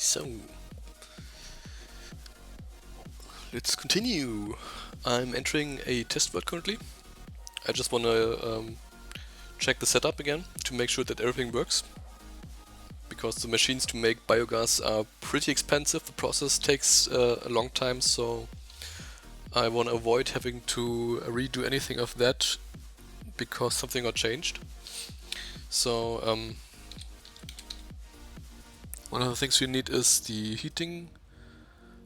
So, let's continue. I'm entering a test world currently. I just want to check the setup again to make sure that everything works. Because the machines to make biogas are pretty expensive, the process takes a long time, so I want to avoid having to redo anything of that because something got changed. So, one of the things we need is the heating,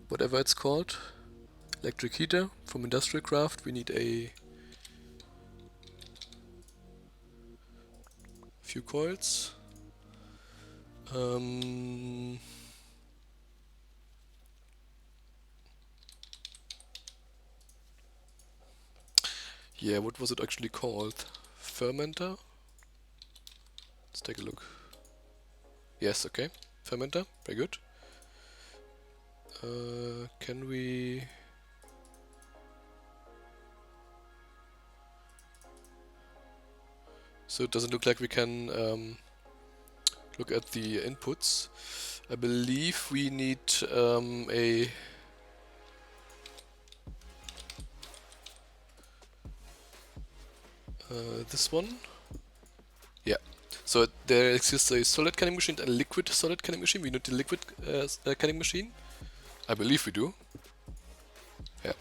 whatever it's called, electric heater from industrial craft. We need a few coils. Yeah, what was it actually called? Fermenter? Let's take a look. Yes, okay. Fermenter, very good. Can we... So it doesn't look like we can look at the inputs. I believe we need a... this one? Yeah. So there exists a solid canning machine and a liquid solid canning machine. We need the liquid canning machine. I believe we do. Yeah.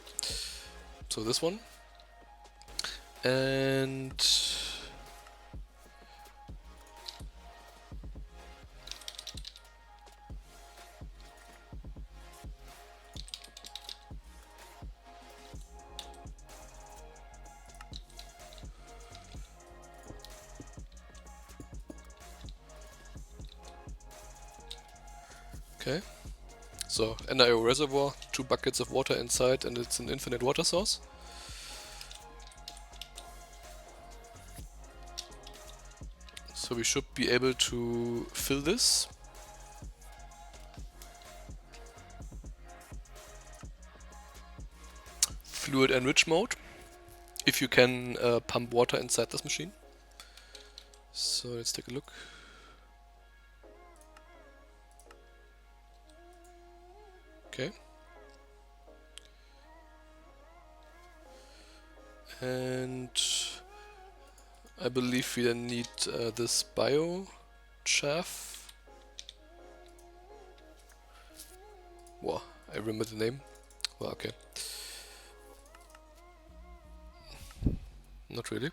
So this one. And... Okay. So, NIO reservoir, 2 buckets of water inside, and it's an infinite water source. So we should be able to fill this. Fluid enrich mode, if you can pump water inside this machine. So let's take a look. Okay. And I believe we then need this bio chaff. Wow, I remember the name. Well, okay. Not really.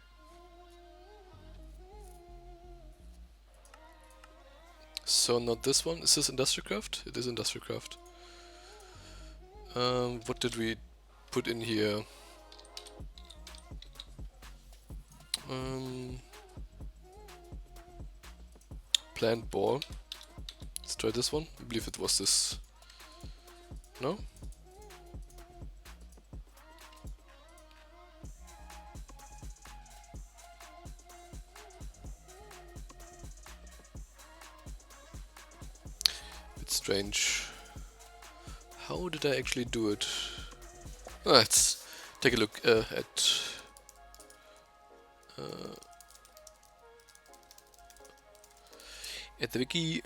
So not this one. Is this industrial craft? It is industrial craft. What did we put in here? Plant ball. Let's try this one. I believe it was this. No? It's strange. How did I actually do it? Let's take a look at the wiki.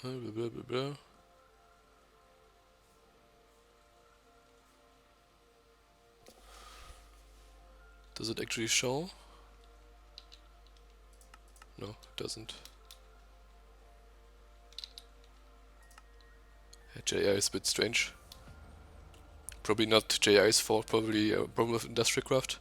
Blah, blah, blah, blah. Does it actually show? No, it doesn't. JI is a bit strange. Probably not JI's fault, probably a problem with industrial craft.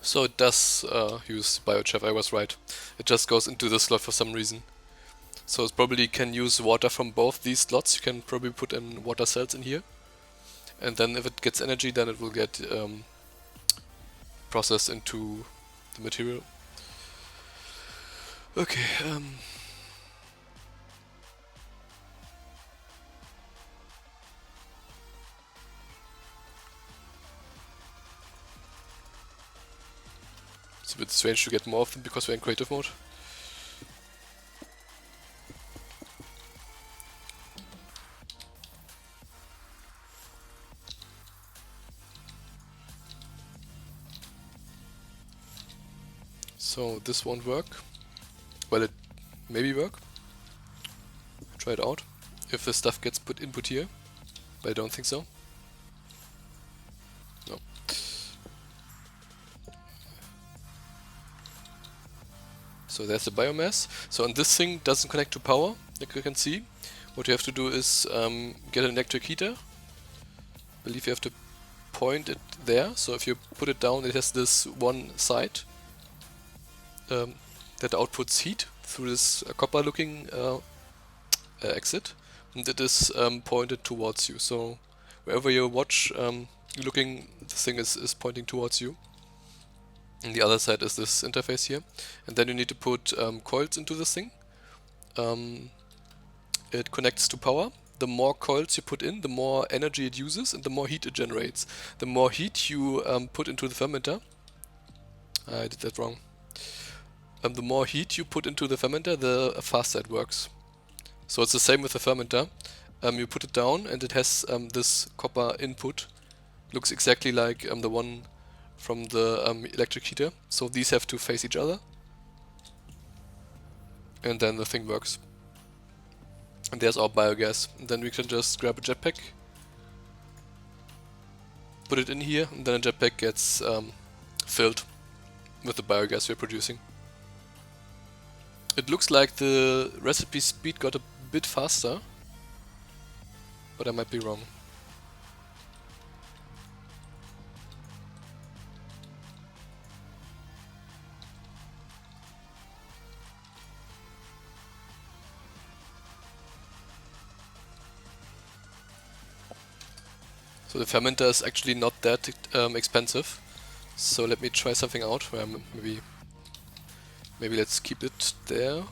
So it does use biochaff, I was right. It just goes into the slot for some reason. So it probably can use water from both these slots. You can probably put in water cells in here. and then if it gets energy, then it will get processed into the material. Okay. It's a bit strange to get more of them because we're in creative mode. So this won't work. Well, it maybe work. Try it out. If the stuff gets put input here, but I don't think so. No. So there's the biomass. So and this thing doesn't connect to power, like you can see. What you have to do is get an electric heater. I believe you have to point it there. So if you put it down, it has this one side that outputs heat through this copper-looking exit, and it is pointed towards you. So wherever you watch looking, the thing is pointing towards you. And the other side is this interface here. And then you need to put coils into this thing. It connects to power. The more coils you put in, the more energy it uses and the more heat it generates. The more heat you put into the fermenter, I did that wrong. The more heat you put into the fermenter, the faster it works. So it's the same with the fermenter. You put it down and it has this copper input. Looks exactly like the one from the electric heater. So these have to face each other. And then the thing works. And there's our biogas. And then we can just grab a jetpack, put it in here, and then a jetpack gets filled with the biogas we're producing. It looks like the recipe speed got a bit faster, but I might be wrong. So the fermenter is actually not that expensive. So let me try something out where maybe let's keep it there.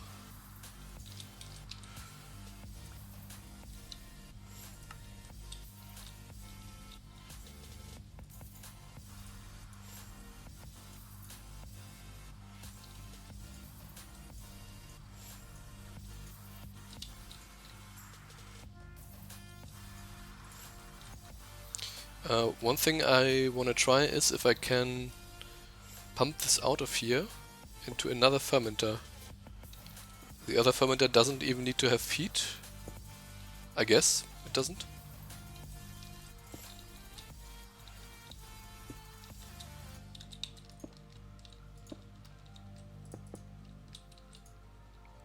One thing I want to try is if I can pump this out of here into another fermenter. The other fermenter doesn't even need to have heat. I guess it doesn't.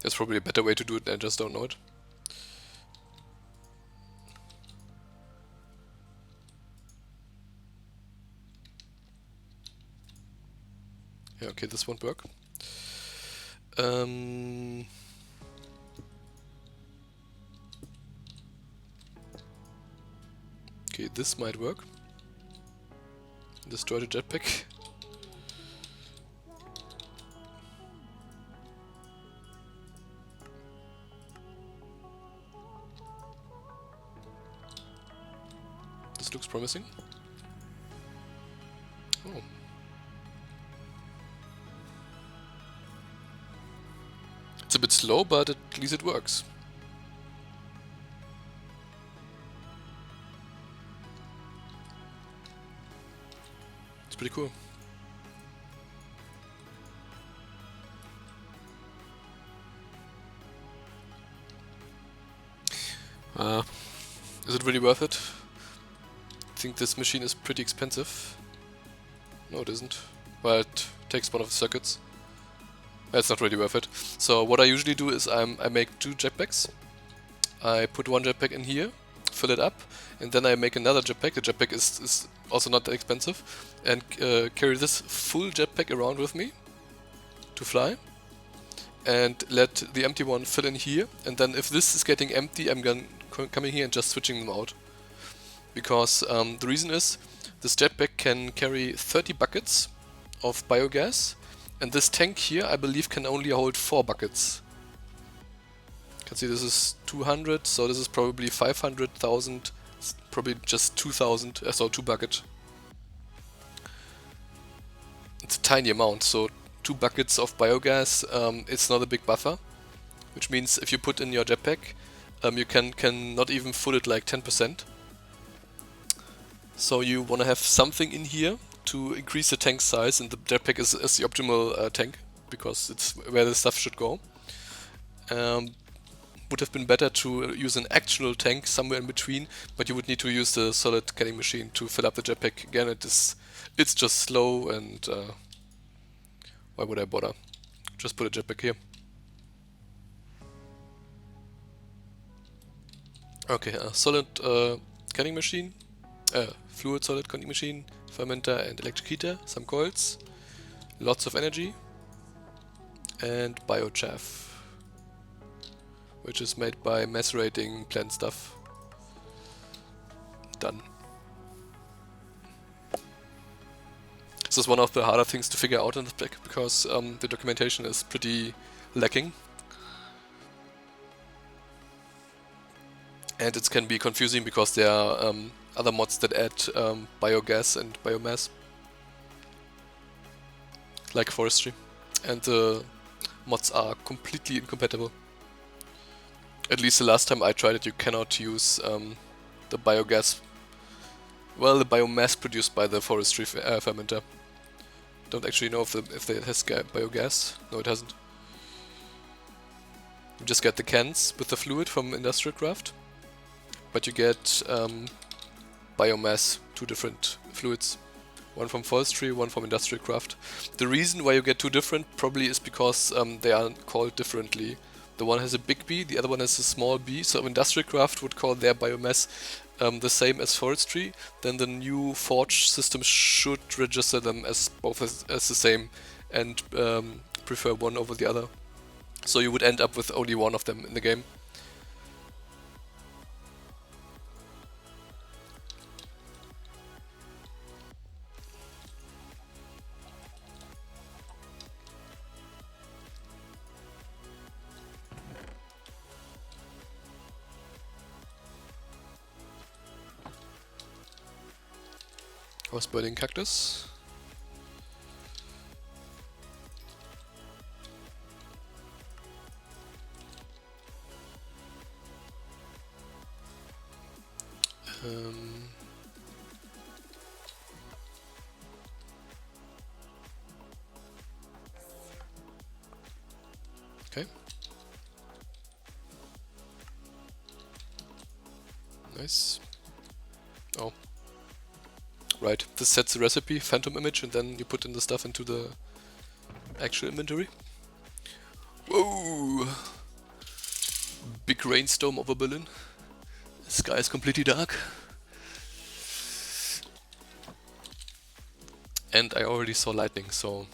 There's probably a better way to do it, I just don't know it. Yeah, okay, this won't work. Okay, this might work. Destroy the jetpack. This looks promising. Oh. It's a bit slow, but at least it works. It's pretty cool. Is it really worth it? I think this machine is pretty expensive. No, it isn't. But it takes one of the circuits. That's not really worth it. So what I usually do is I make 2 jetpacks. I put one jetpack in here, fill it up, and then I make another jetpack. The jetpack is also not that expensive, and carry this full jetpack around with me to fly, and let the empty one fill in here. And then if this is getting empty, I'm coming here and just switching them out. because the reason is this jetpack can carry 30 buckets of biogas, and this tank here I believe can only hold 4 buckets. You can see this is 200, so this is probably 500,000, probably just 2,000, so 2 bucket. It's a tiny amount, so 2 buckets of biogas, it's not a big buffer, which means if you put in your jetpack, you can not even fill it like 10%. So you want to have something in here to increase the tank size, and the jetpack is the optimal tank, because it's where the stuff should go. Would have been better to use an actual tank somewhere in between, but you would need to use the solid canning machine to fill up the jetpack. Again, it's just slow, and why would I bother? Just put a jetpack here. Okay, a solid canning machine, fluid solid canning machine, fermenter and electric heater, some coils, lots of energy, and biochaff, which is made by macerating plant stuff. Done. This is one of the harder things to figure out in this pack, because the documentation is pretty lacking. And it can be confusing because there are other mods that add biogas and biomass, like forestry, and the mods are completely incompatible. At least the last time I tried it, you cannot use the biogas, well, the biomass produced by the forestry fermenter. Don't actually know if it has biogas. No, it hasn't. You just get the cans with the fluid from industrial craft, but you get biomass, 2 different fluids. One from forestry, one from industrial craft. The reason why you get 2 different probably is because they are called differently. The one has a big B, the other one has a small b, so industrial craft would call their biomass the same as forestry. Then the new forge system should register them as both as the same, and prefer one over the other. So you would end up with only one of them in the game. I was burning cactus. Okay. Nice. Oh. Right, this sets the recipe, phantom image, and then you put in the stuff into the actual inventory. Whoa! Big rainstorm over Berlin. The sky is completely dark. And I already saw lightning, so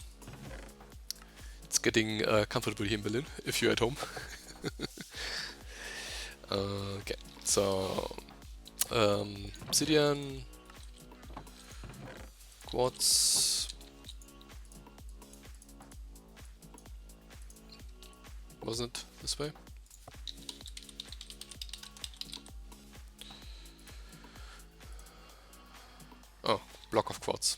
it's getting comfortable here in Berlin, if you're at home. Okay, so obsidian, quartz, wasn't it this way? Oh, block of quartz.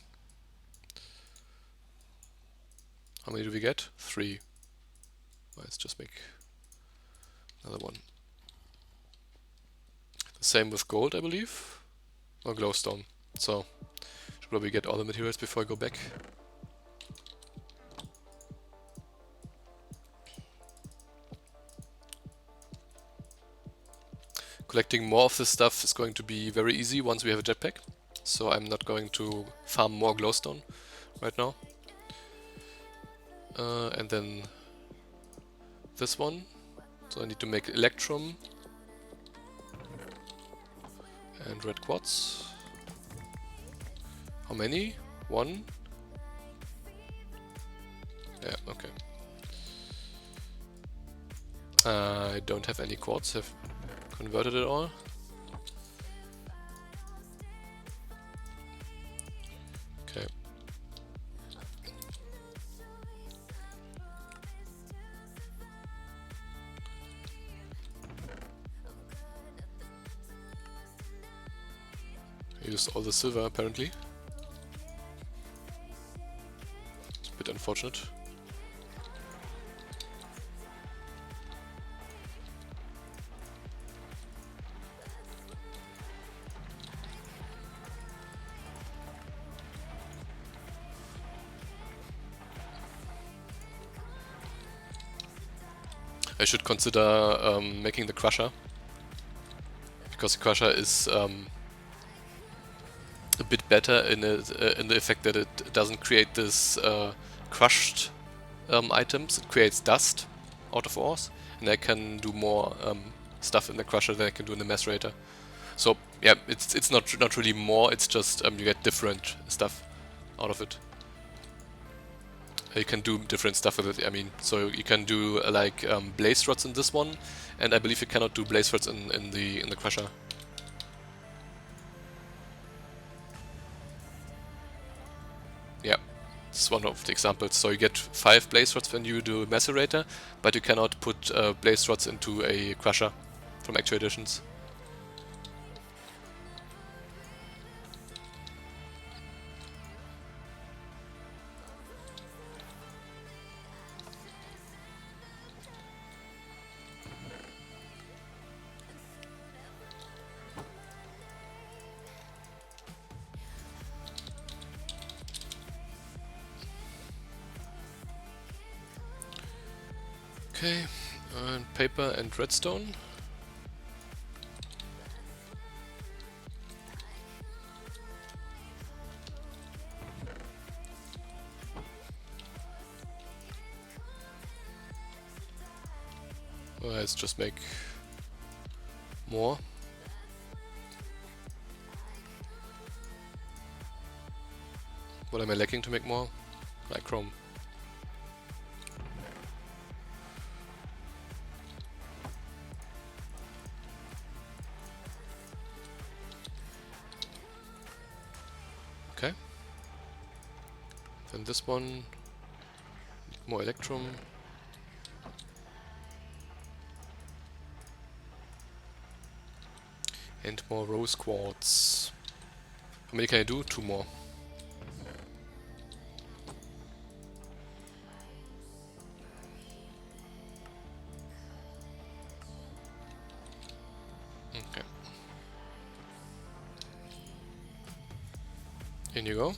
How many do we get? 3. Let's just make another one. The same with gold, I believe, or glowstone. So should probably get all the materials before I go back. Collecting more of this stuff is going to be very easy once we have a jetpack, so I'm not going to farm more glowstone right now. And then this one, so I need to make electrum and red quartz. How many? 1? Yeah, okay. I don't have any quartz, have converted it all. used all the silver apparently. It's a bit unfortunate. I should consider making the crusher, because the crusher is a bit better in the effect that it doesn't create this crushed items. It creates dust out of ores, and I can do more stuff in the crusher than I can do in the macerator. So yeah, it's not really more. It's just you get different stuff out of it. You can do different stuff with it. I mean, so you can do like blaze rods in this one, and I believe you cannot do blaze rods in the crusher. Yeah, it's one of the examples. So you get 5 blaze rods when you do macerator, but you cannot put blaze rods into a crusher from actual editions. Okay, and paper and redstone. Let's just make more. What am I lacking to make more? Like chrome. Okay. Then this one, more electrum. And more rose quartz. How many can I do? 2 more. Okay. In you go.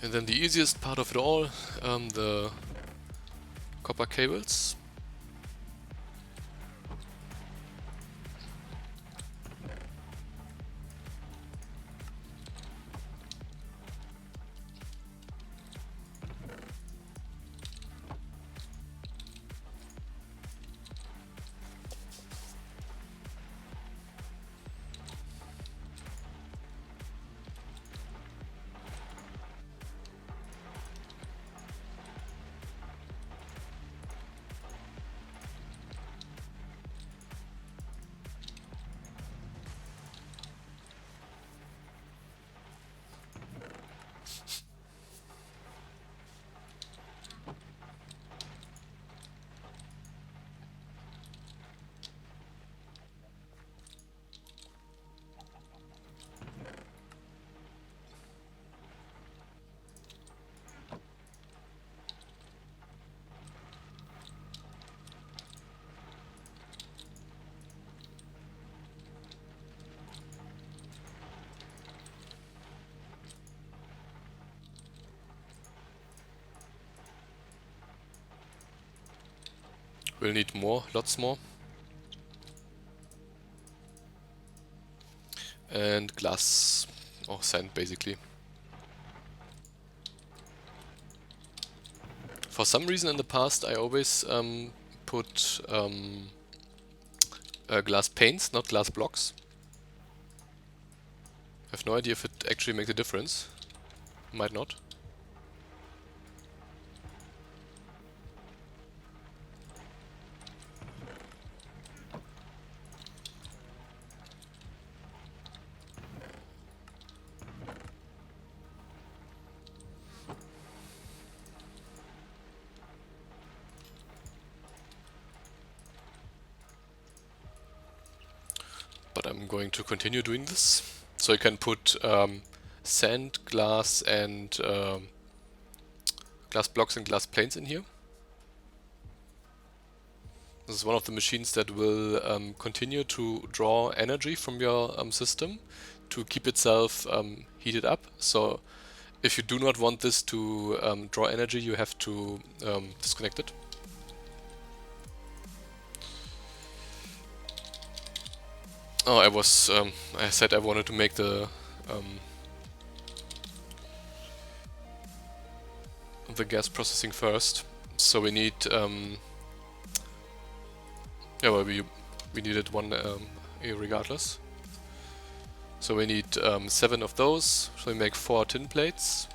And then the easiest part of it all, the copper cables. We'll need more, lots more. And glass, or sand basically. For some reason in the past I always put glass panes, not glass blocks. I have no idea if it actually makes a difference. Might not. going to continue doing this. So you can put sand, glass, and glass blocks and glass planes in here. This is one of the machines that will continue to draw energy from your system to keep itself heated up. So if you do not want this to draw energy, you have to disconnect it. Oh, I said I wanted to make the gas processing first. So we need, yeah, well, we needed one regardless. So we need 7 of those, so we make 4 tin plates.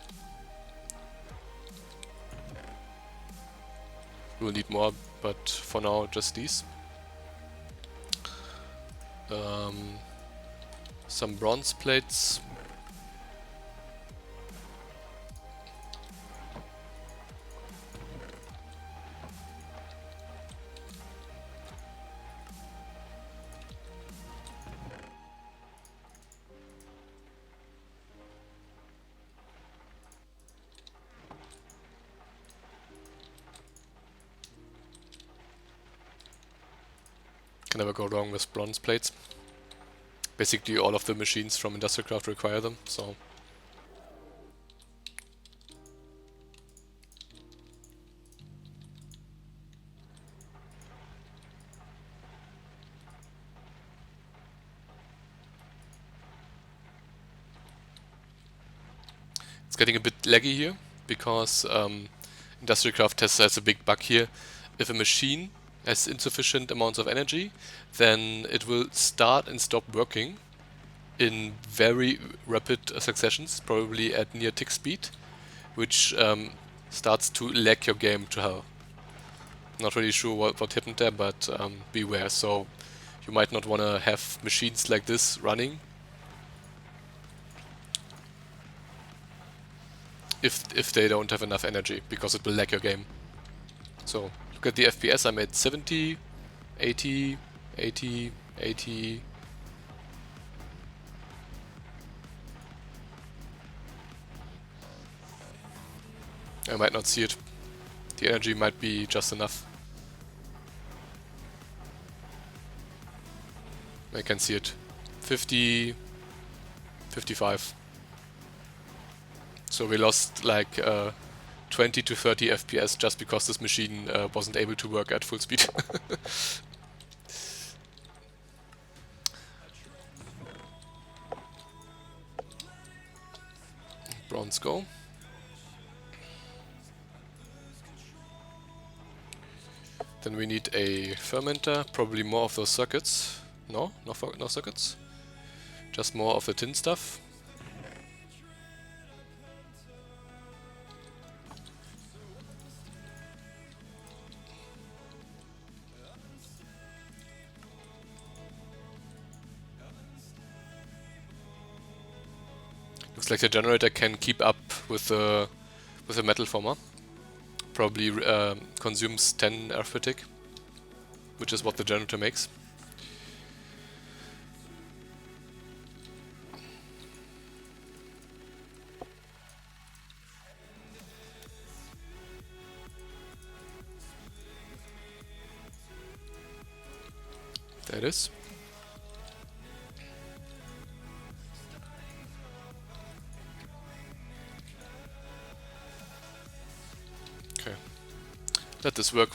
We'll need more, but for now just these. Some bronze plates. Can never go wrong with bronze plates. Basically all of the machines from Industrial Craft require them, so... It's getting a bit laggy here, because Industrial Craft has a big bug here. If a machine has insufficient amounts of energy, then it will start and stop working in very rapid successions, probably at near tick speed, which starts to lag your game to hell. Not really sure what happened there, but beware. So you might not want to have machines like this running if they don't have enough energy, because it will lag your game. So look at the FPS. I made 70, 80, 80, 80. I might not see it. The energy might be just enough. I can see it. 50, 55. So we lost like 20 to 30 FPS just because this machine wasn't able to work at full speed. Bronze go. Then we need a fermenter, probably more of those circuits. No circuits. Just more of the tin stuff. Looks like the generator can keep up with the metal former. Probably consumes 10 arithmetic, which is what the generator makes. There it is. Okay. Let this work.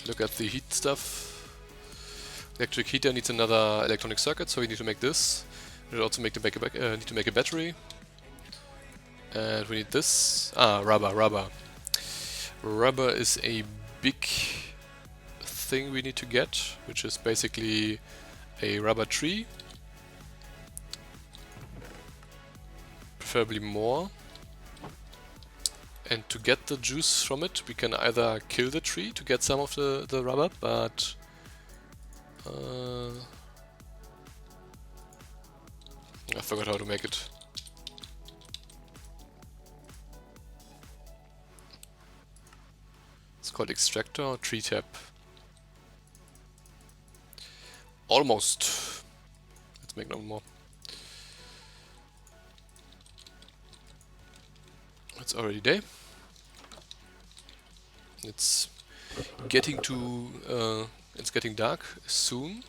Look at the heat stuff. Electric heater needs another electronic circuit, so we need to make this. We also need to make a battery. And we need this. Rubber. Rubber is a big thing we need to get, which is basically a rubber tree. Preferably more. And to get the juice from it, we can either kill the tree to get some of the rubber, but... I forgot how to make it. It's called extractor or tree tap. Almost. Let's make no more. It's already day. It's getting it's getting dark soon.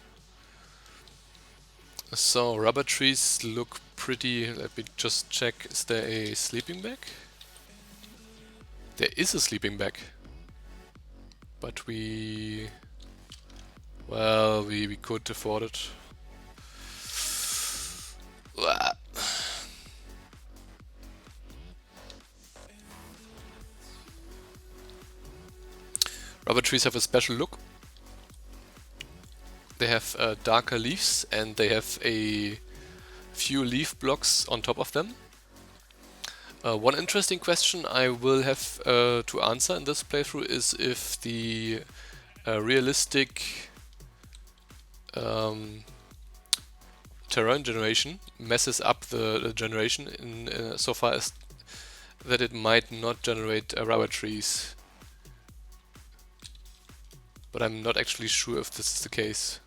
So rubber trees look pretty. Let me just check. Is there a sleeping bag? There is a sleeping bag, but we could afford it. Uah. Rubber trees have a special look. They have darker leaves and they have a few leaf blocks on top of them. One interesting question I will have to answer in this playthrough is if the realistic terrain generation messes up the generation in so far as that it might not generate rubber trees. But I'm not actually sure if this is the case.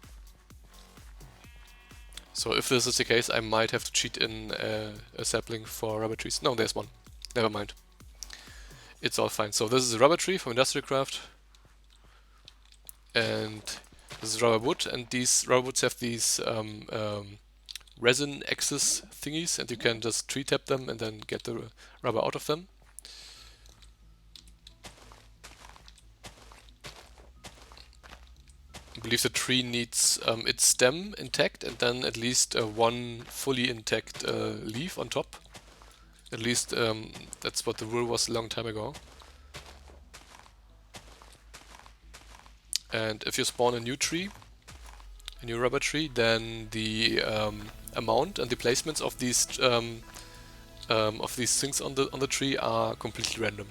So if this is the case, I might have to cheat in a sapling for rubber trees. No, there's one. Never mind. It's all fine. So this is a rubber tree from Industrial Craft. And this is rubber wood. And these rubber woods have these resin axis thingies. And you can just tree tap them and then get the rubber out of them. I believe the tree needs its stem intact and then at least one fully intact leaf on top. At least that's what the rule was a long time ago. And if you spawn a new tree, a new rubber tree, then the amount and the placements of these things on the tree are completely random.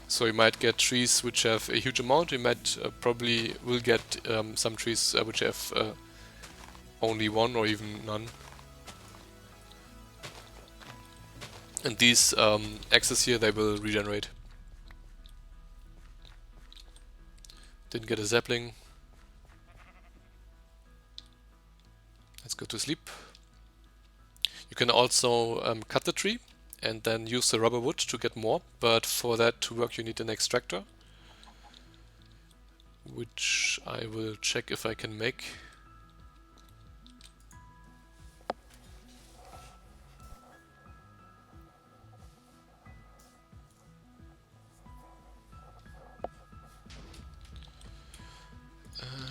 So you might get trees which have a huge amount. You might probably will get some trees which have only one or even none. And these axes here, they will regenerate. Didn't get a sapling. Let's go to sleep. You can also cut the tree and then use the rubber wood to get more, but for that to work you need an extractor, which I will check if I can make.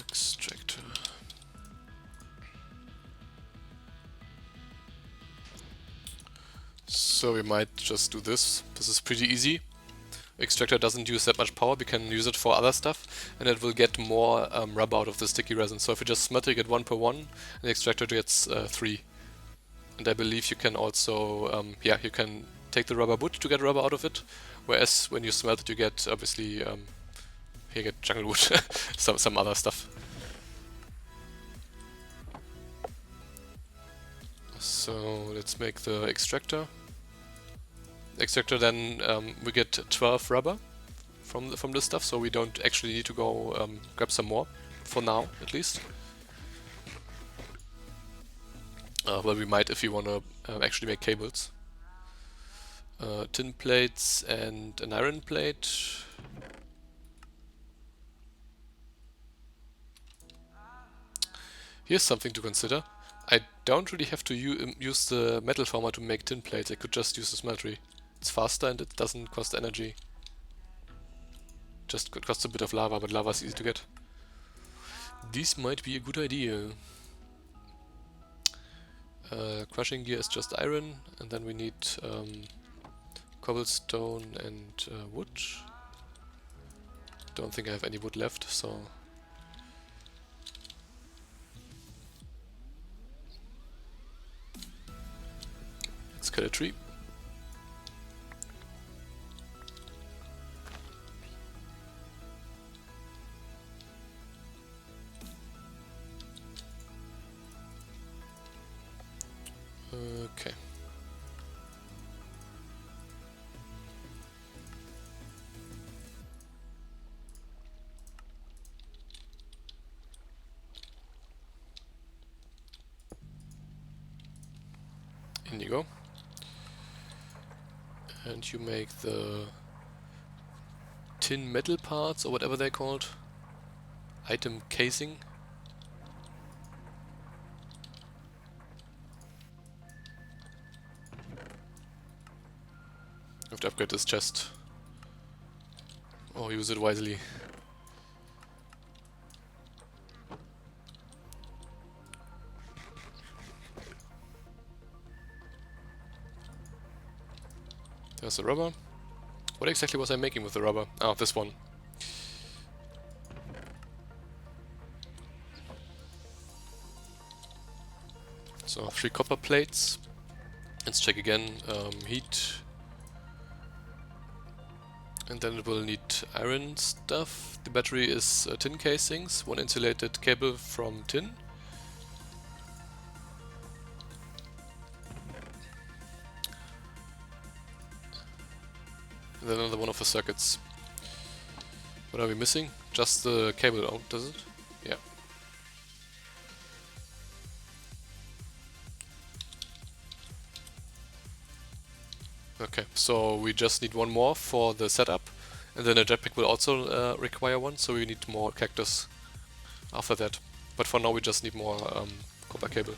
Extractor. So we might just do this. This is pretty easy. Extractor doesn't use that much power, we can use it for other stuff, and it will get more rubber out of the sticky resin. So if you just smelt it, you get 1 per 1, and the extractor gets 3. And I believe you can also, you can take the rubber wood to get rubber out of it, whereas when you smelt it you get, obviously, here you get jungle wood, some other stuff. So let's make the extractor. Extractor, then we get 12 rubber from this stuff, so we don't actually need to go grab some more, for now at least. Well, we might if we want to actually make cables. Tin plates and an iron plate. Here's something to consider. I don't really have to use the metal former to make tin plates, I could just use the smeltery. It's faster and it doesn't cost energy. Just costs a bit of lava, but lava is easy to get. This might be a good idea. Crushing gear is just iron, and then we need cobblestone and wood. Don't think I have any wood left, so... let's cut a tree. Okay. In you go. And you make the tin metal parts, or whatever they're called. Item casing. I have to upgrade this chest. Or use it wisely. There's the rubber. What exactly was I making with the rubber? Ah, this one. So 3 copper plates. Let's check again. Heat. And then it will need iron stuff. The battery is tin casings, 1 insulated cable from tin. And then another one of the circuits. What are we missing? Just the cable out, does it? Yeah. Okay, so we just need one more for the setup, and then a jetpack will also require one, so we need more cactus after that. But for now we just need more copper cable.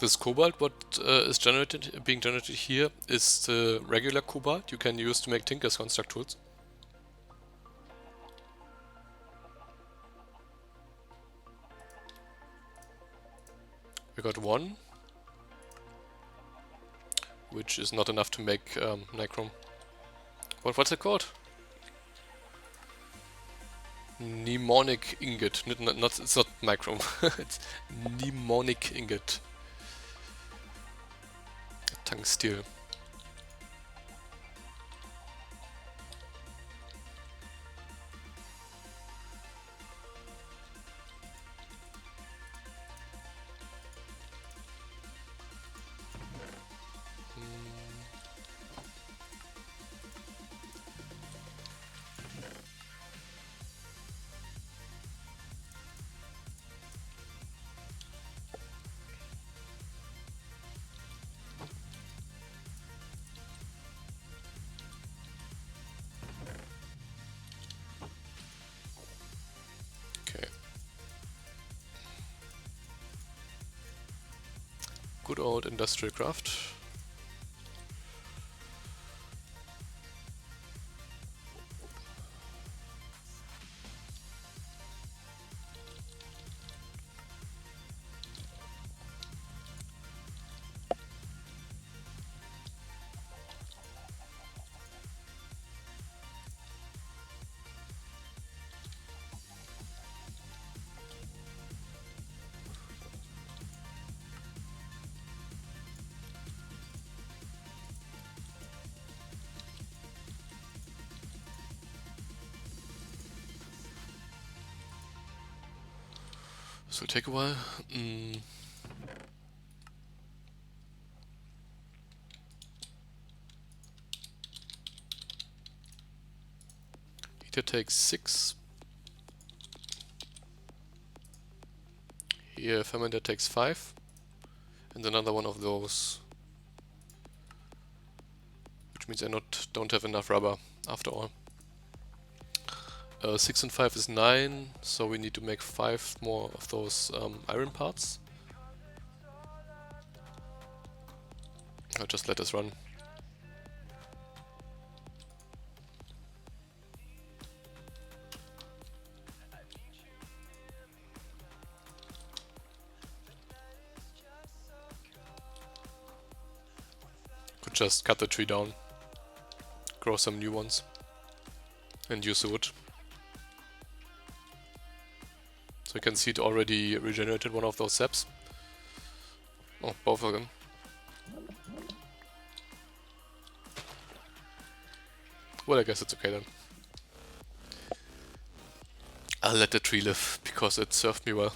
This cobalt, what is being generated here, is the regular cobalt you can use to make Tinker's construct tools. We got 1, which is not enough to make nichrome. What's it called? Mnemonic ingot. It's not nichrome. It's mnemonic ingot. Tungsteel. Good old industrial craft. This will take a while. Heater takes 6. Here fermenter takes 5. And another one of those. Which means I don't have enough rubber after all. 6 and 5 is 9, so we need to make 5 more of those iron parts. I'll just let this run. Could just cut the tree down, grow some new ones, and use the wood. So you can see it already regenerated one of those saps. Oh, both of them. Well, I guess it's okay then. I'll let the tree live, because it served me well.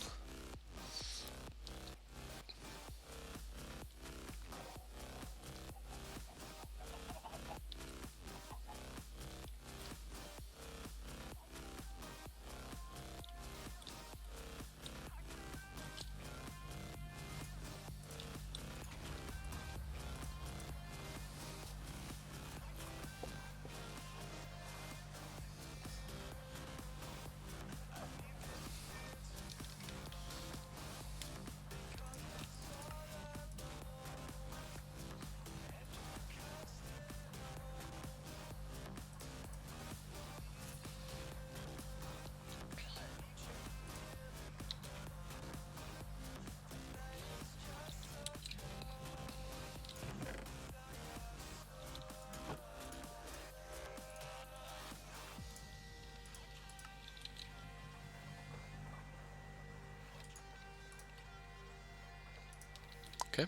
Okay.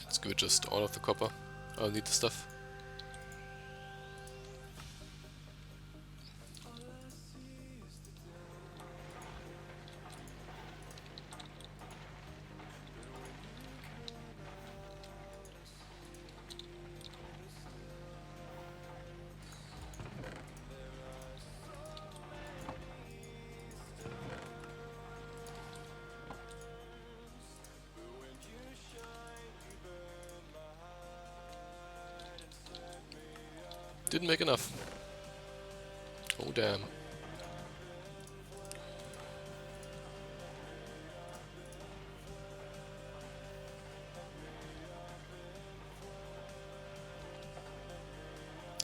Let's give it just all of the copper. I'll need the stuff. Didn't make enough. Oh damn.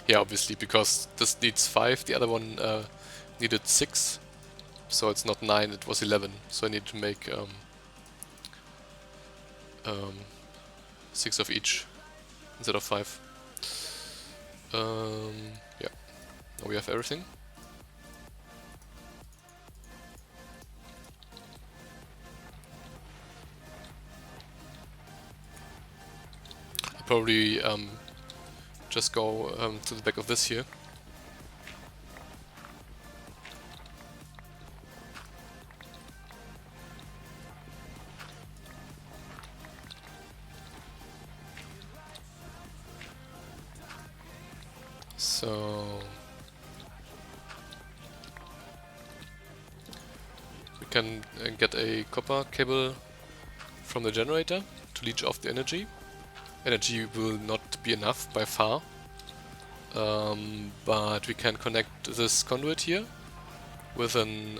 Yeah, obviously, because this needs 5, the other one needed 6. So it's not 9, it was 11. So I need to make 6 of each instead of 5. Yeah, now we have everything. I'll probably just go to the back of this here. So we can get a copper cable from the generator to leech off the energy. Energy will not be enough by far, but we can connect this conduit here with an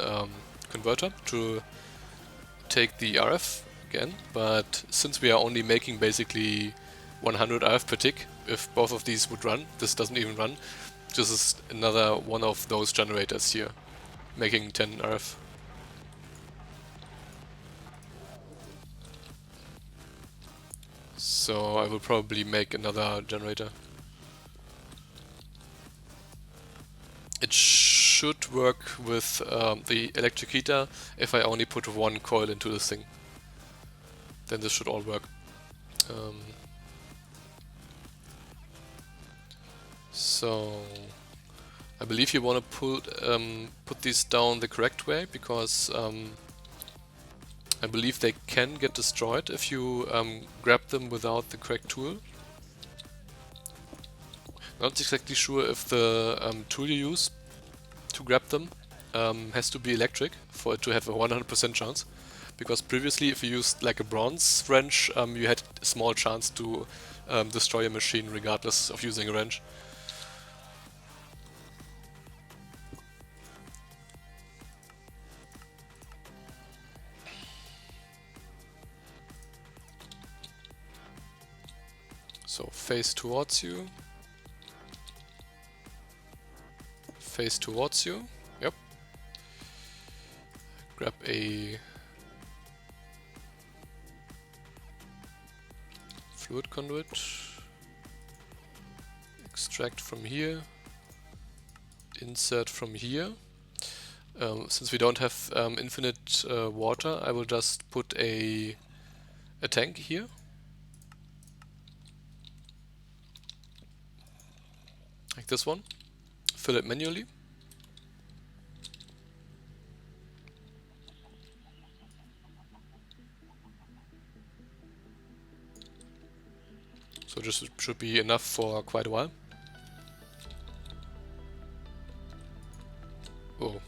converter to take the RF again, but since we are only making basically 100 RF per tick, if both of these would run, this doesn't even run. This is another one of those generators here, making 10 RF. So I will probably make another generator. It should work with the electric heater if I only put one coil into this thing. Then this should all work. So I believe you want to put these down the correct way, because I believe they can get destroyed if you grab them without the correct tool. Not exactly sure if the tool you use to grab them has to be electric for it to have a 100% chance. Because previously, if you used like a bronze wrench, you had a small chance to destroy a machine regardless of using a wrench. So face towards you. Face towards you. Yep. Grab a fluid conduit. Extract from here. Insert from here. Since we don't have infinite water, I will just put a tank here. Like this one. Fill it manually. So this should be enough for quite a while. Oh.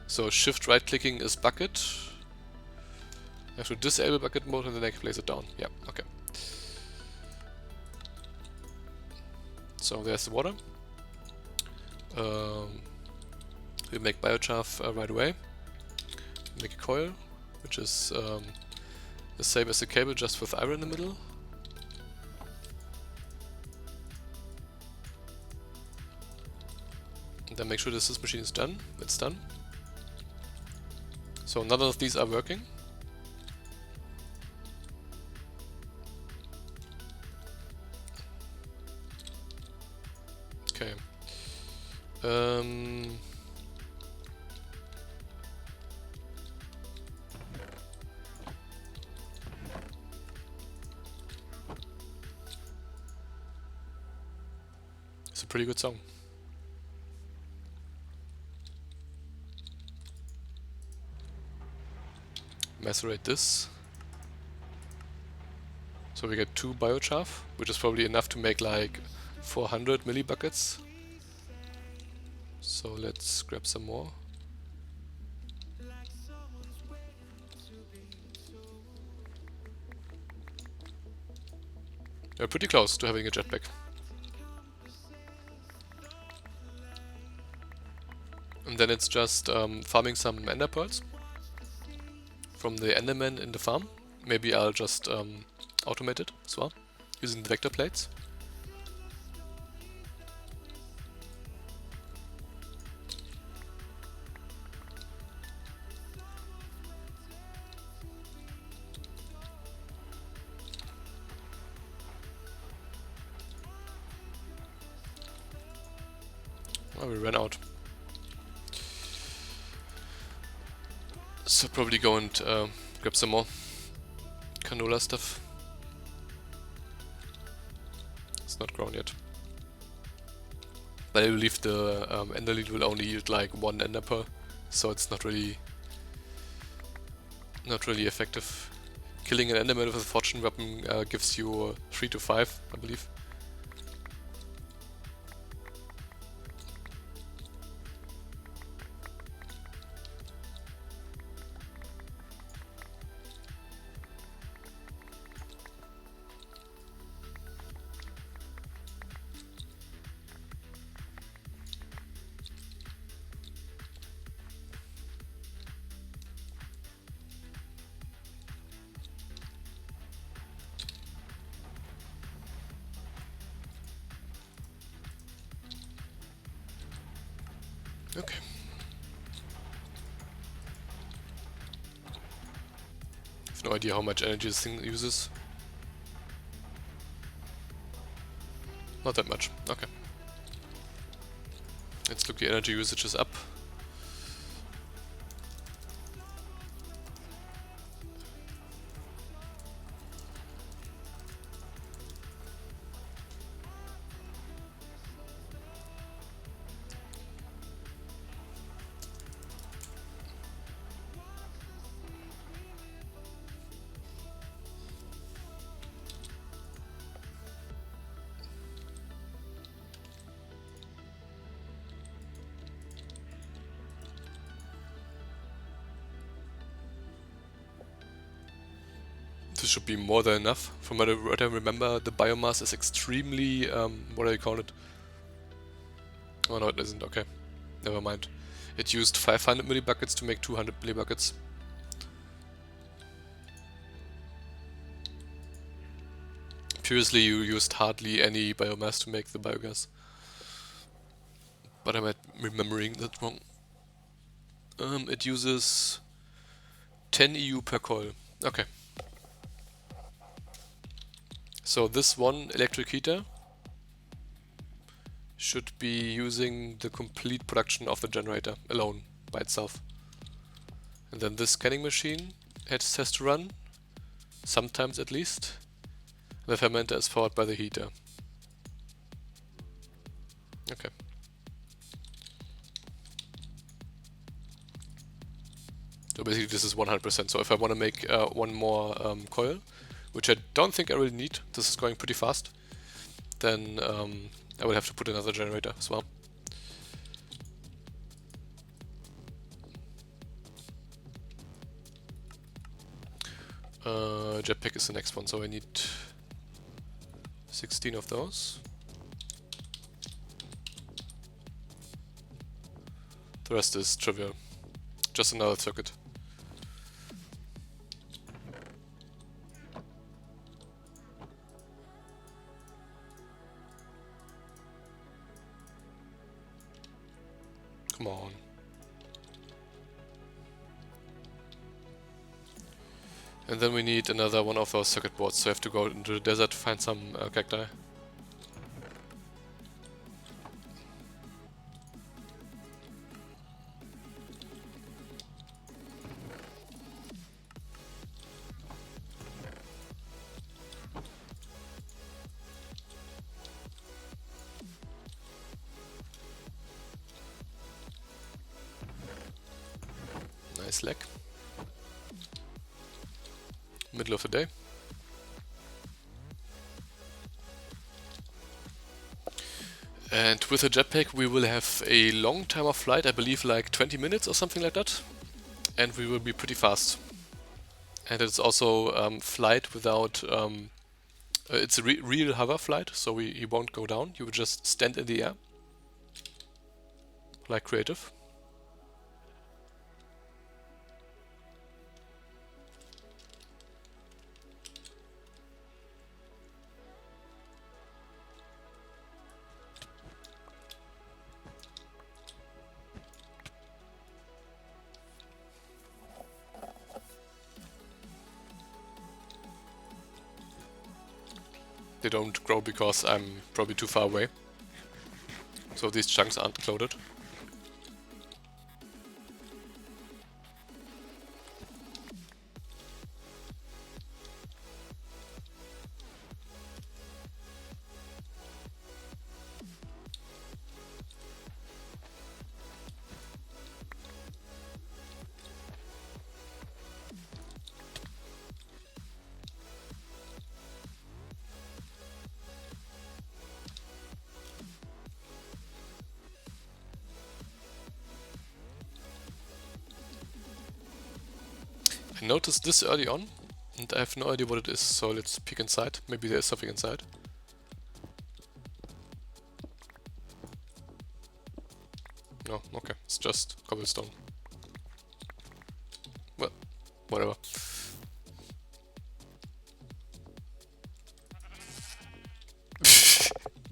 So shift right clicking is bucket. I have to disable bucket mode and then I can place it down. Yeah, okay. So there's the water. We make biochar right away. Make a coil, which is the same as the cable, just with iron in the middle. And then make sure this machine is done. It's done. So none of these are working. Okay. It's a pretty good song. Macerate this. So we get 2 biochar, which is probably enough to make like 400 millibuckets. So let's grab some more. We're pretty close to having a jetpack. And then it's just farming some ender pearls from the enderman in the farm. Maybe I'll just automate it as well, using the vector plates. Oh, we ran out. So probably go and grab some more canola stuff. It's not grown yet. But I believe the ender lead will only yield like 1 ender pearl, so it's not really effective. Killing an enderman with a fortune weapon gives you 3 to 5, I believe. Okay. I have no idea how much energy this thing uses. Not that much. Okay. Let's look, the energy usage is up. should be more than enough. From what I remember, the biomass is extremely, what do you call it? Oh no, it isn't, okay. Never mind. It used 500 millibuckets to make 200 millibuckets. Previously you used hardly any biomass to make the biogas. But I might be remembering that wrong. It uses 10 EU per coil. Okay. So this one electric heater should be using the complete production of the generator alone by itself. And then this scanning machine has to run, sometimes at least. The fermenter is powered by the heater. Okay. So basically this is 100%. So if I want to make one more coil, which I don't think I really need, this is going pretty fast, then I will have to put another generator as well. Jetpack is the next one, so I need 16 of those. The rest is trivial. Just another circuit. Come on. And then we need another one of those circuit boards, so I have to go into the desert to find some cacti. Nice leg. Middle of the day. And with the jetpack we will have a long time of flight, I believe like 20 minutes or something like that. And we will be pretty fast. And it's also flight without... it's a real hover flight, so he won't go down, you will just stand in the air. Like creative. They don't grow because I'm probably too far away. So these chunks aren't loaded. I noticed this early on, and I have no idea what it is, so let's peek inside. Maybe there's something inside. No, okay, it's just cobblestone. Well, whatever.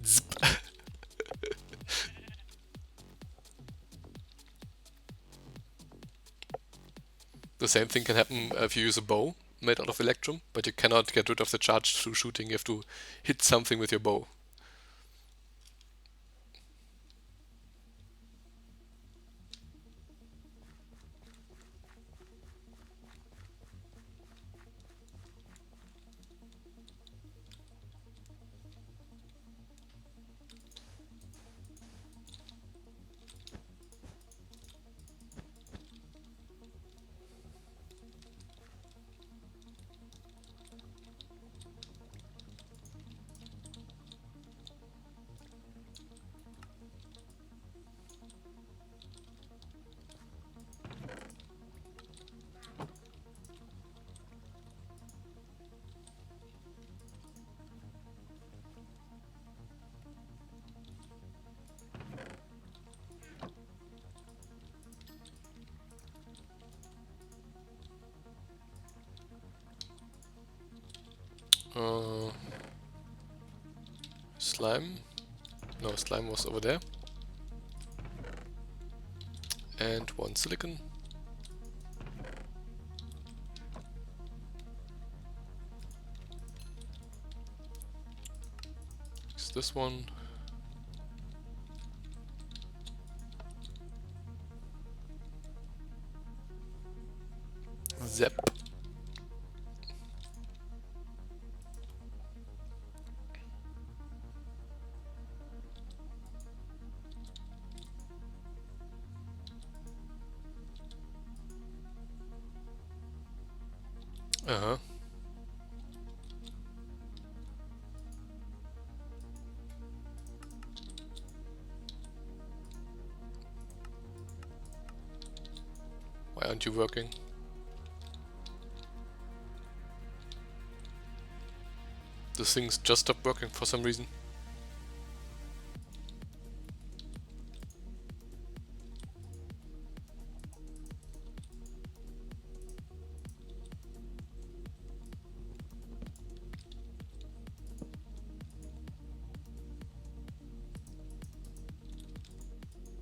Zip. The same thing can happen if you use a bow made out of electrum, but you cannot get rid of the charge through shooting, you have to hit something with your bow. Slime. No, slime was over there. And 1 silicon. Is this one? Zap. Uh-huh. Why aren't you working? This thing's just stopped working for some reason.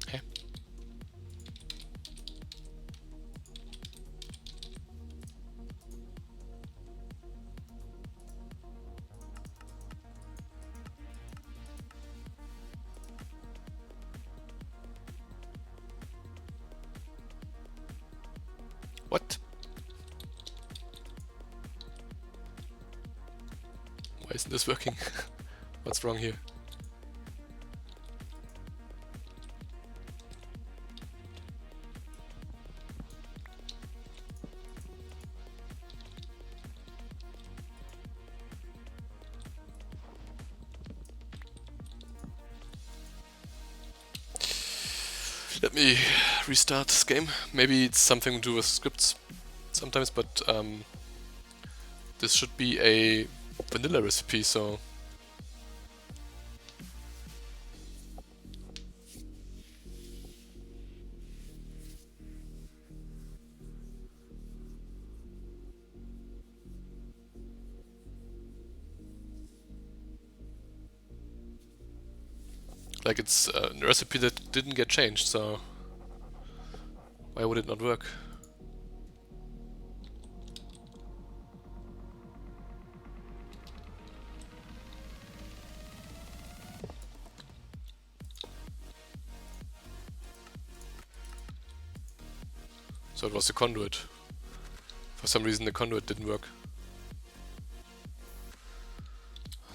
Okay. What? Why isn't this working? What's wrong here? Let me restart this game. Maybe it's something to do with scripts sometimes, but this should be a vanilla recipe, so... Like, it's a recipe that didn't get changed, so... Why would it not work? So it was the conduit. For some reason the conduit didn't work.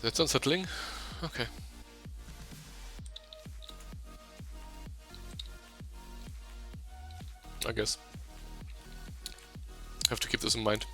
That's unsettling. Okay. I guess. Have to keep this in mind.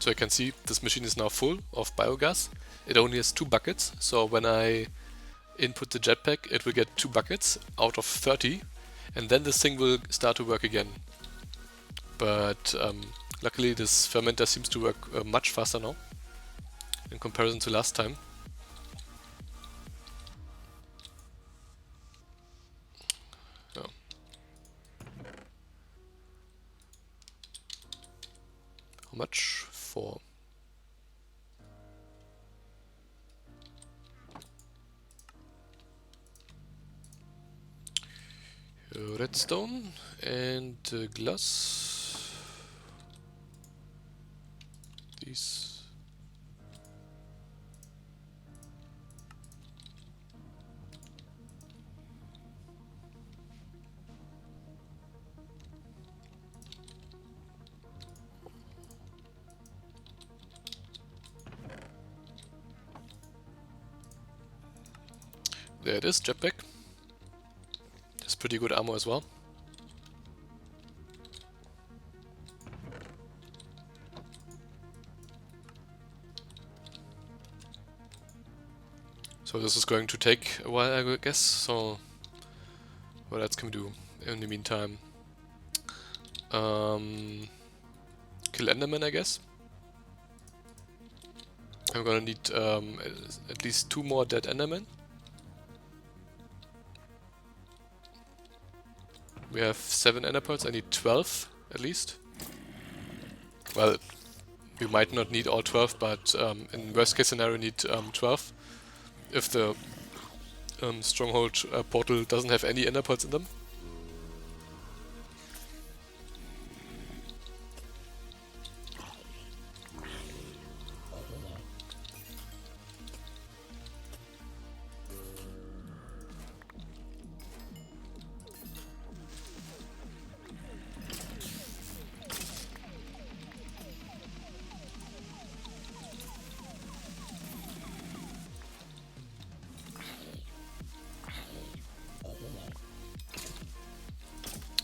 So you can see this machine is now full of biogas. It only has 2 buckets, so when I input the jetpack it will get 2 buckets out of 30, and then this thing will start to work again. But luckily this fermenter seems to work much faster now in comparison to last time. Oh. How much? 4. Redstone and glass. These. There it is, Jetpack. Has pretty good armor as well. So this is going to take a while, I guess, so what else can we do in the meantime? Kill Enderman, I guess. I'm gonna need at least 2 more dead endermen. We have 7 ender pearls, I need 12 at least. Well, we might not need all 12, but in worst case scenario need 12. If the stronghold portal doesn't have any ender pearls in them.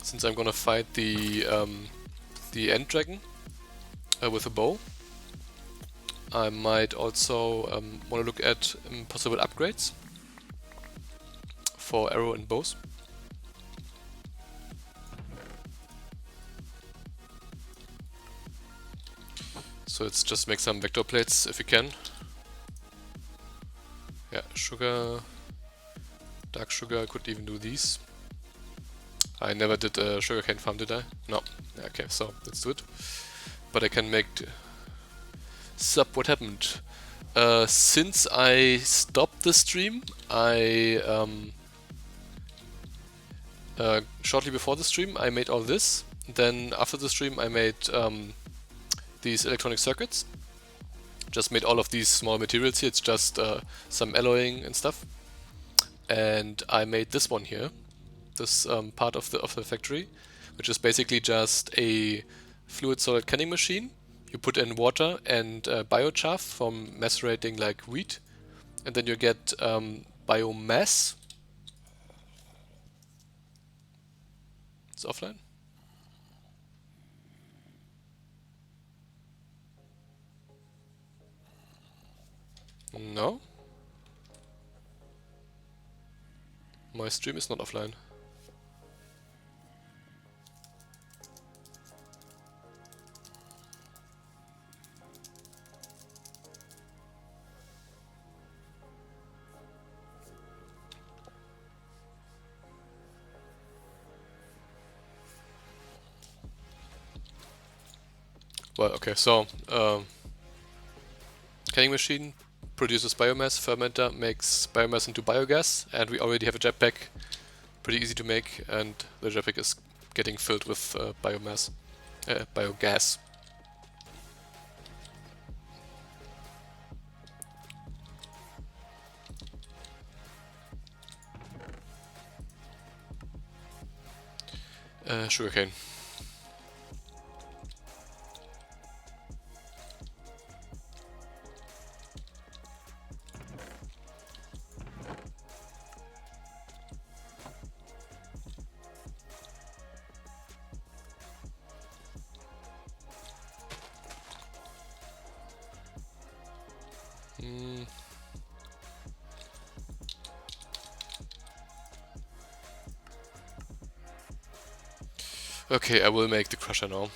Since I'm gonna fight the end dragon with a bow, I might also want to look at possible upgrades for arrow and bows. So let's just make some vector plates if we can. Yeah, sugar, dark sugar, I could even do these. I never did a sugarcane farm, did I? No. Okay, so let's do it. But I can make... Sup, what happened? Since I stopped the stream, shortly before the stream, I made all this. Then after the stream, I made these electronic circuits. Just made all of these small materials here. It's just some alloying and stuff. And I made this one here, this part of the factory, which is basically just a fluid solid canning machine. You put in water and biochaff from macerating like wheat, and then you get biomass. It's offline. No. My stream is not offline. Well, okay, so canning machine produces biomass, fermenter makes biomass into biogas, and we already have a jetpack, pretty easy to make, and the jetpack is getting filled with biogas. Sugarcane. Okay, I will make the crusher now.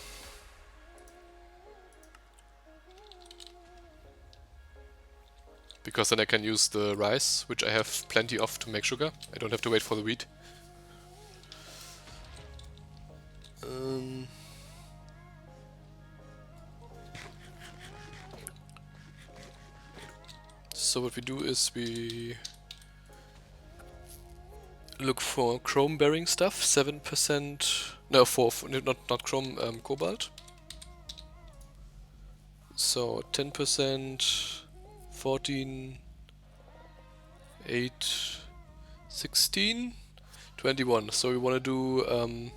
Because then I can use the rice, which I have plenty of to make sugar. I don't have to wait for the wheat. So what we do is we look for chrome bearing stuff, 7%, no, not chrome, cobalt. So 10%, 14, 8, 16, 21. So we want to do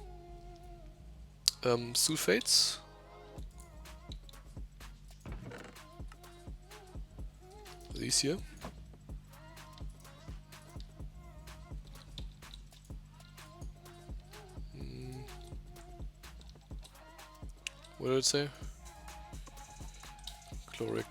sulfates. These here. What did it say? Chloric.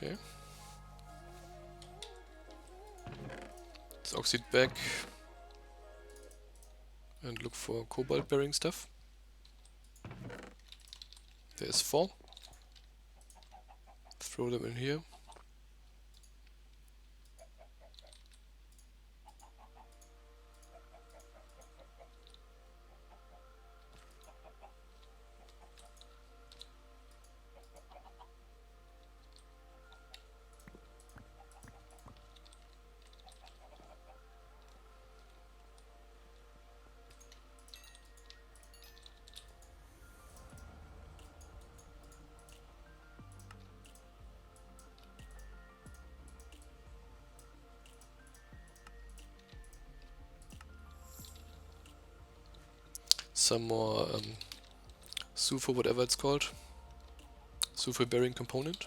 Okay. Let's oxide back and look for cobalt bearing stuff. There's 4. Throw them in here. Some more sulfur, whatever it's called. Sulfur bearing component.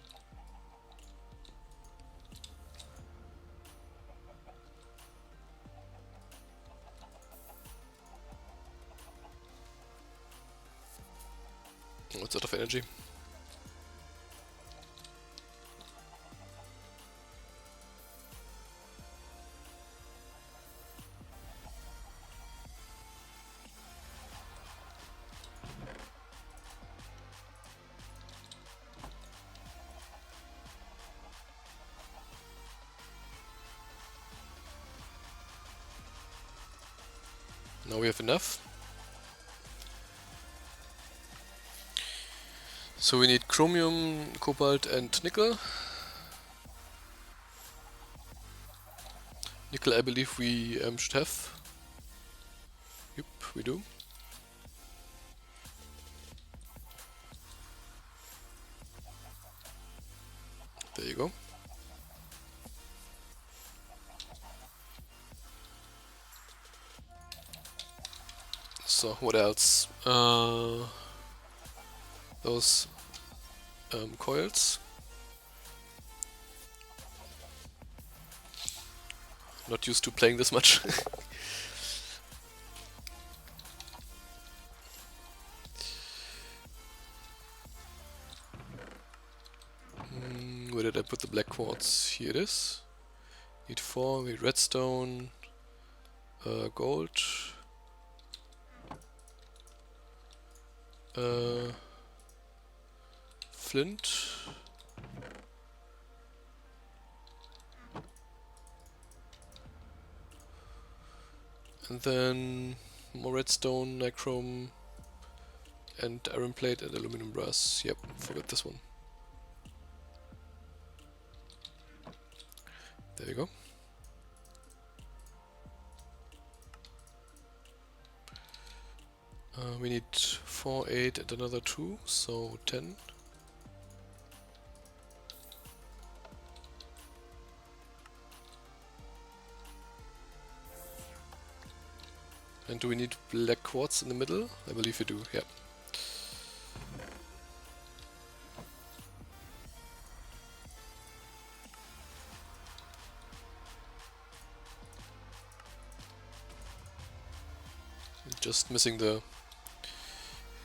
Oh, it's out of energy. Now we have enough. So we need chromium, cobalt and nickel. Nickel I believe we should have. Yep, we do. There you go. So what else? Those coils. Not used to playing this much. Where did I put the black quartz? Here it is. Need 4, we need redstone, gold, flint, and then more redstone, nichrome, and iron plate and aluminum brass. Yep, forgot this one. There you go. We need 4, 8 and another 2, so 10. And do we need black quartz in the middle? I believe we do, yeah. Just missing the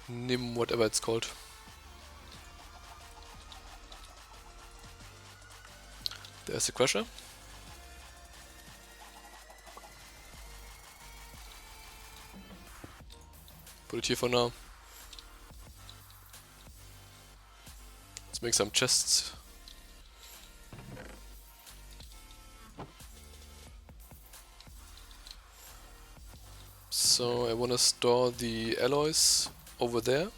NIM, whatever it's called. There's the crusher. Put it here for now. Let's make some chests. So I want to store the alloys over there.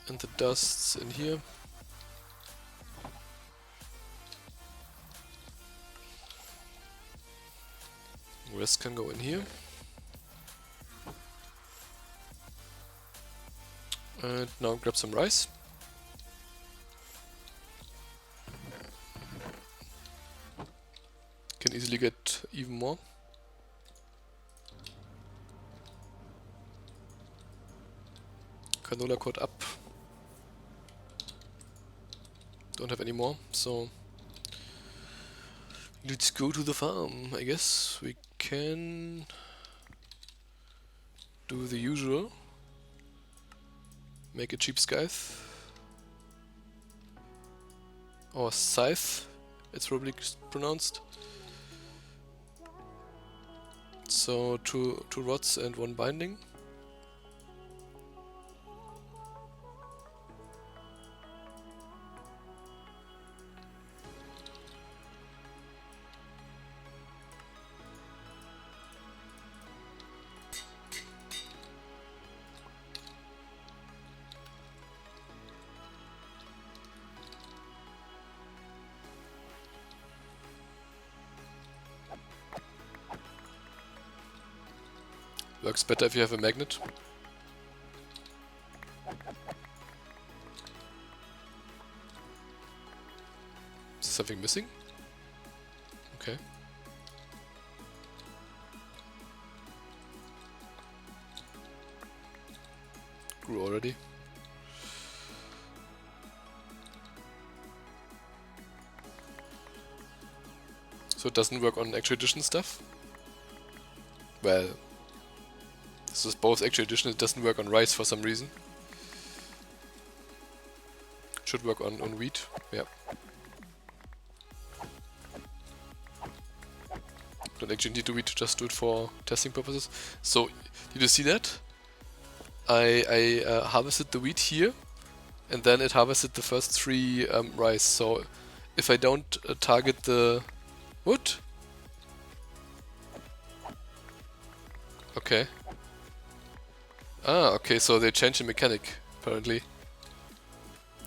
And the dusts in here. The rest can go in here. And now grab some rice. Can easily get even more. Canola code up. Don't have any more, so let's go to the farm. I guess we can do the usual. Make a cheap scythe. Or scythe, it's probably pronounced. So two rods and 1 binding. Works better if you have a magnet. Is there something missing? Okay. Grew already. So it doesn't work on actual edition stuff? Well, this is both actual edition, it doesn't work on rice for some reason. Should work on wheat, yeah. Don't actually need the wheat, just do it for testing purposes. So, did you see that? I harvested the wheat here, and then it harvested the first 3 rice. So, if I don't target the wood... Okay. Ah, okay, so they changed the mechanic, apparently.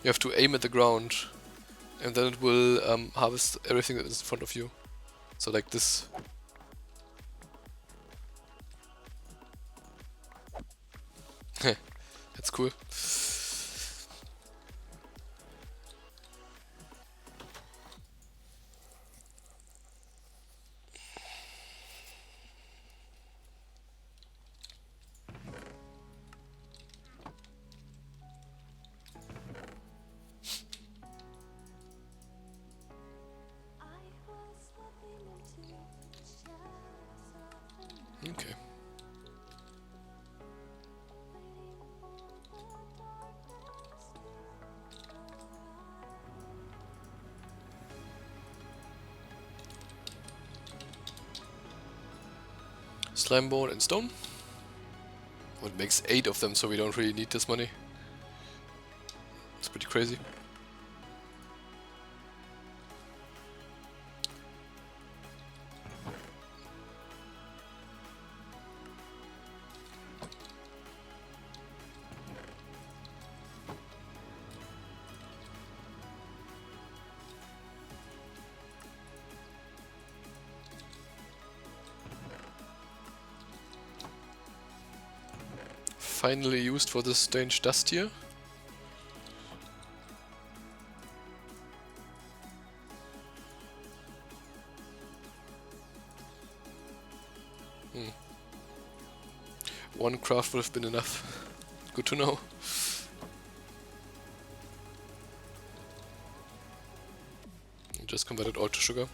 You have to aim at the ground, and then it will harvest everything that is in front of you. So like this. That's cool. Okay. Slime ball and stone. What makes 8 of them, so we don't really need this money. It's pretty crazy. Finally used for this strange dust here. One craft would have been enough. Good to know. Just convert it all to sugar.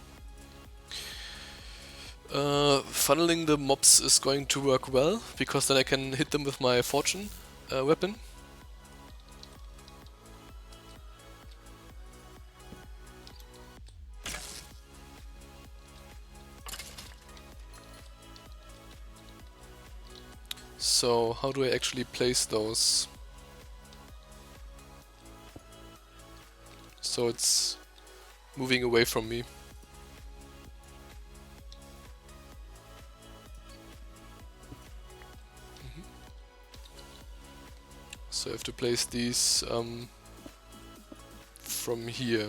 Funneling the mobs is going to work well, because then I can hit them with my fortune weapon. So how do I actually place those? So it's moving away from me. So I have to place these from here.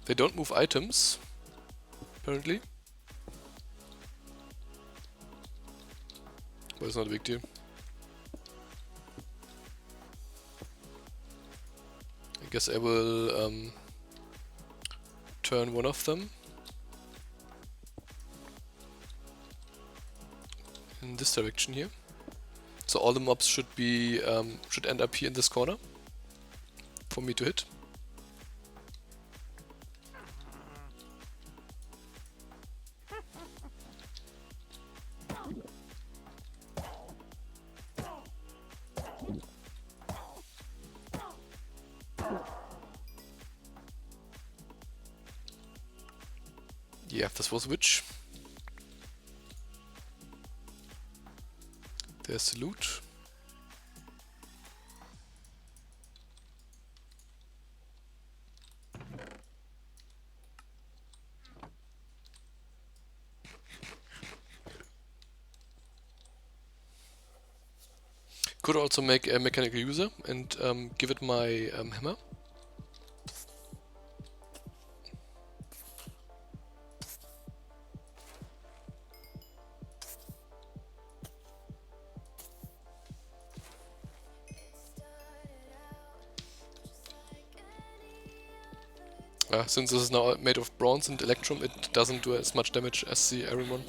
They don't move items, apparently. But it's not a big deal. I guess I will turn one of them in this direction here. So all the mobs should be should end up here in this corner for me to hit. Yeah, this was Witch. There's the loot. Could also make a mechanical user and give it my hammer. Since this is now made of bronze and electrum, it doesn't do as much damage as the iron one.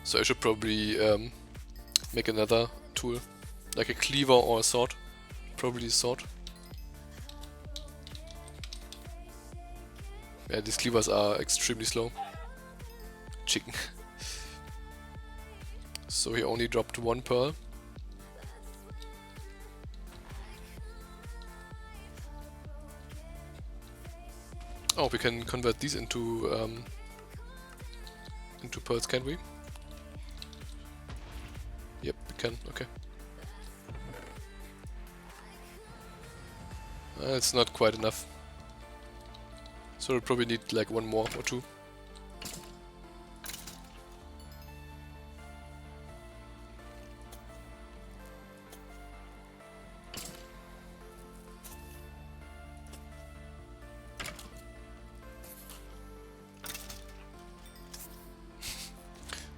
So I should probably make another tool, like a cleaver or a sword. Probably a sword. Yeah, these cleavers are extremely slow. Chicken. So he only dropped one pearl. Oh, we can convert these into pearls, can't we? Yep, we can. Okay. It's not quite enough. So we'll probably need like one more or two.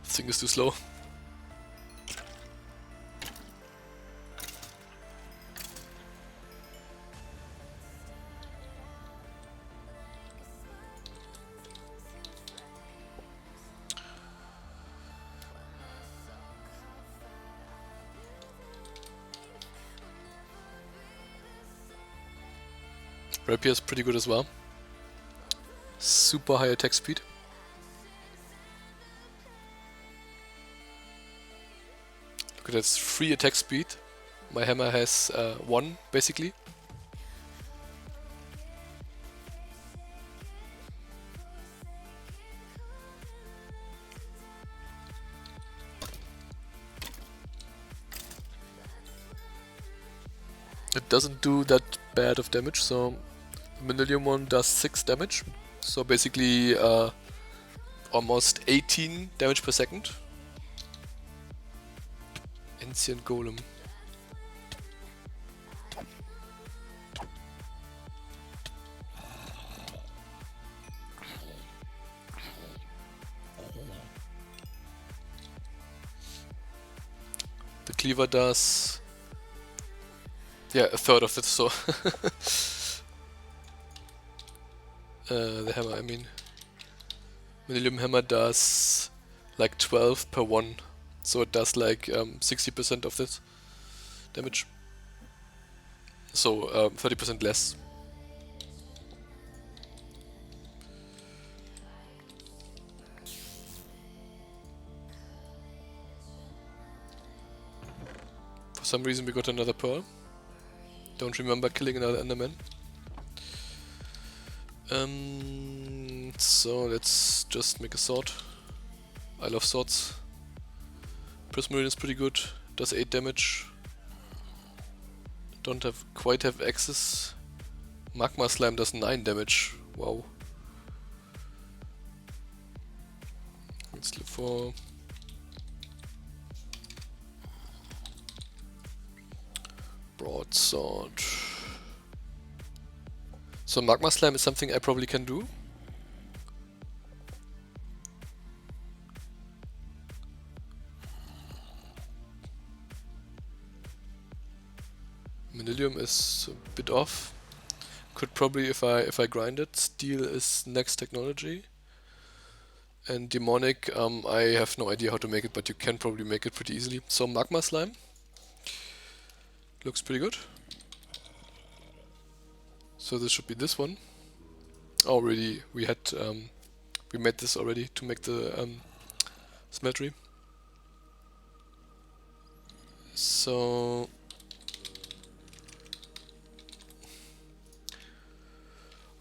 This thing is too slow. Rapier is pretty good as well. Super high attack speed. Look at that, 3 attack speed. My hammer has 1 basically. It doesn't do that bad of damage, so the Manilium one does 6 damage. So basically almost 18 damage per second. Ancient Golem. The cleaver does... yeah, a third of it, so... the hammer, I mean. Manilium hammer does like 12 per 1, so it does like 60% of this damage. So 30% less. For some reason we got another pearl. Don't remember killing another enderman. So let's just make a sword. I love swords. Prismarine is pretty good, does 8 damage. Don't quite have access. Magma Slime does 9 damage. Wow. Let's look for... broadsword. So Magma Slime is something I probably can do. Manilium is a bit off. Could probably, if I grind it. Steel is next technology. And demonic, I have no idea how to make it, but you can probably make it pretty easily. So magma slime looks pretty good. So this should be this one. Already we had we made this already to make the smeltery. So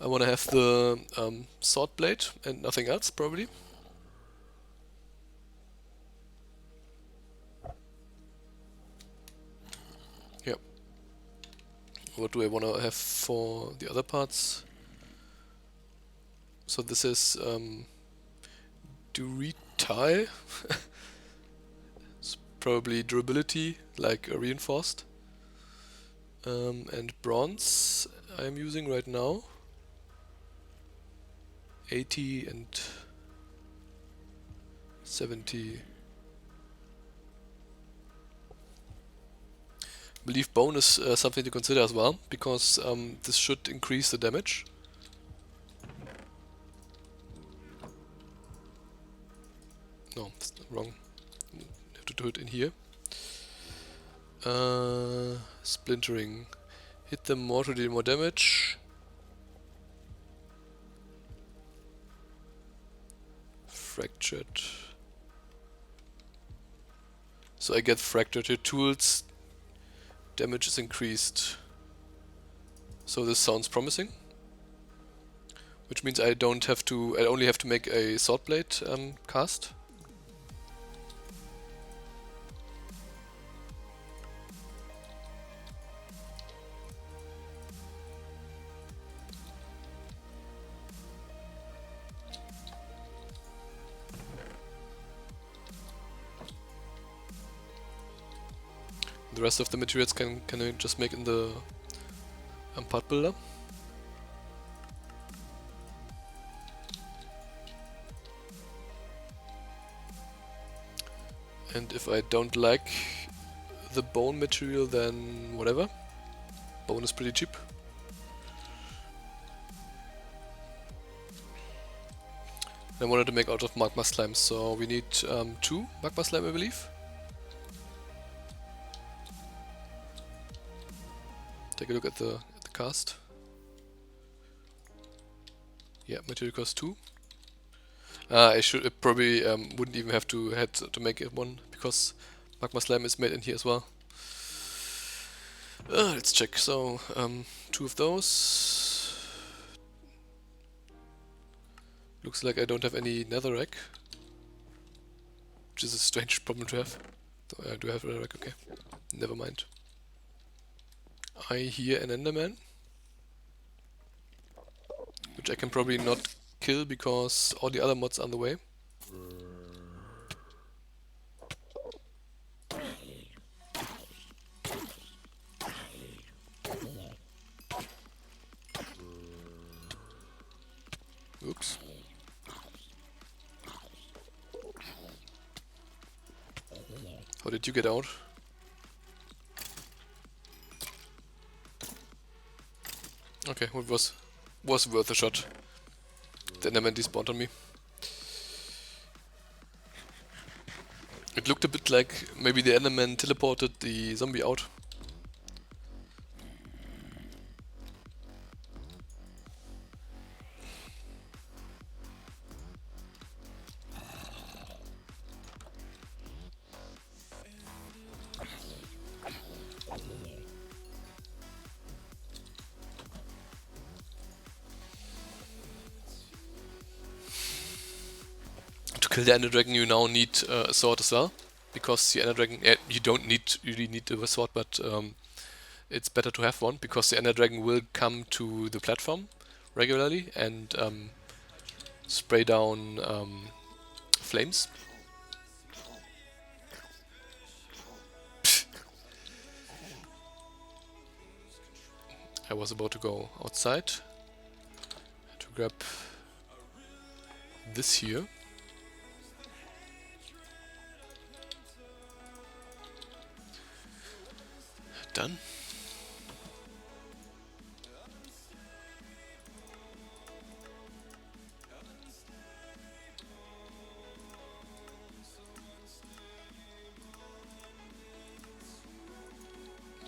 I want to have the sword blade and nothing else probably. Yep. What do I want to have for the other parts? So this is Duritai. It's probably durability, like reinforced. And bronze I'm using right now. 80 and 70. I believe bone is something to consider as well, because this should increase the damage. No, it's wrong. Have to do it in here. Splintering. Hit them more to deal more damage. Fractured. So I get fractured here. Tools. Damage is increased. So this sounds promising. Which means I don't have to. I only have to make a sword blade cast. The rest of the materials can I just make in the part builder. And if I don't like the bone material, then whatever. Bone is pretty cheap. I wanted to make out of magma slime, so we need 2 magma slime, I believe. Take a look at the cast. Yeah, material cost 2. I should probably wouldn't even have to make it 1, because magma slime is made in here as well. Let's check. So 2 of those. Looks like I don't have any netherrack, which is a strange problem to have. So I do have a netherrack. Okay, never mind. I hear an enderman, which I can probably not kill because all the other mods are on the way. Oops. How did you get out? Okay, well, it was worth a shot. The enderman despawned on me. It looked a bit like maybe the enderman teleported the zombie out. To kill the ender dragon, you now need a sword as well, because the ender dragon, you don't really need a sword, but it's better to have one, because the ender dragon will come to the platform regularly and spray down flames. I was about to go outside to grab this here. Done.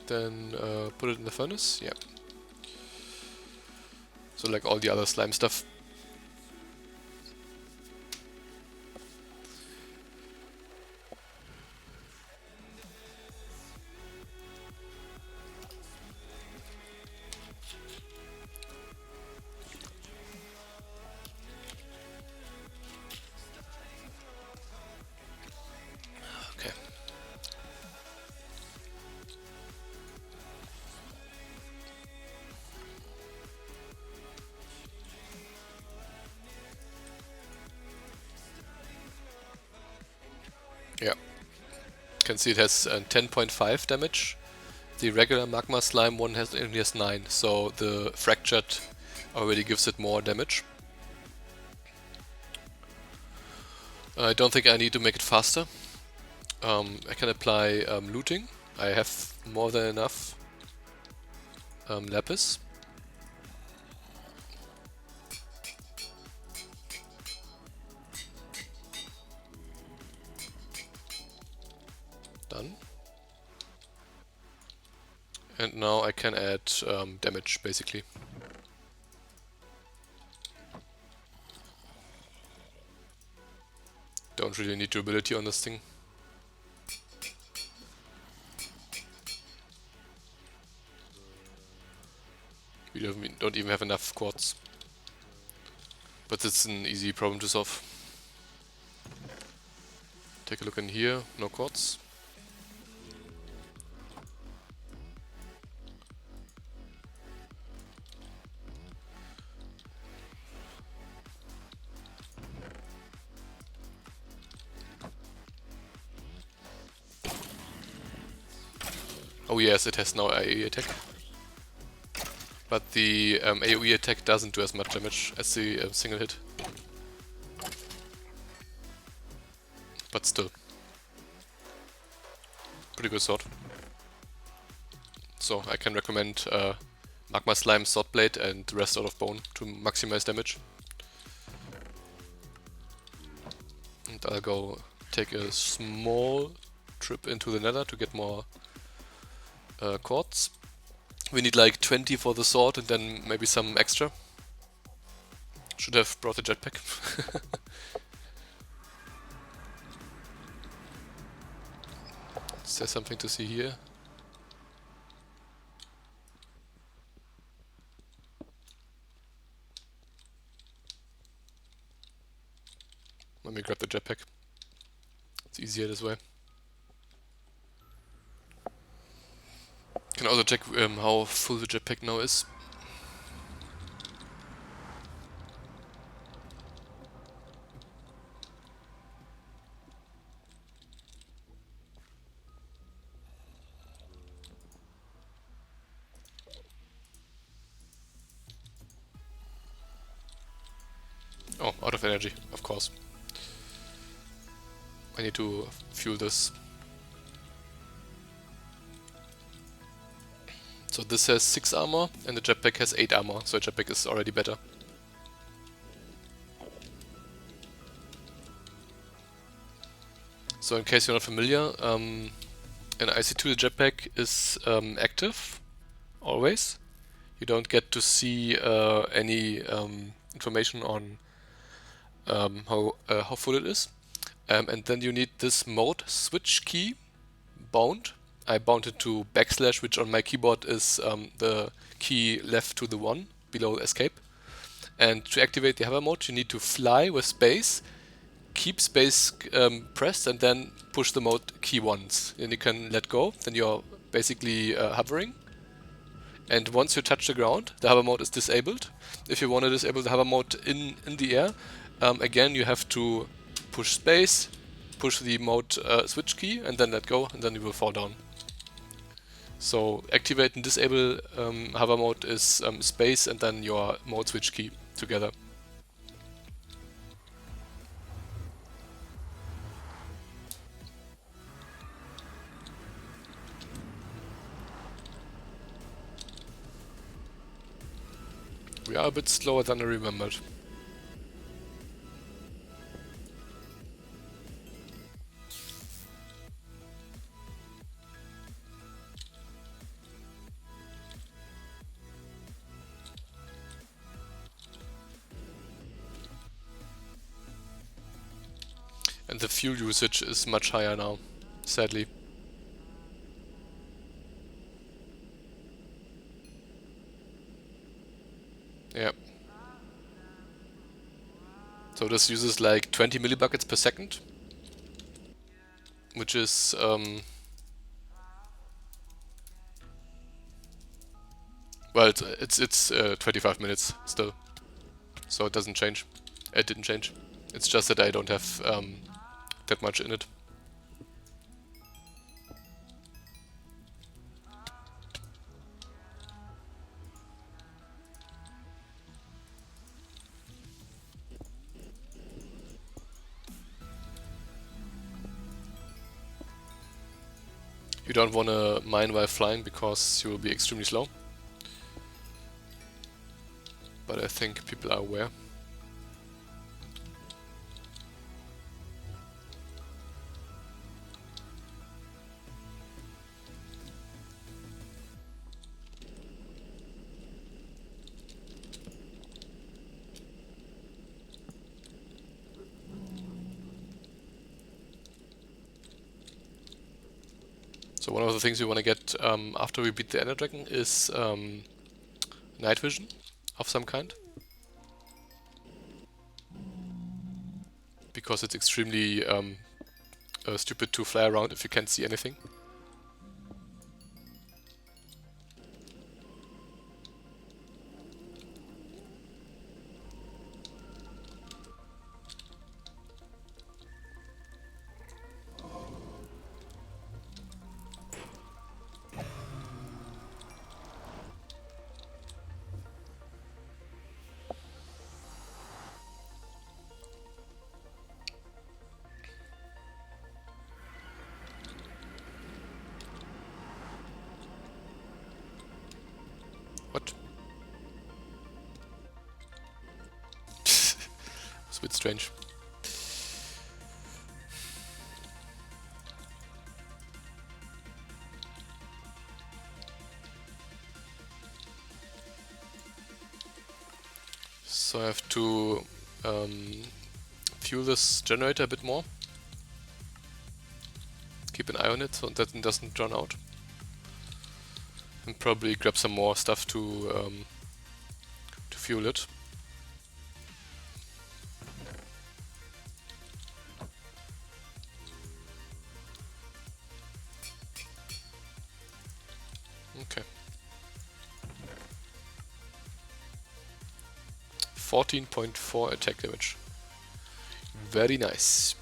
then put it in the furnace. Yeah. So like all the other slime stuff. Okay. Yeah. You can see it has 10.5 damage. The regular magma slime one only has 9, so the fractured already gives it more damage. I don't think I need to make it faster. I can apply looting. I have more than enough lapis. Done. And now I can add damage, basically. Don't really need durability on this thing. We don't even have enough quartz. But it's an easy problem to solve. Take a look in here, no quartz. Oh yes, it has now AoE attack. But the AoE attack doesn't do as much damage as the single hit. But still. Pretty good sword. So I can recommend Magma Slime, Sword Blade and the rest out of bone to maximize damage. And I'll go take a small trip into the nether to get more quartz. We need like 20 for the sword and then maybe some extra. Should have brought the jetpack. Is there something to see here? Let me grab the jetpack. It's easier this way. Can also check how full the jetpack now is. Oh, out of energy, of course. I need to fuel this. So this has 6 armor and the jetpack has 8 armor, so the jetpack is already better. So in case you're not familiar, in IC2 the jetpack is active, always. You don't get to see any information on how full it is. And then you need this mode switch key bound. I bound it to backslash, which on my keyboard is the key left to the 1 below escape. And to activate the hover mode, you need to fly with space, keep space pressed, and then push the mode key once. Then you can let go, then you're basically hovering. And once you touch the ground, the hover mode is disabled. If you want to disable the hover mode in the air, again you have to push space, push the mode switch key, and then let go, and then you will fall down. So activate and disable hover mode is space and then your mode switch key together. We are a bit slower than I remembered. And the fuel usage is much higher now, sadly. Yeah. So this uses like 20 millibuckets per second, which is well, it's 25 minutes still, so it doesn't change. It didn't change. It's just that I don't have that much in it. You don't want to mine while flying because you will be extremely slow. But I think people are aware. So one of the things we want to get after we beat the Ender Dragon is night vision of some kind. Because it's extremely stupid to fly around if you can't see anything. What? It's a bit strange. So I have to fuel this generator a bit more. Keep an eye on it so that it doesn't run out. And probably grab some more stuff to fuel it. Okay. 14.4 attack damage. Very nice.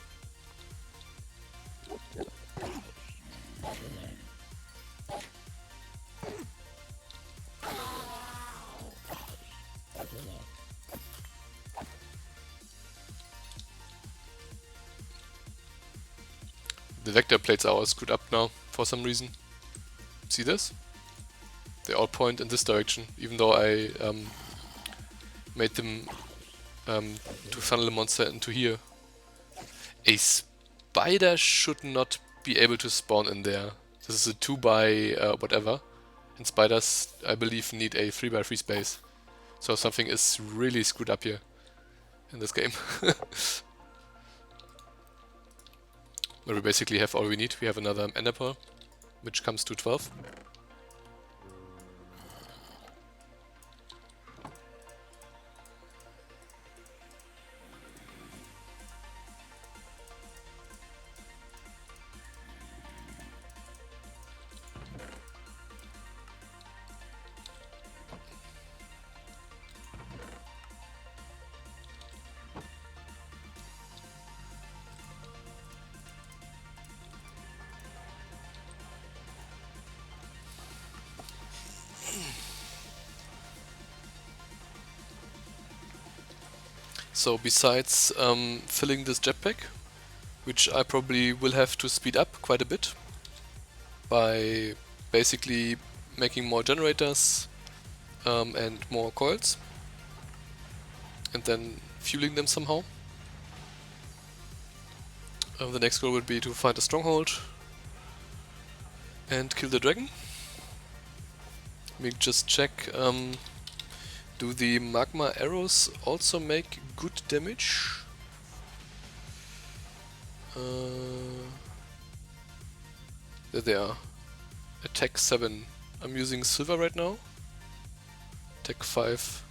The vector plates are all screwed up now for some reason. See this? They all point in this direction, even though I made them to funnel a monster into here. A spider should not be able to spawn in there. This is a 2 by whatever. And spiders, I believe, need a 3 by 3 space. So something is really screwed up here in this game. But we basically have all we need. We have another ender pearl, which comes to 12. So besides filling this jetpack, which I probably will have to speed up quite a bit by basically making more generators and more coils and then fueling them somehow. The next goal would be to find a stronghold and kill the dragon. Let me just check. Do the magma arrows also make good damage? There they are. Attack 7. I'm using silver right now. Attack 5.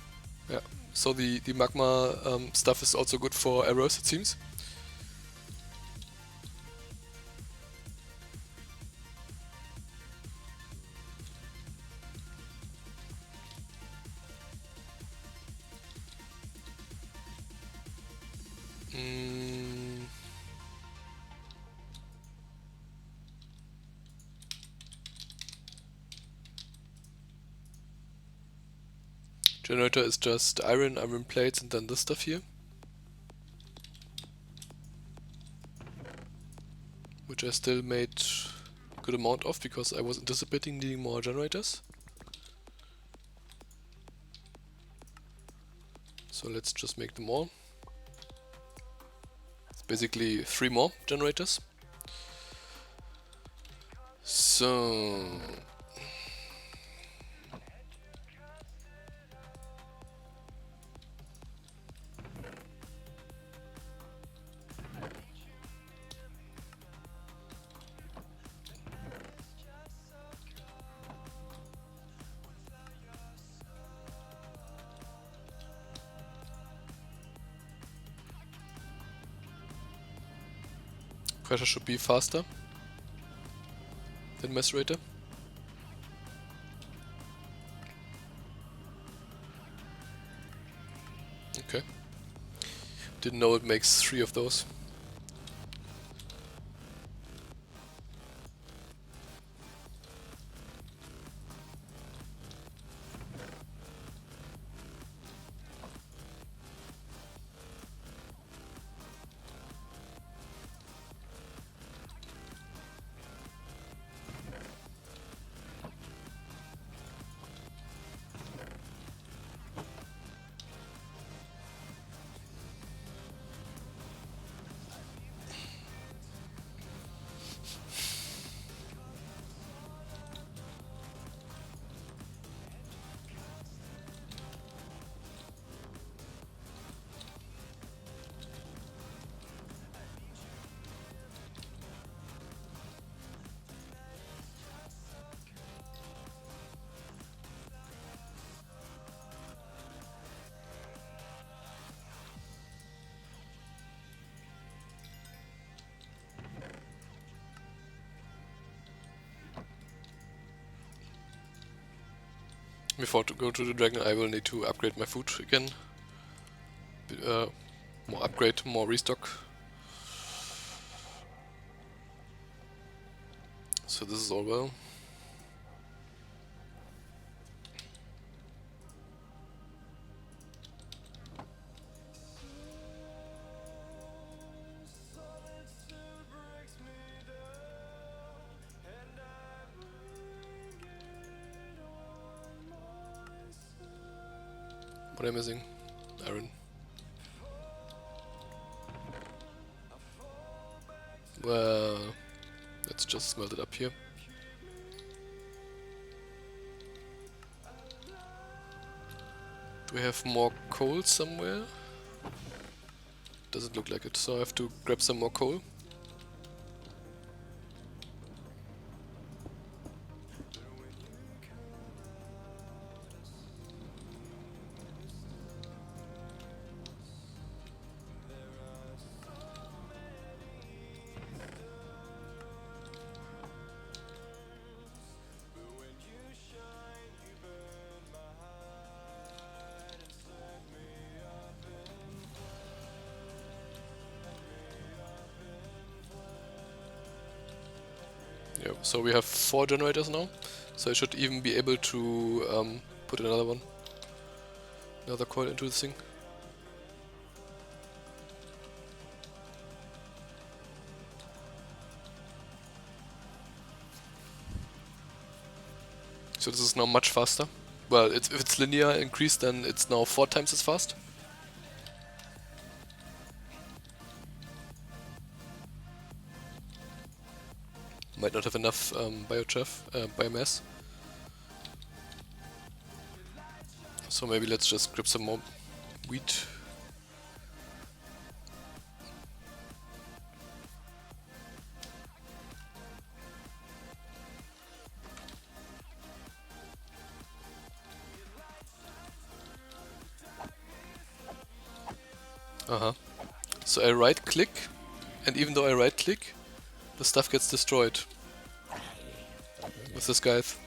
Yeah. So the magma stuff is also good for arrows, it seems. Generator is just iron plates, and then this stuff here. Which I still made a good amount of because I was anticipating needing more generators. So let's just make them all. It's basically 3 more generators. So pressure should be faster than macerator. Okay. Didn't know it makes 3 of those. Before to go to the dragon, I will need to upgrade my food again. More upgrade, more restock. So this is all well. What am I missing? Iron. Well, let's just smelt it up here. Do we have more coal somewhere? Doesn't look like it, so I have to grab some more coal. Yeah, so we have 4 generators now, so I should even be able to put another coil into this thing. So this is now much faster. Well, if it's linear increase, then it's now 4 times as fast. Might not have enough biomass. So maybe let's just grab some more wheat. So I right click, and even though I right click, the stuff gets destroyed with this guys.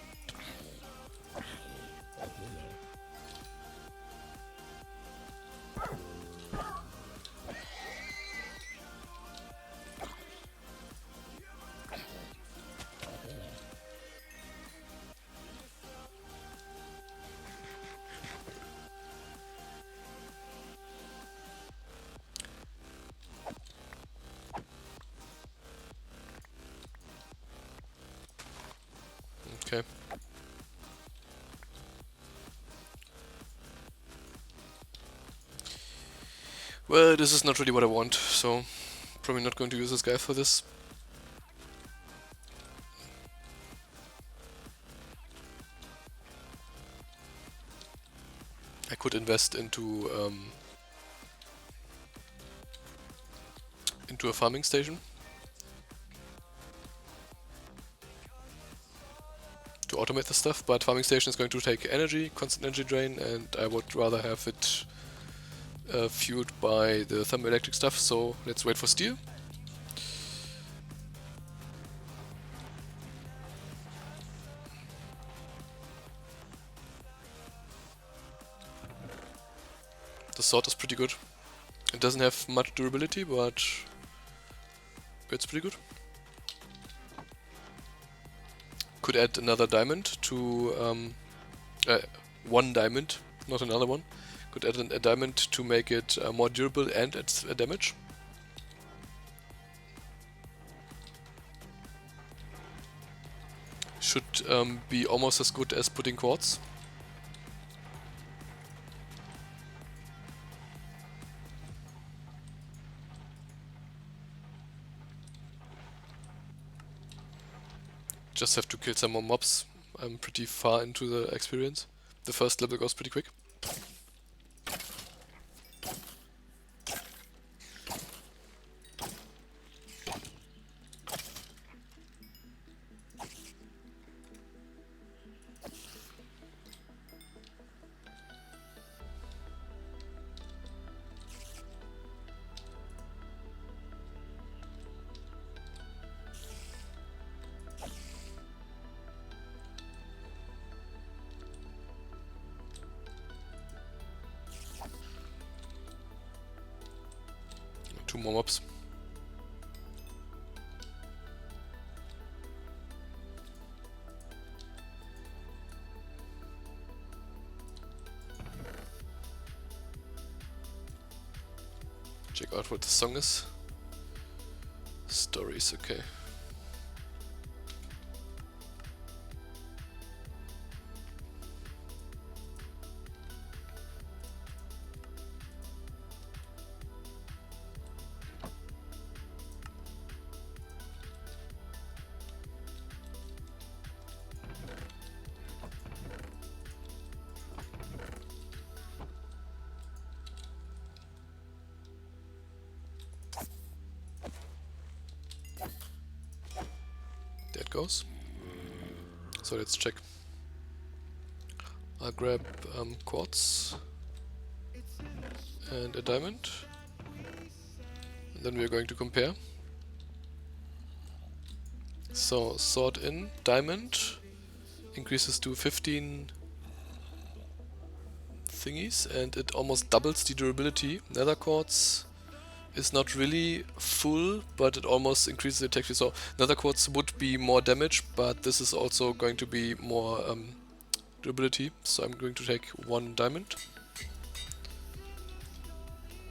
Okay. Well, this is not really what I want, so probably not going to use this guy for this. I could invest into a farming station to automate the stuff, but farming station is going to take energy, constant energy drain, and I would rather have it fueled by the thermoelectric stuff, so let's wait for steel. The sword is pretty good. It doesn't have much durability, but it's pretty good. Could add another diamond to one diamond, not another one. Could add a diamond to make it more durable and its damage. Should be almost as good as putting quartz. Just have to kill some more mobs. I'm pretty far into the experience. The first level goes pretty quick. Two more mobs. Check out what the song is. Stories, okay. There it goes. So let's check. I'll grab quartz and a diamond. And then we're going to compare. So sword in, diamond increases to 15 thingies and it almost doubles the durability. Nether quartz is not really full, but it almost increases the attack. So nether quartz would be more damage, but this is also going to be more durability. So I'm going to take one diamond.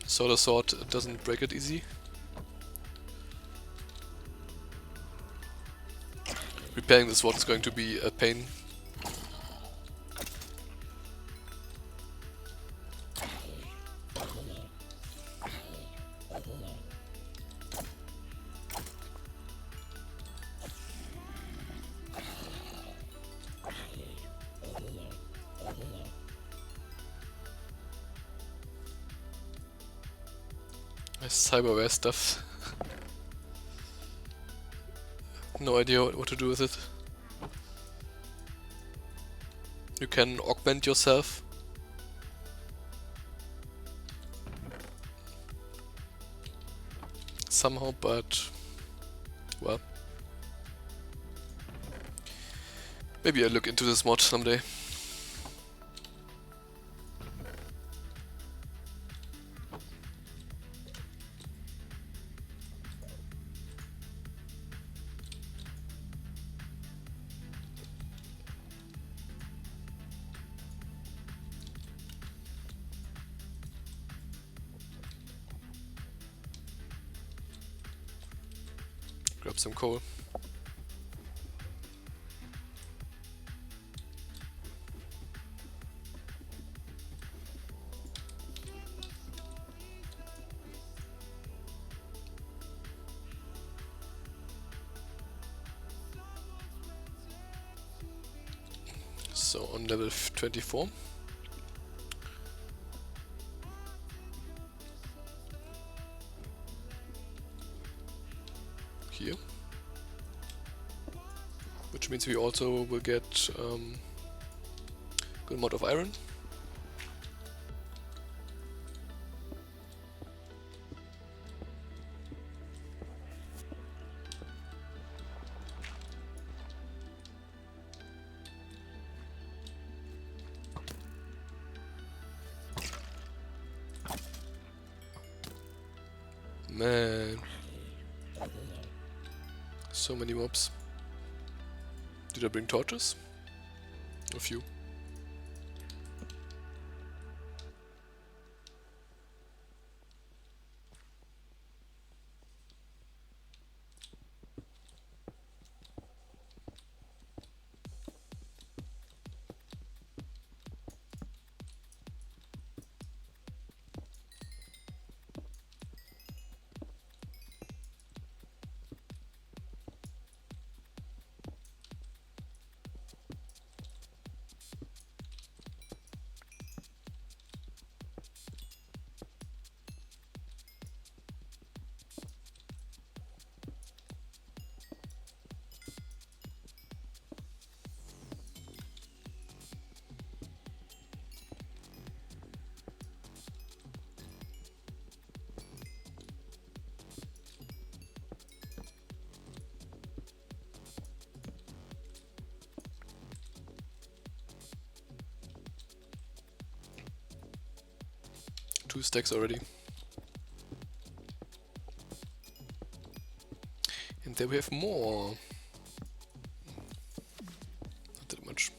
So the sword doesn't break it easy. Repairing the sword is going to be a pain. Cyberware stuff. No idea what to do with it. You can augment yourself. somehow, but well, maybe I'll look into this mod someday. Grab some coal. So on level 24. Here. Which means we also will get good amount of iron. Man, so many mobs. Did I bring torches? A few. Two stacks already. And there we have more. Not that much.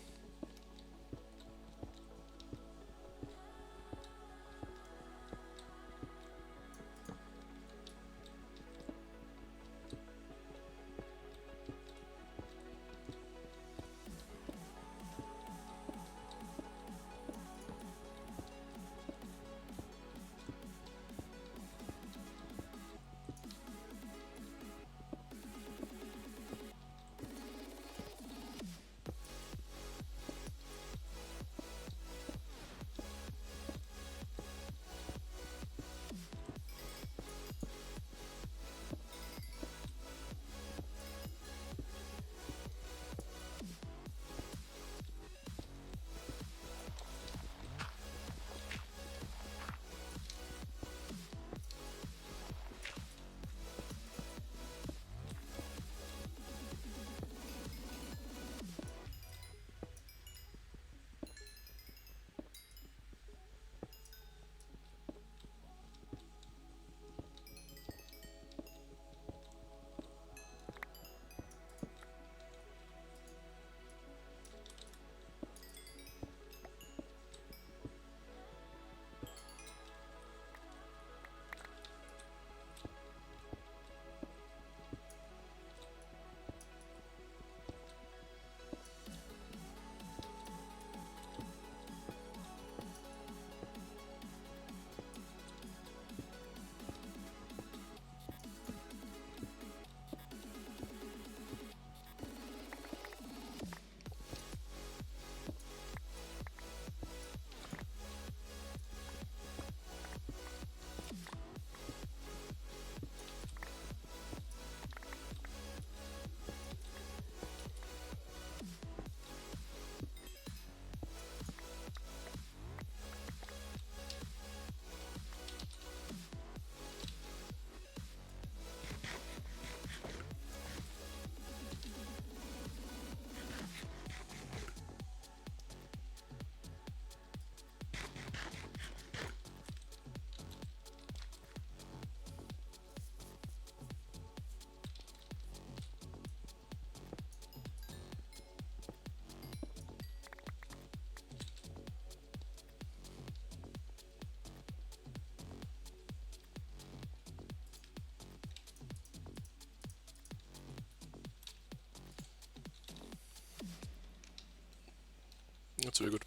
That's very good.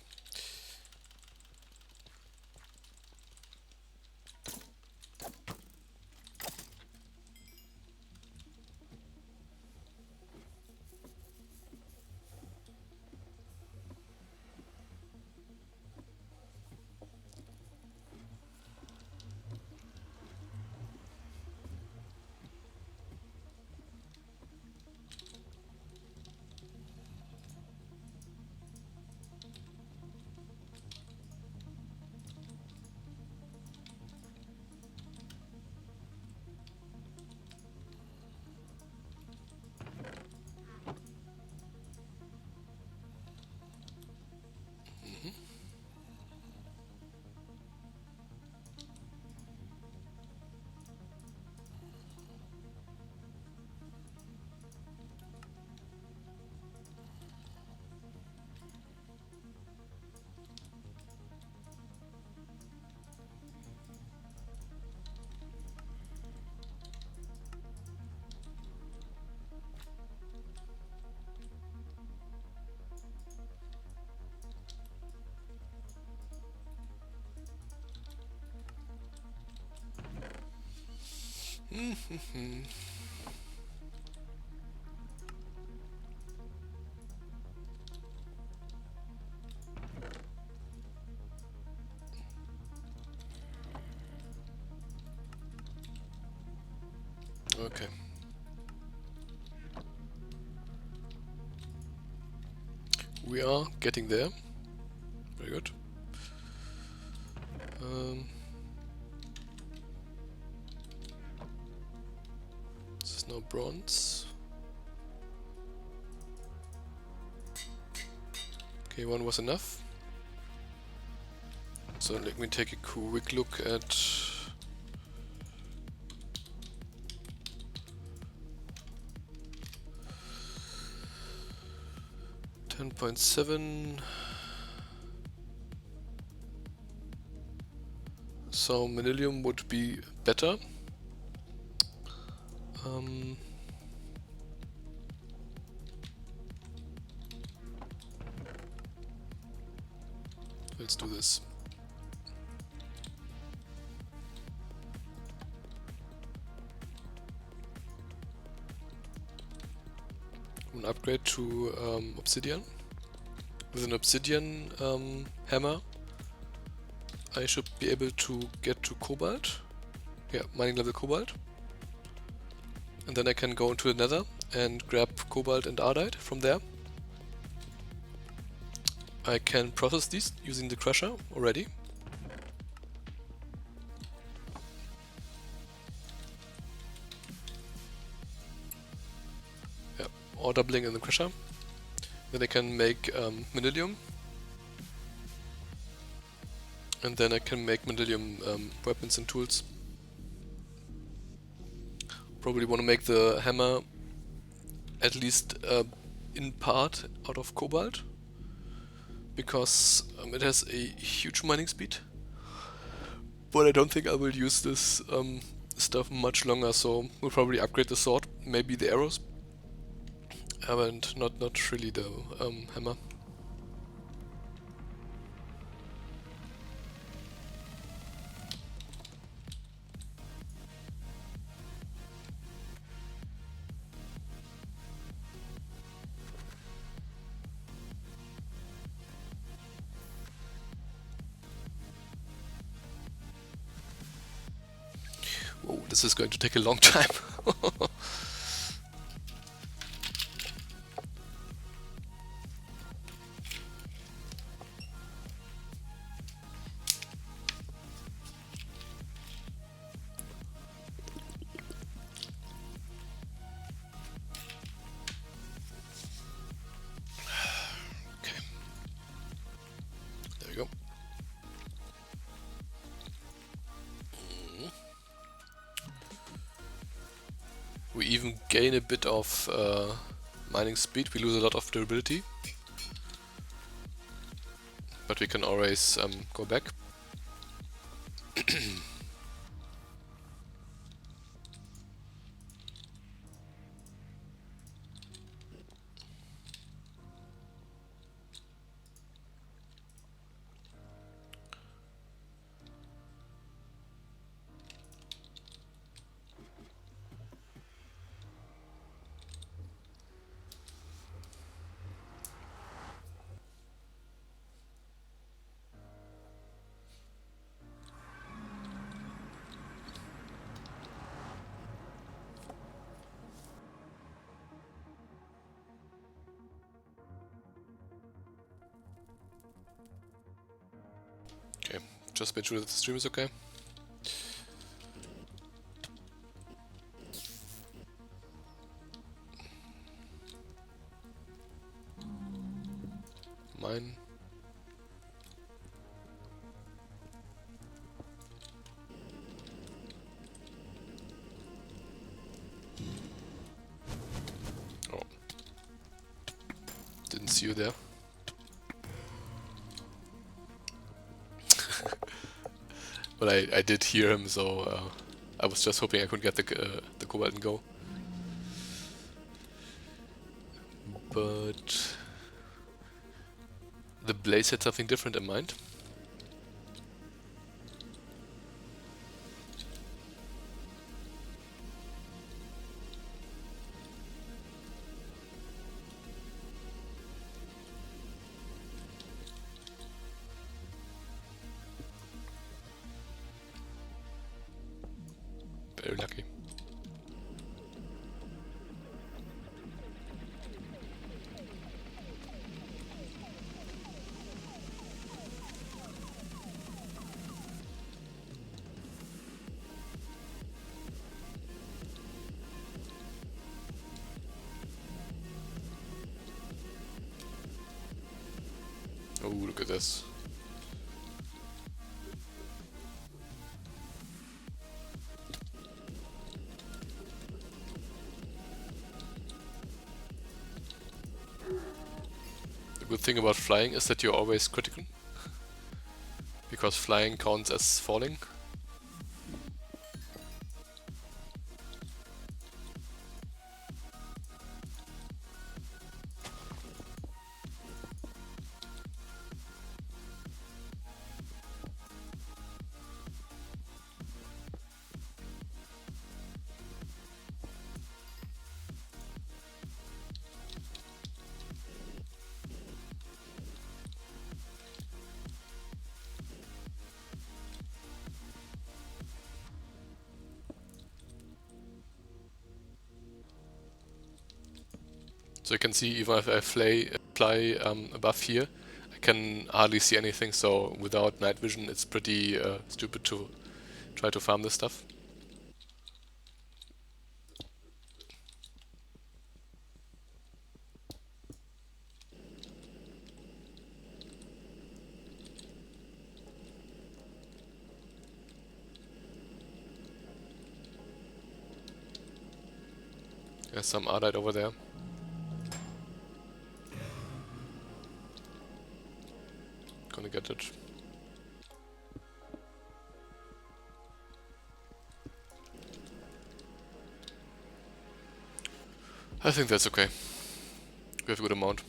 Okay. We are getting there. Very good. This is now bronze. Okay, one was enough. So let me take a quick look at 10.7. So Manilium would be better. Let's do this. An upgrade to obsidian. With an obsidian hammer, I should be able to get to cobalt. Yeah, mining level cobalt. And then I can go into the nether and grab cobalt and ardite from there. I can process these using the crusher already. Yeah, or doubling in the crusher. Then I can make Manilium. And then I can make Manilium weapons and tools. Probably want to make the hammer at least in part out of cobalt, because it has a huge mining speed. But I don't think I will use this stuff much longer, so we'll probably upgrade the sword, maybe the arrows, and not really the hammer. Whoa, this is going to take a long time. Okay, there we go. We even gain a bit of mining speed, we lose a lot of durability. But we can always go back. Just make sure that the stream is okay. Mine. Oh. Didn't see you there. But I did hear him, so I was just hoping I could get the Cobalt and go. But the Blaze had something different in mind. Very lucky. Oh, look at this. The good thing about flying is that you're always critical, because flying counts as falling. So you can see even if I fly above here, I can hardly see anything, so without night vision it's pretty stupid to try to farm this stuff. There's some Ardite over there. Gonna get it. I think that's okay. We have a good amount.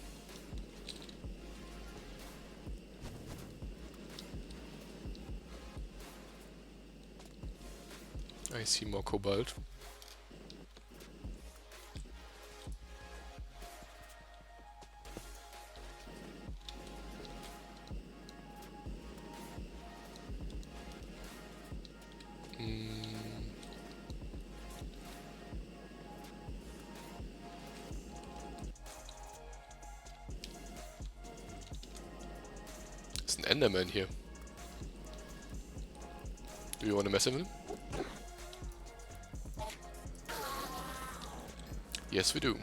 I see more Cobalt. There's an Enderman here. Do you want to mess with him? Yes, we do.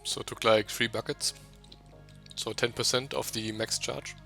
So it took like 3 buckets. So 10% of the max charge.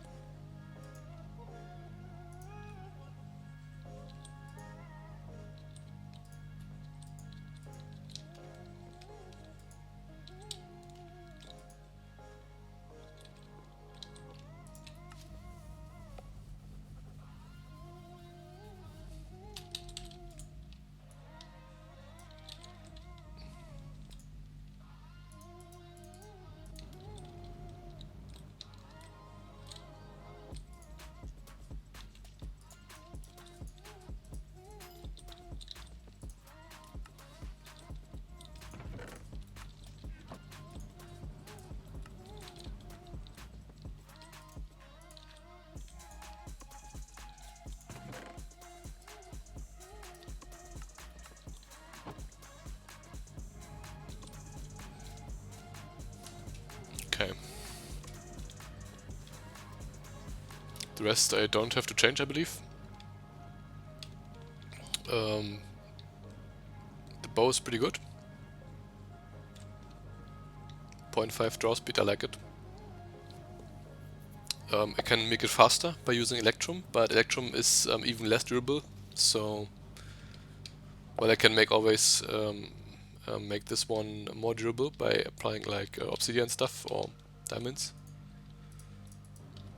Okay. The rest I don't have to change, I believe. The bow is pretty good. 0.5 draw speed, I like it. I can make it faster by using Electrum, but Electrum is even less durable, so well, I can always make this one more durable by applying like obsidian stuff or diamonds,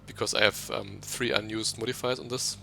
because I have 3 unused modifiers on this.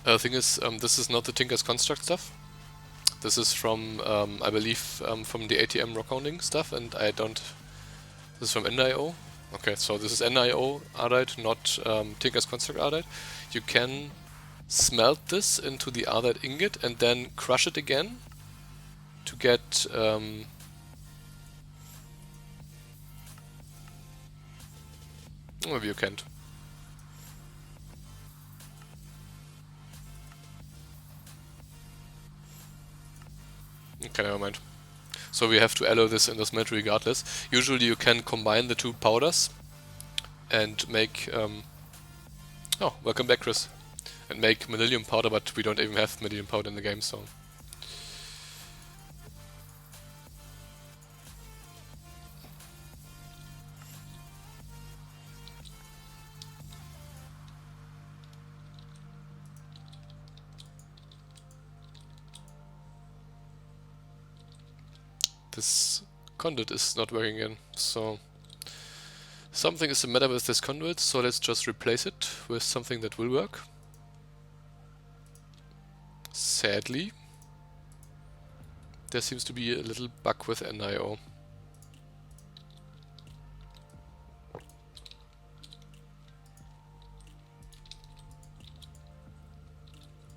The thing is, this is not the Tinker's Construct stuff. This is from, I believe, from the ATM rock hounding stuff, and I don't... This is from NIO. Okay, so this is NIO Ardite, not Tinker's Construct Ardite. You can smelt this into the Ardite ingot and then crush it again to get... maybe you can't. Okay, never mind. So we have to alloy this in the smelt regardless. Usually you can combine the 2 powders and make... oh, welcome back, Chris. And make Manilium powder, but we don't even have Manilium powder in the game, so... This conduit is not working again, so... Something is the matter with this conduit, so let's just replace it with something that will work. Sadly, there seems to be a little bug with NIO.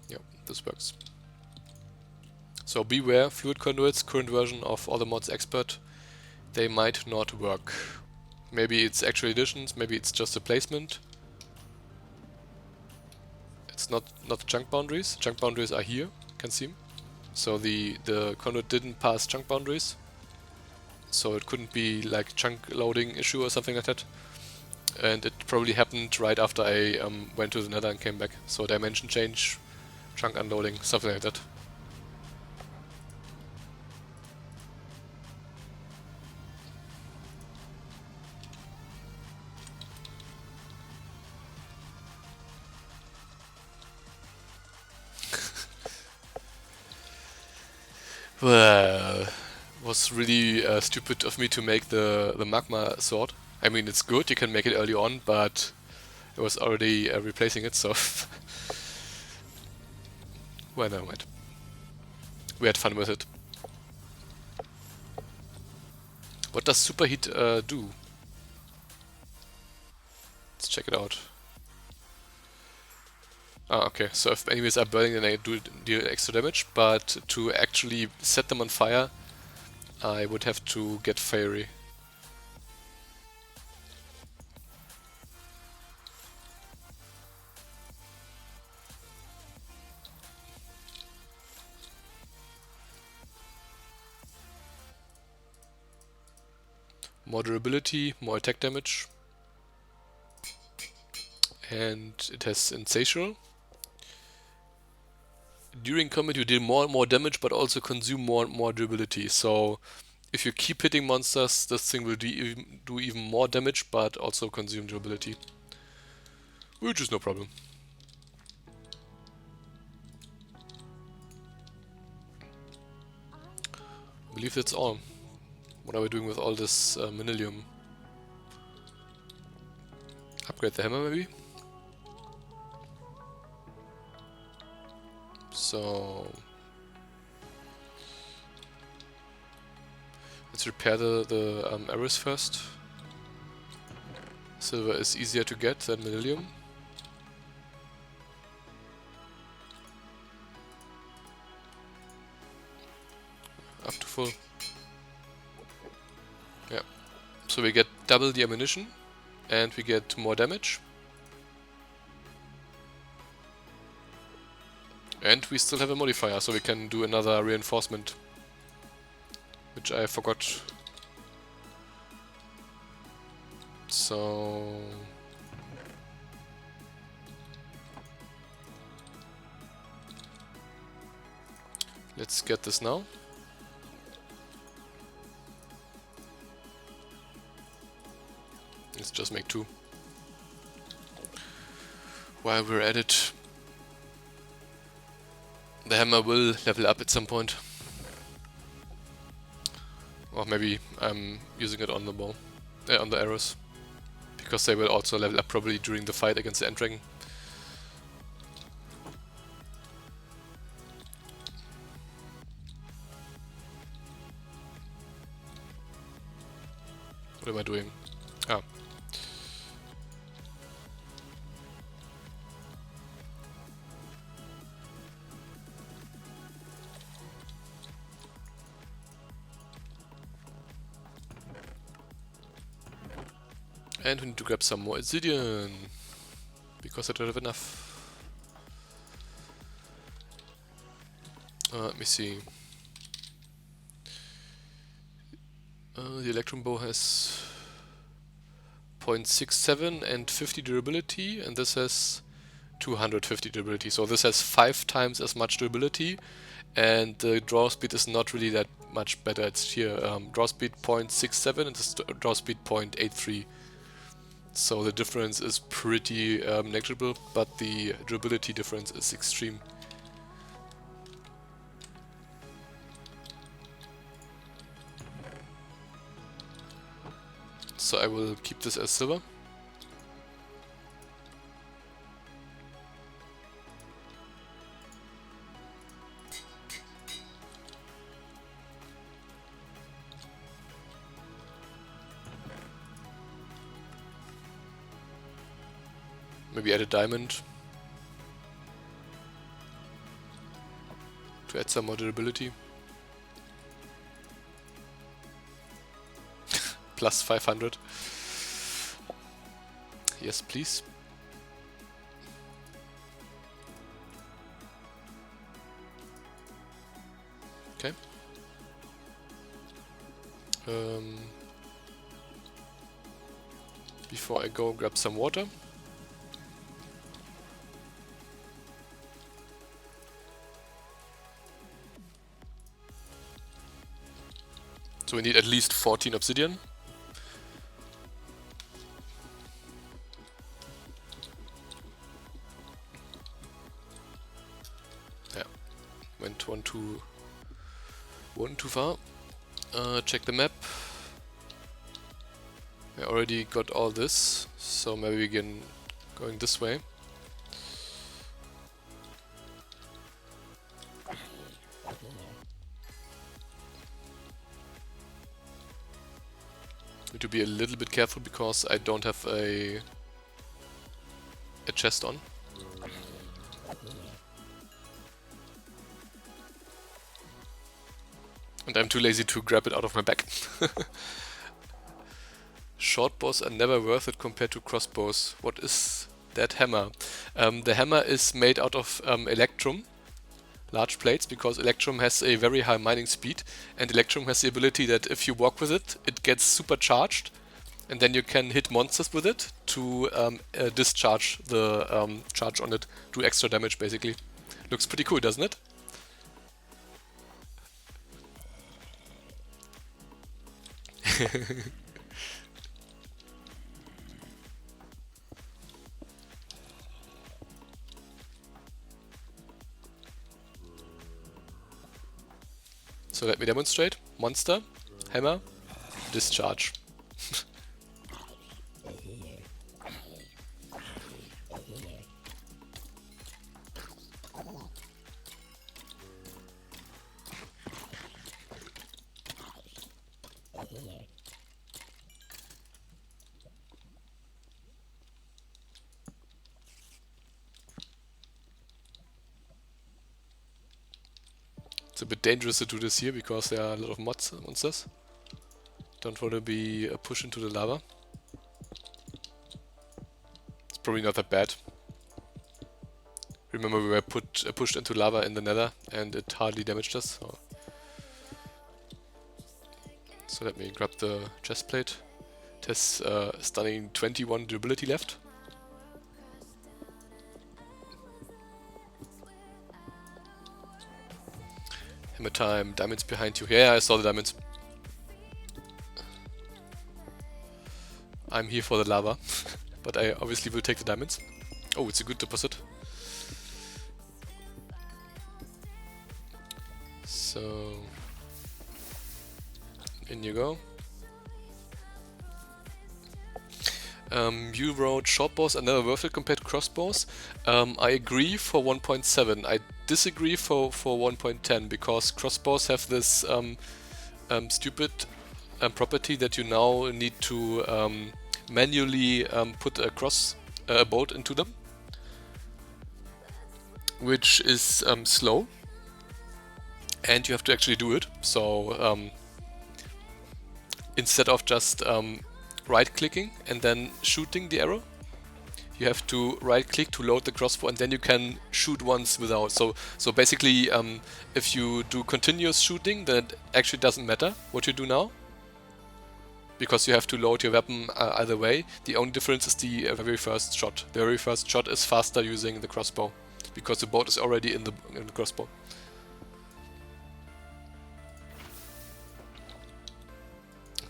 Yep, this works. So beware, fluid conduits, current version of All the Mods Expert, they might not work. Maybe it's actual additions, maybe it's just a placement. It's not chunk boundaries. Chunk boundaries are here, you can see them. So the conduit didn't pass chunk boundaries. So it couldn't be like chunk loading issue or something like that. And it probably happened right after I went to the nether and came back. So dimension change, chunk unloading, something like that. Well, was really stupid of me to make the magma sword. I mean, it's good, you can make it early on, but I was already replacing it, so... well, never mind. We had fun with it. What does superheat do? Let's check it out. Ah, okay, so if enemies are burning, then I do deal extra damage, but to actually set them on fire, I would have to get fiery. More durability, more attack damage, and it has insatiable. During combat you deal more and more damage, but also consume more and more durability. So if you keep hitting monsters, this thing will do even more damage, but also consume durability, which is no problem. I believe that's all. What are we doing with all this manilium? Upgrade the hammer, maybe? So... let's repair the arrows first. Silver is easier to get than manilium. Up to full. Yeah. So we get double the ammunition and we get more damage. And we still have a modifier, so we can do another reinforcement, which I forgot. So... let's get this now. Let's just make 2. While we're at it, the hammer will level up at some point. Or maybe I'm using it on the bow, on the arrows, because they will also level up probably during the fight against the end dragon. What am I doing? Ah. And we need to grab some more obsidian, because I don't have enough. Let me see. The electrum bow has 0.67 and 50 durability, and this has 250 durability. So this has 5 times as much durability, and the draw speed is not really that much better. It's here, draw speed 0.67 and the draw speed 0.83. So the difference is pretty negligible, but the durability difference is extreme. So I will keep this as silver. Maybe add a diamond to add some more durability. Plus 500. Yes, please. Okay. Before I go, grab some water. So we need at least 14 obsidian. Yeah, went one too far. Check the map. I already got all this, so maybe we can going this way. Need to be a little bit careful because I don't have a chest on. And I'm too lazy to grab it out of my back. Short bows are never worth it compared to crossbows. What is that hammer? The hammer is made out of electrum, large plates, because electrum has a very high mining speed, and electrum has the ability that if you walk with it, it gets supercharged, and then you can hit monsters with it to discharge the charge on it, do extra damage basically. Looks pretty cool, doesn't it? So let me demonstrate. Monster, hammer, discharge. It's a bit dangerous to do this here because there are a lot of monsters. Don't want to be pushed into the lava. It's probably not that bad. Remember, we were pushed into lava in the nether and it hardly damaged us. So let me grab the chest plate. It has stunning 21 durability left. Hammer time, diamonds behind you. Yeah, I saw the diamonds. I'm here for the lava, but I obviously will take the diamonds. Oh, it's a good deposit. So, in you go. You wrote short bows are never worth it compared to crossbows. I agree for 1.7. I disagree for 1.10 because crossbows have this stupid property that you now need to manually put a bolt into them, which is slow, and you have to actually do it. So instead of just right-clicking and then shooting the arrow, you have to right-click to load the crossbow, and then you can shoot once without. So basically, if you do continuous shooting, then it actually doesn't matter what you do now, because you have to load your weapon either way. The only difference is the very first shot. The very first shot is faster using the crossbow, because the bolt is already in the crossbow.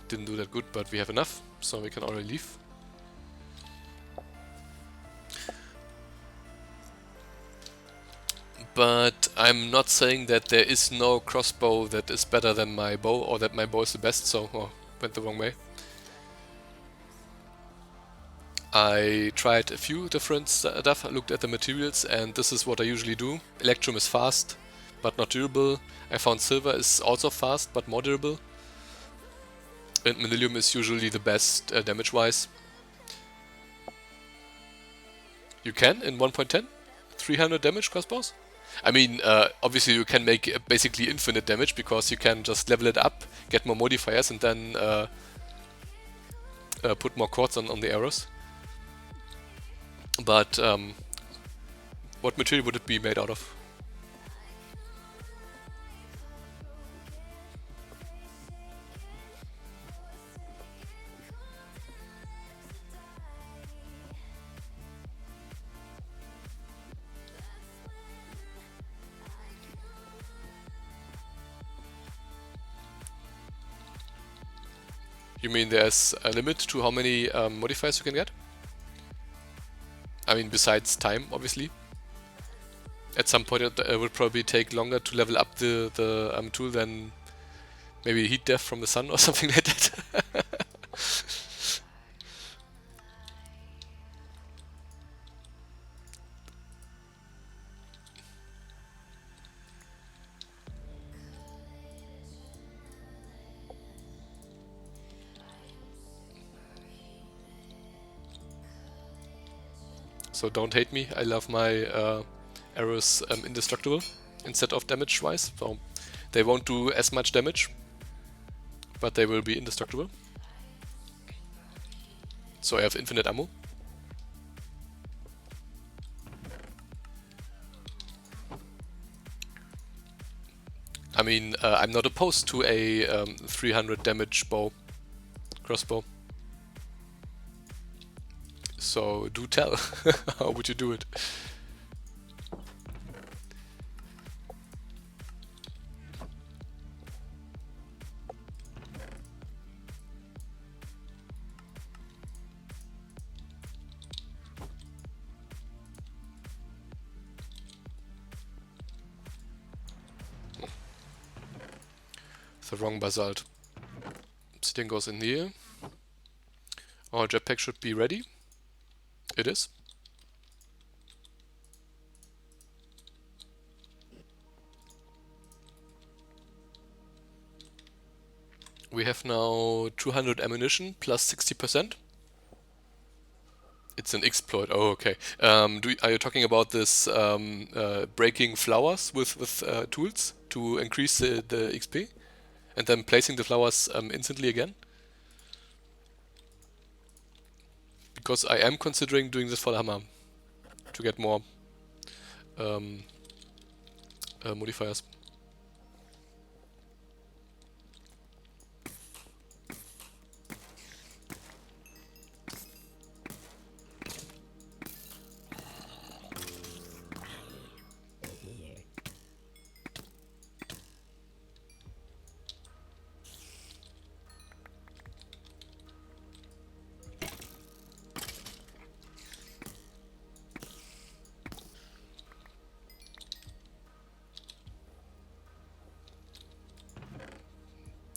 Didn't do that good, but we have enough, so we can already leave. But I'm not saying that there is no crossbow that is better than my bow, or that my bow is the best, so went the wrong way. I tried a few different stuff, I looked at the materials, and this is what I usually do. Electrum is fast, but not durable. I found silver is also fast, but more durable. And Manilium is usually the best damage-wise. You can in 1.10? 300 damage crossbows? I mean, obviously you can make basically infinite damage, because you can just level it up, get more modifiers, and then put more quartz on the arrows. But what material would it be made out of? You mean there's a limit to how many modifiers you can get? I mean, besides time, obviously. At some point it would probably take longer to level up the tool than maybe heat death from the sun or something like that. So don't hate me, I love my arrows indestructible instead of damage-wise. So they won't do as much damage, but they will be indestructible. So I have infinite ammo. I mean, I'm not opposed to a 300 damage crossbow. So do tell, how would you do it? The wrong basalt. Obsidian goes in here. Our jetpack should be ready. It is. We have now 200 ammunition plus 60%. It's an exploit. Oh, okay. Are you talking about this breaking flowers with tools to increase the XP? And then placing the flowers instantly again? Because I am considering doing this for the hammer to get more modifiers.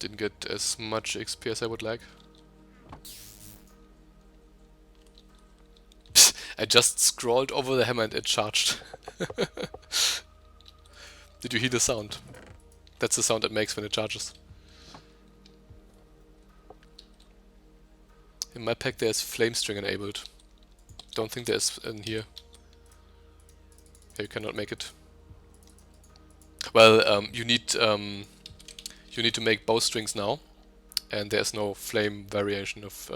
Didn't get as much XP as I would like. I just scrolled over the hammer and it charged. Did you hear the sound? That's the sound it makes when it charges. In my pack there's flame string enabled. Don't think there's in here. Yeah, you cannot make it. Well, you need to make bowstrings now, and there's no flame variation of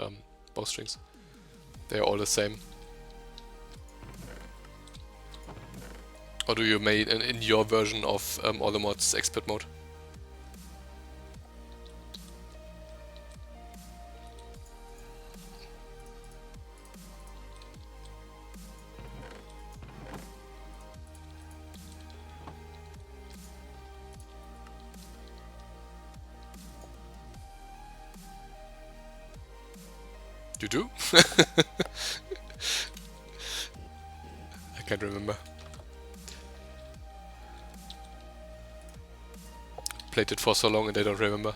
bowstrings. They are all the same. Or do you make in your version of all the mods expert mode? You do? I can't remember. Played it for so long and I don't remember.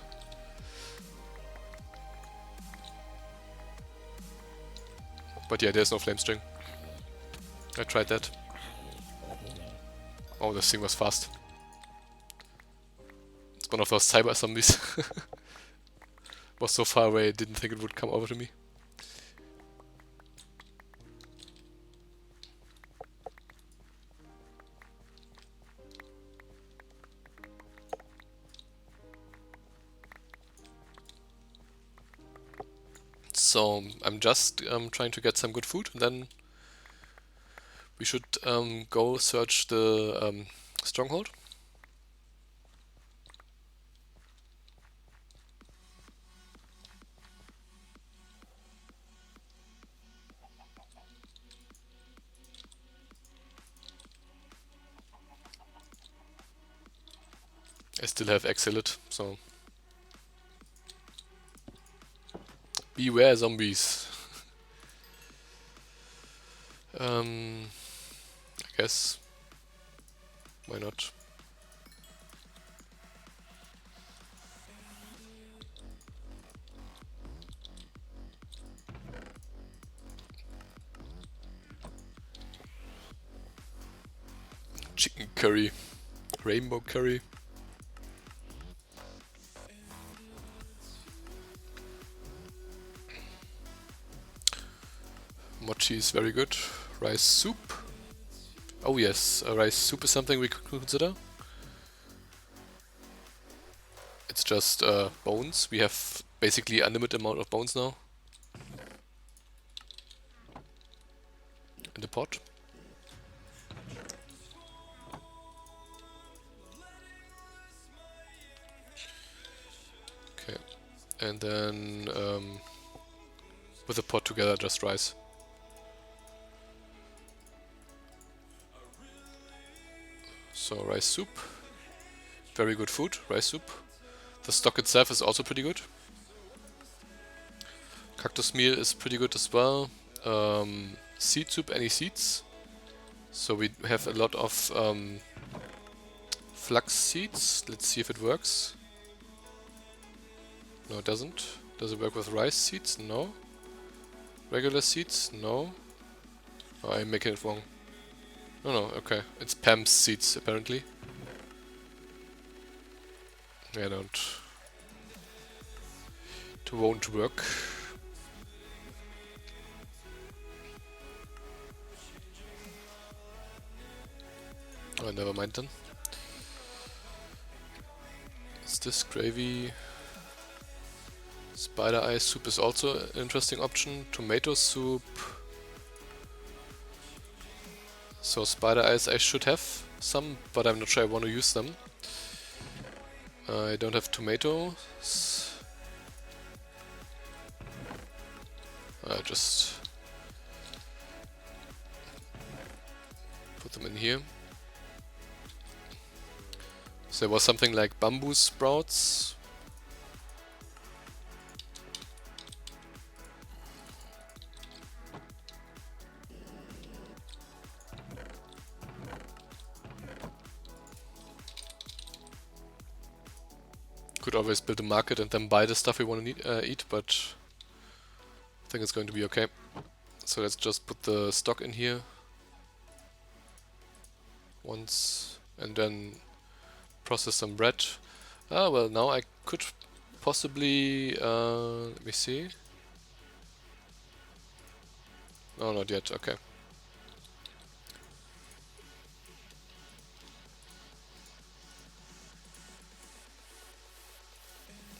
But yeah, there's no flame string. I tried that. Oh, this thing was fast. It's one of those cyber zombies. Was so far away I didn't think it would come over to me. So I'm just trying to get some good food, and then we should go search the stronghold. I still have Exiled, so beware zombies. I guess. Why not? Chicken curry. Rainbow curry. Mochi is very good. Rice soup. Oh yes, rice soup is something we could consider. It's just bones. We have basically unlimited amount of bones now. In the pot. Okay. And then with the pot together, just rice. So rice soup. Very good food, rice soup. The stock itself is also pretty good. Cactus meal is pretty good as well. Seed soup, any seeds? So we have a lot of flax seeds. Let's see if it works. No, it doesn't. Does it work with rice seeds? No. Regular seeds? No. Oh, I'm making it wrong. No, no, okay. It's Pam's seeds, apparently. Yeah, don't. It won't work. Oh, never mind then. Is this gravy? Spider eye soup is also an interesting option. Tomato soup. So spider eyes I should have some, but I'm not sure I want to use them. I don't have tomatoes. Just put them in here. So there was something like bamboo sprouts. Could always build a market and then buy the stuff we want to eat, but I think it's going to be okay. So let's just put the stock in here once and then process some bread. Ah, well, now I could possibly, let me see. No, not yet, okay.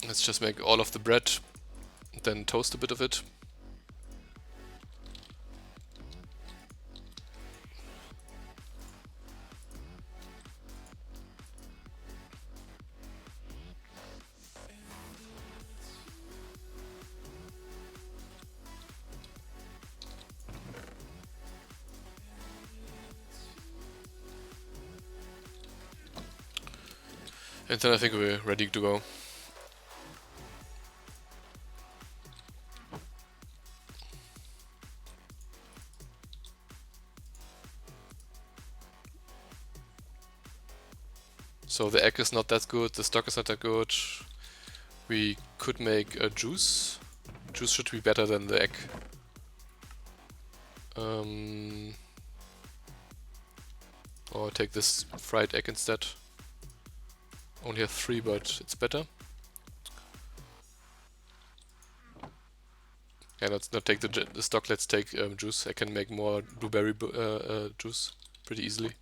Let's just make all of the bread, then toast a bit of it. And then I think we're ready to go. So the egg is not that good, the stock is not that good. We could make a juice. Juice should be better than the egg. Or take this fried egg instead. Only have 3, but it's better. Yeah, let's not take the stock, let's take juice. I can make more blueberry juice pretty easily.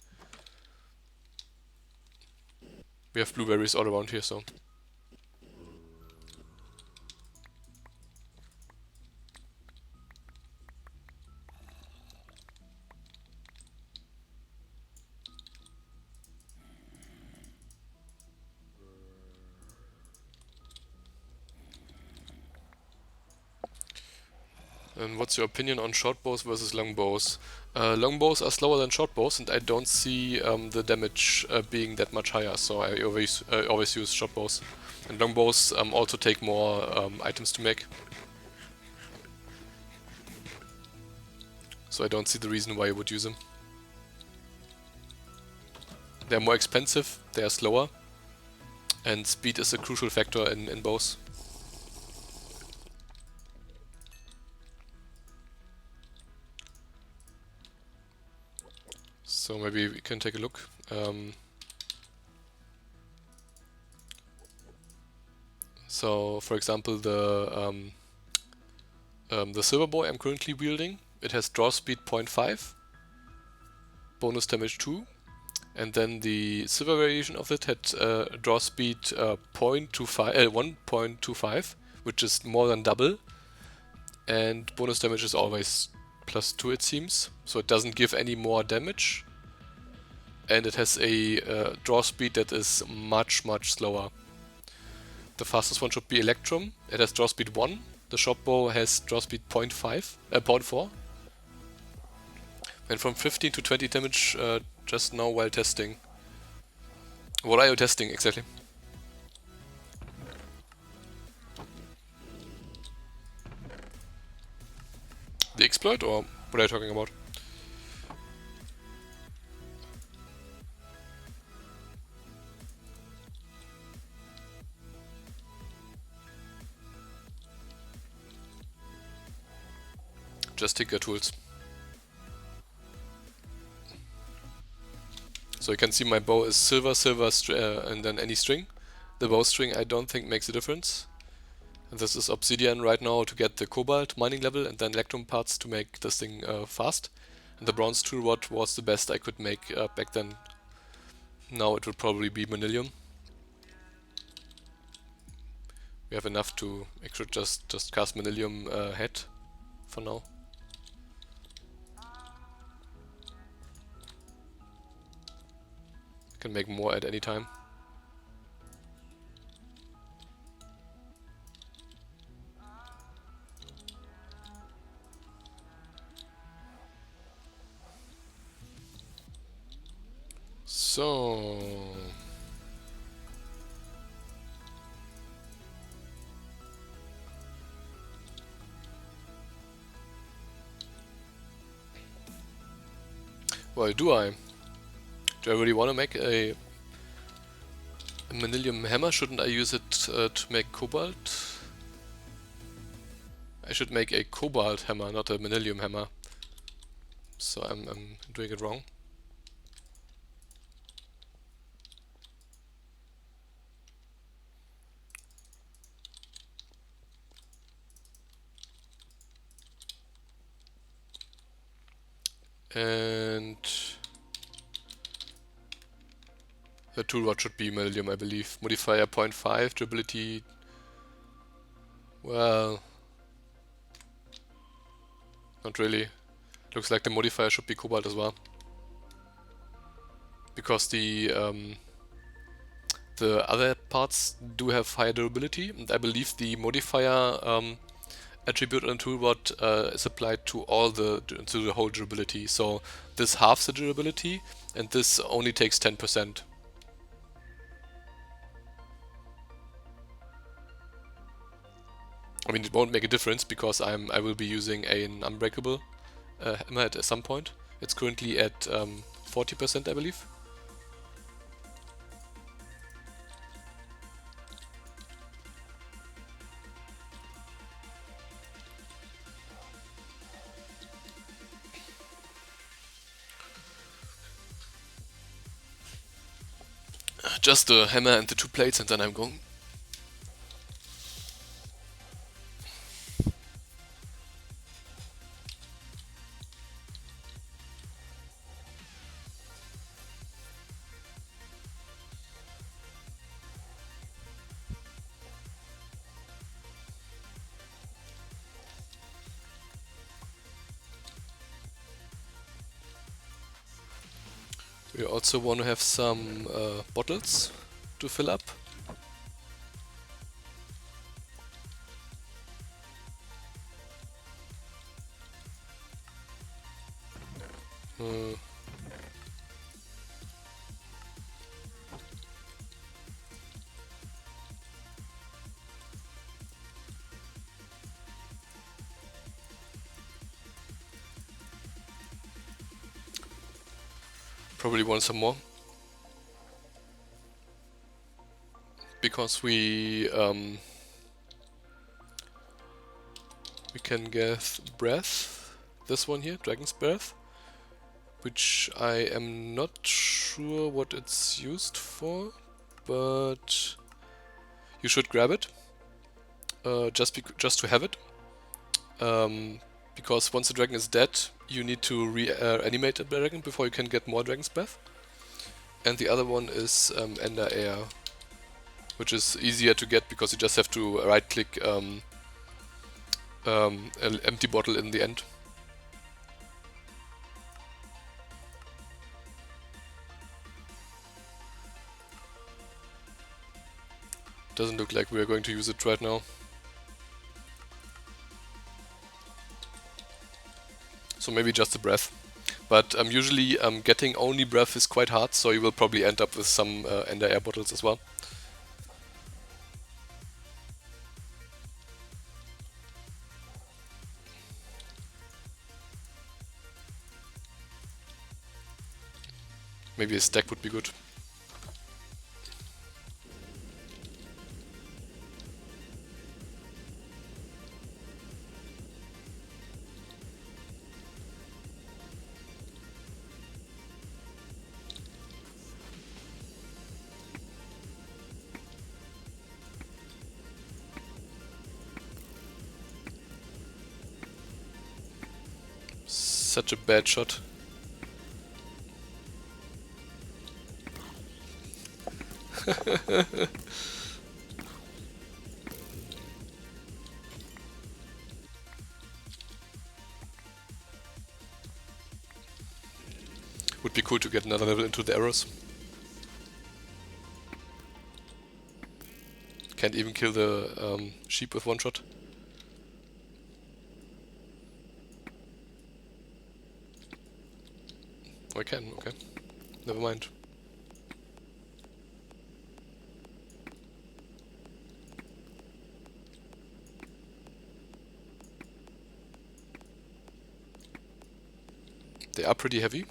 We have blueberries all around here, so. And what's your opinion on short bows versus long bows? Long bows are slower than short bows, and I don't see the damage being that much higher, so I always use short bows. And long bows also take more items to make. So I don't see the reason why you would use them. They're more expensive, they are slower, and speed is a crucial factor in bows. So maybe we can take a look. So for example, the silver bow I'm currently wielding, it has draw speed 0.5, bonus damage 2, and then the silver variation of it had draw speed 1.25, which is more than double, and bonus damage is always +2 it seems, so it doesn't give any more damage, and it has a draw speed that is much slower. The fastest one should be Electrum, it has draw speed 1, the short bow has draw speed 0.4, and from 15 to 20 damage just now while testing. What are you testing exactly? The exploit, or what are you talking about? just Tinker tools. So you can see my bow is silver, and then any string. The bowstring I don't think makes a difference. And this is obsidian right now to get the cobalt mining level, and then electrum parts to make this thing fast. And the bronze tool rod was the best I could make back then. Now it would probably be manilium. We have enough to actually just cast manilium head for now. Can make more at any time. So well, do I really want to make a manilium hammer? Shouldn't I use it to make cobalt? I should make a cobalt hammer, not a manilium hammer. So I'm doing it wrong. And the tool rod should be manilium, I believe. Modifier 0.5, durability. Well, not really. Looks like the modifier should be cobalt as well, because the other parts do have higher durability, and I believe the modifier attribute on tool rod is applied to the whole durability. So this halves the durability, and this only takes 10%. I mean, it won't make a difference because I will be using an unbreakable hammer at some point. It's currently at 40%, I believe. Just the hammer and the two plates, and then I'm going. We also want to have some bottles to fill up. Probably want some more, because we can get breath, this one here, Dragon's Breath, which I am not sure what it's used for, but you should grab it, just to have it, because once the dragon is dead, you need to reanimate the dragon before you can get more Dragon's Breath. And the other one is Ender Air, which is easier to get because you just have to right-click an empty bottle in the end. Doesn't look like we are going to use it right now. So maybe just the breath. But usually getting only breath is quite hard, so you will probably end up with some Ender Air bottles as well. Maybe a stack would be good. such a bad shot. Would be cool to get another level into the arrows. Can't even kill the sheep with one shot. Oh, I can, okay. Never mind. They are pretty heavy.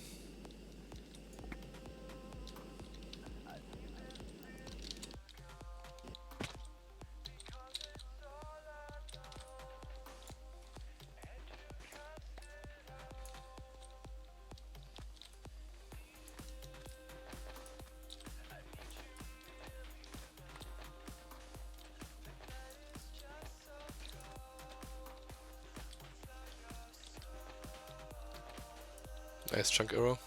Nice chunk arrow.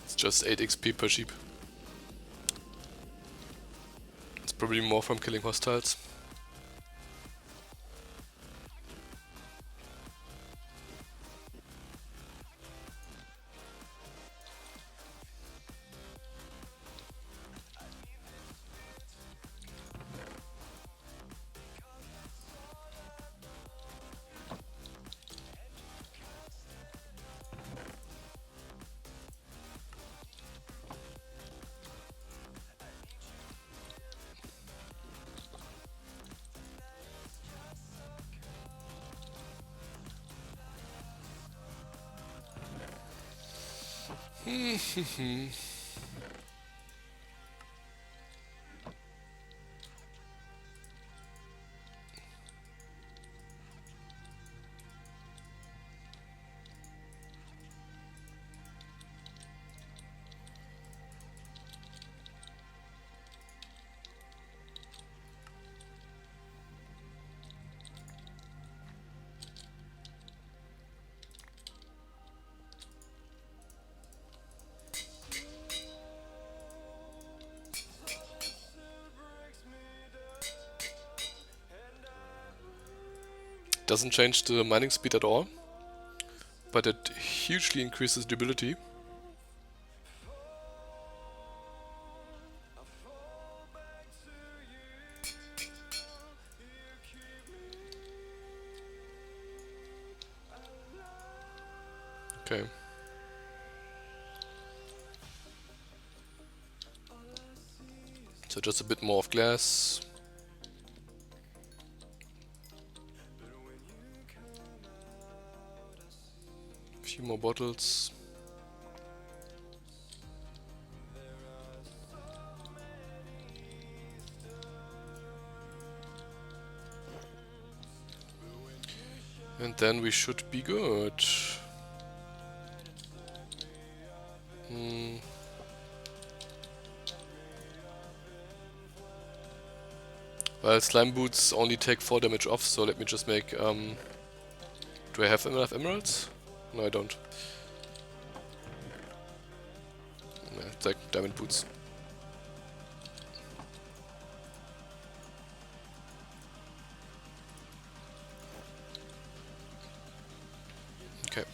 It's just 8 XP per sheep. It's probably more from killing hostiles. Doesn't change the mining speed at all, but it hugely increases durability. Okay. So just a bit more of glass. A few more bottles. And then we should be good. Well, slime boots only take 4 damage off, so let me just make... do I have enough emeralds? No, I don't. Yeah, it's like diamond boots. Okay.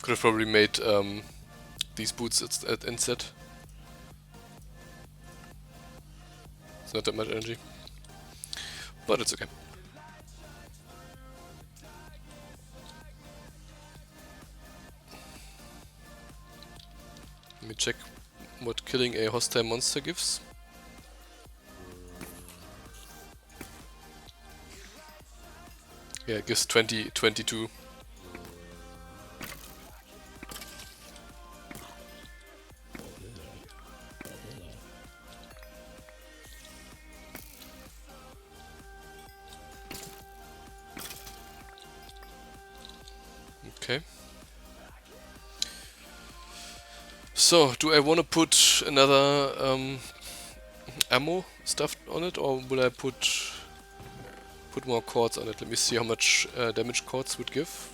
Could have probably made these boots instead. It's not that much energy, but it's okay. Let me check what killing a hostile monster gives. Yeah, it gives 20, 22. Okay. So, do I want to put another ammo stuff on it, or will I put more quartz on it? Let me see how much damage quartz would give.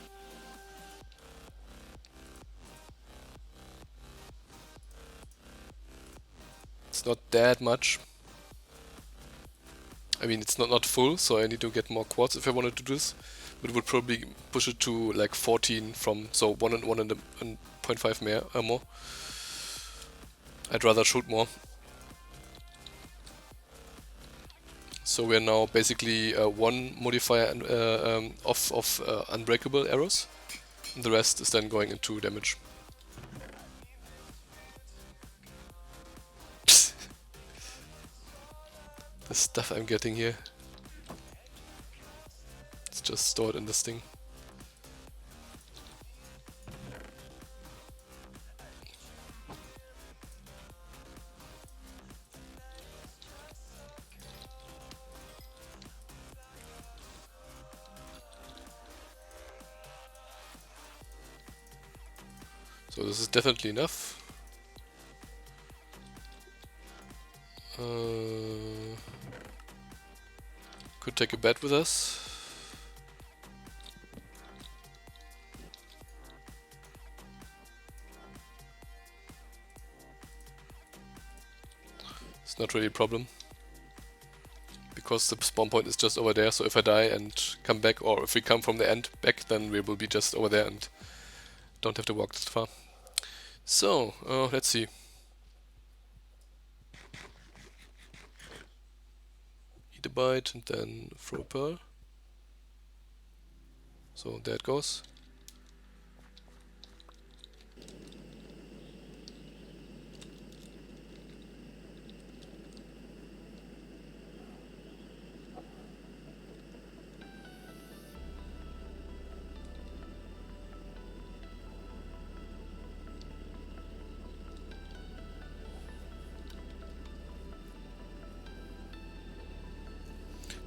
It's not that much. I mean, it's not full, so I need to get more quartz if I wanted to do this. But it would probably push it to like 14 from, so 1 and 0.5 more. I'd rather shoot more. So we're now basically one modifier off of unbreakable arrows. And the rest is then going into damage. The stuff I'm getting here. It's just stored in this thing. So this is definitely enough. Could take a bet with us. It's not really a problem. Because the spawn point is just over there, so if I die and come back, or if we come from the end back, then we will be just over there and don't have to walk that far. So, let's see. Eat a bite and then throw a pearl. So there it goes.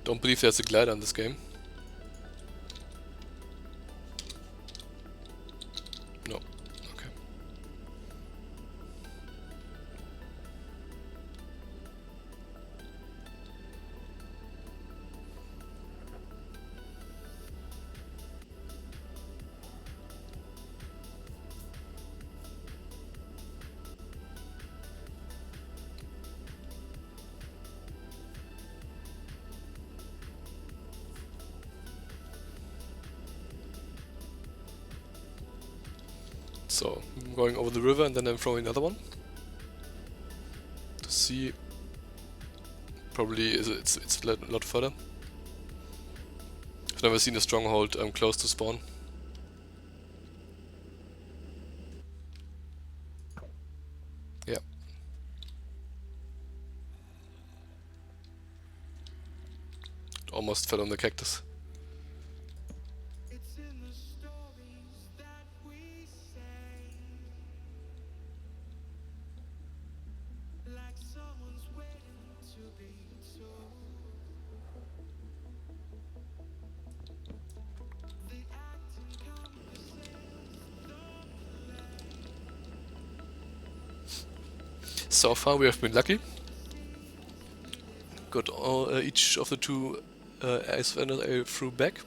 Don't believe there's a glider in this game. No. Okay. So, I'm going over the river and then I'm throwing another one. To see... Probably it's a lot further. I've never seen a stronghold close to spawn. Yeah. It almost fell on the cactus. So far we have been lucky. Got each of the two ice vendors I threw back.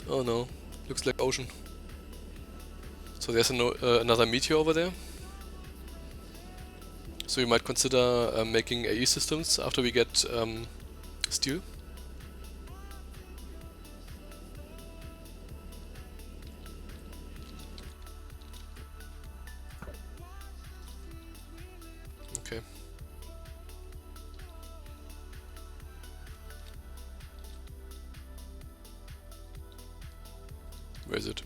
Oh no, looks like ocean. So there's another meteor over there. So we might consider making AE systems after we get steel. Okay. Where is it?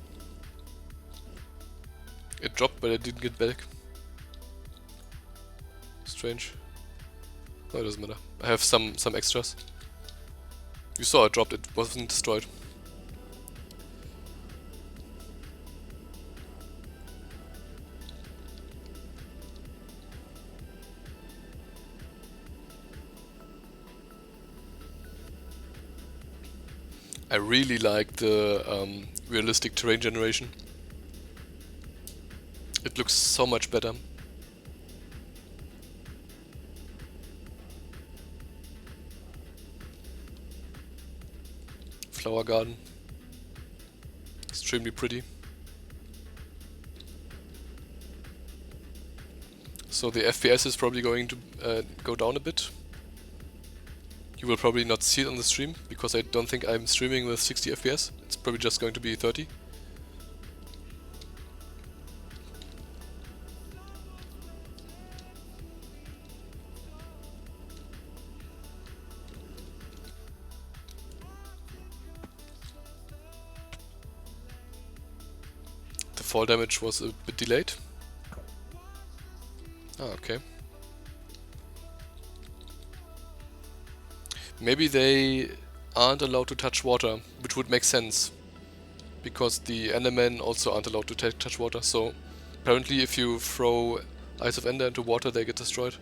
It dropped, but it didn't get back. Strange. No, it doesn't matter. I have some extras. You saw it dropped, it wasn't destroyed. I really like the realistic terrain generation. It looks so much better. Flower garden. Extremely pretty. So the FPS is probably going to go down a bit. You will probably not see it on the stream, because I don't think I'm streaming with 60 FPS. It's probably just going to be 30. The fall damage was a bit delayed. Ah, okay. Maybe they aren't allowed to touch water, which would make sense, because the Endermen also aren't allowed to touch water, so apparently if you throw Eyes of Ender into water, they get destroyed.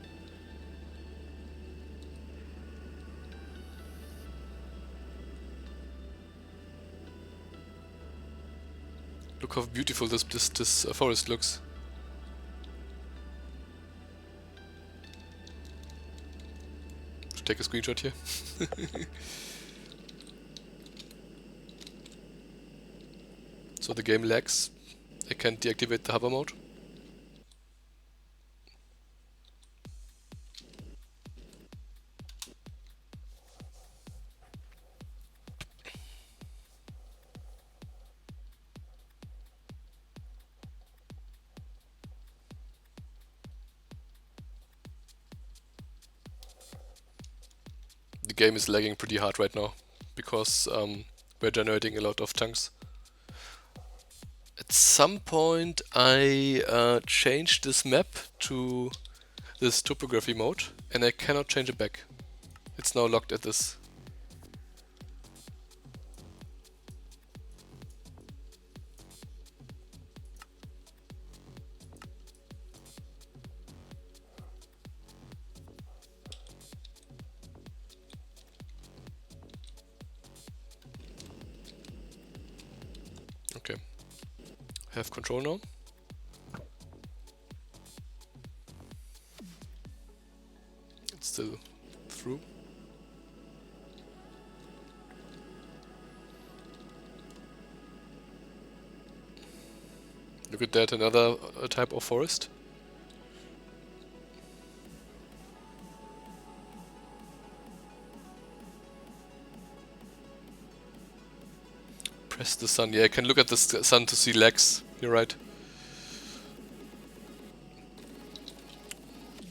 Look how beautiful this forest looks. Should take a screenshot here. So the game lags. I can't deactivate the hover mode. The game is lagging pretty hard right now, because we're generating a lot of chunks. At some point I changed this map to this topography mode, and I cannot change it back. It's now locked at this. Okay. Have control now. It's still through. Look at that, another type of forest. Press the sun. Yeah, I can look at the sun to see legs. You're right.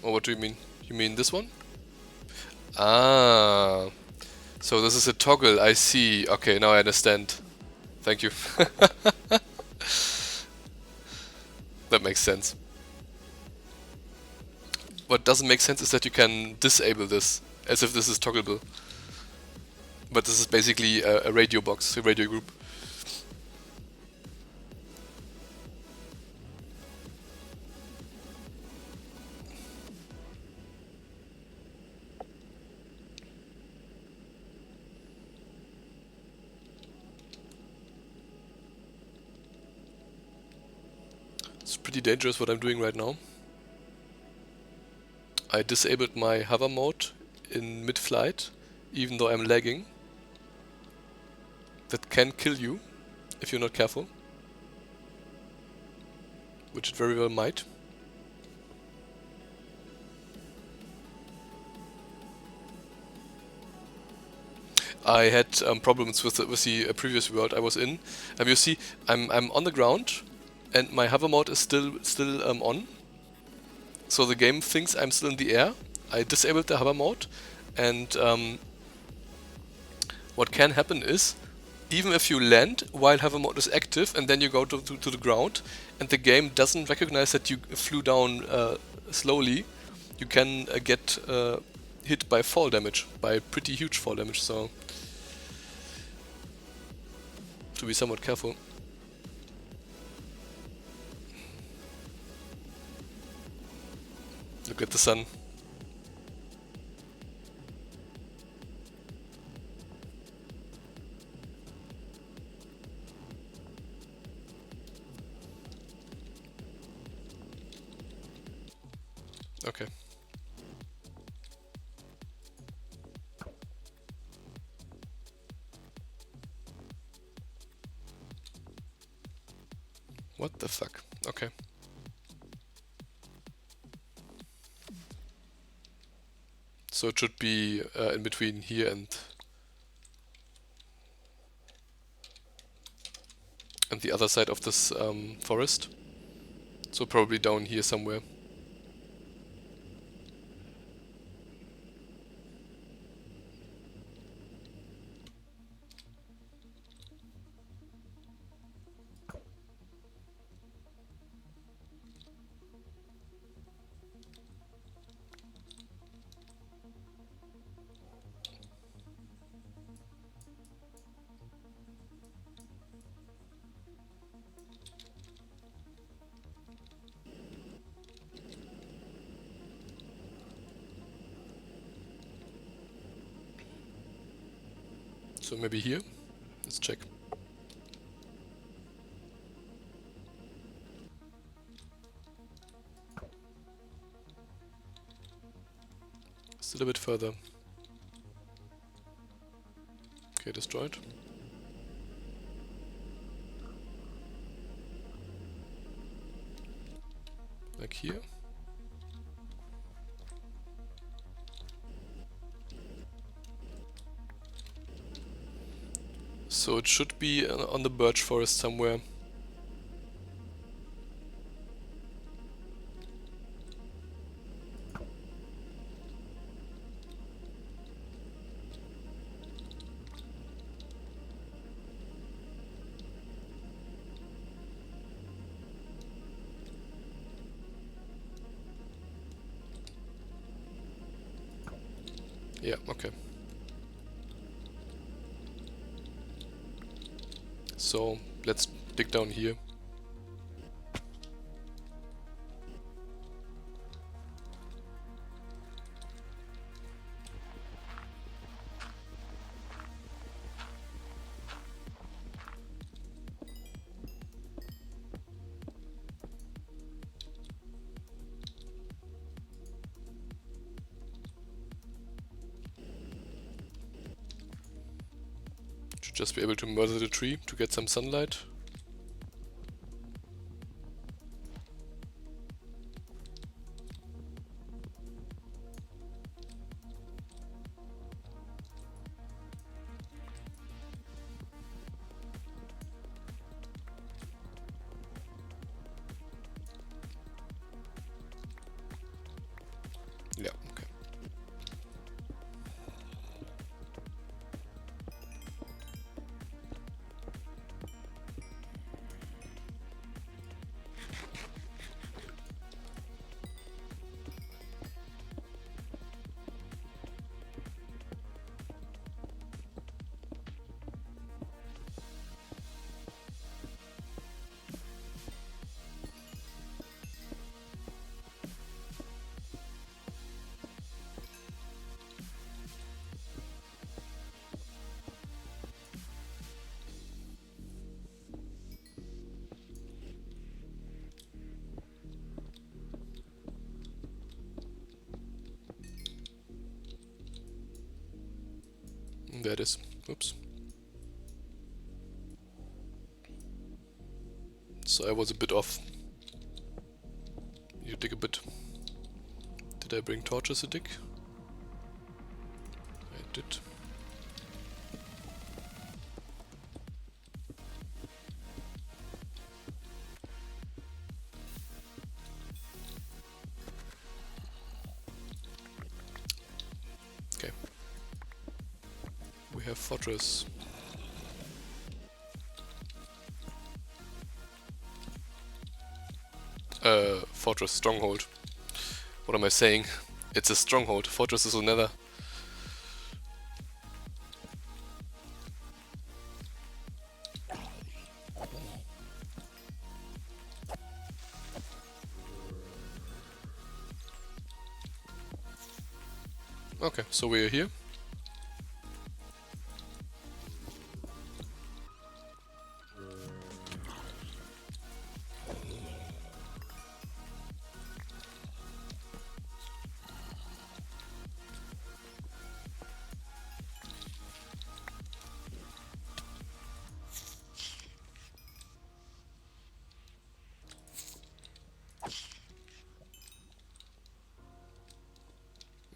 Oh, what do you mean? You mean this one? Ah. So this is a toggle, I see. Okay, now I understand. Thank you. That makes sense. What doesn't make sense is that you can disable this, as if this is toggleable. But this is basically a radio box, a radio group. It's pretty dangerous what I'm doing right now. I disabled my hover mode in mid-flight, even though I'm lagging. That can kill you if you're not careful, which it very well might. I had problems with the previous world I was in. You see, I'm on the ground, and my hover mode is still on. So the game thinks I'm still in the air. I disabled the hover mode, and what can happen is, even if you land while hover mode is active and then you go to the ground, and the game doesn't recognize that you flew down slowly, you can get hit by fall damage, by pretty huge fall damage. So to be somewhat careful. Look at the sun. Okay. What the fuck? Okay. So it should be in between here and the other side of this forest. So probably down here somewhere. So maybe here? Let's check. Still a bit further. Okay, destroyed. Like here. So it should be on the birch forest somewhere. Yeah, okay. So let's dig down here. Should just be able to murder the tree to get some sunlight. Yeah, okay. There it is. Oops. So I was a bit off. You dig a bit. Did I bring torches to dig? I did. Okay. We have fortress. Fortress, stronghold. What am I saying? It's a stronghold. Fortress is a nether. Okay, so we're here.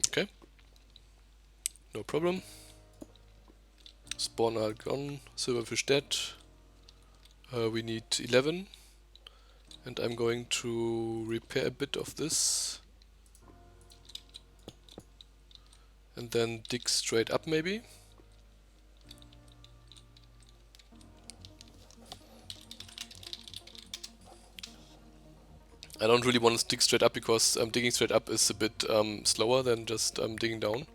Okay, no problem. Spawn are gone, silverfish dead. We need 11. And I'm going to repair a bit of this. And then dig straight up maybe. I don't really want to dig straight up because digging straight up is a bit slower than just digging down.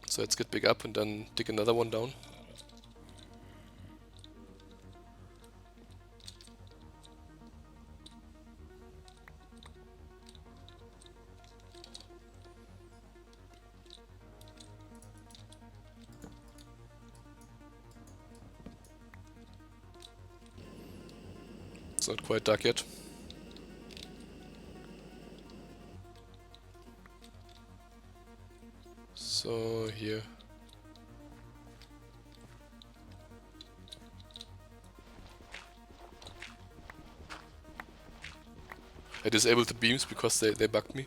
So let's get big up and then dig another one down. It's not quite dark yet. So here. I disabled the beams because they bugged me.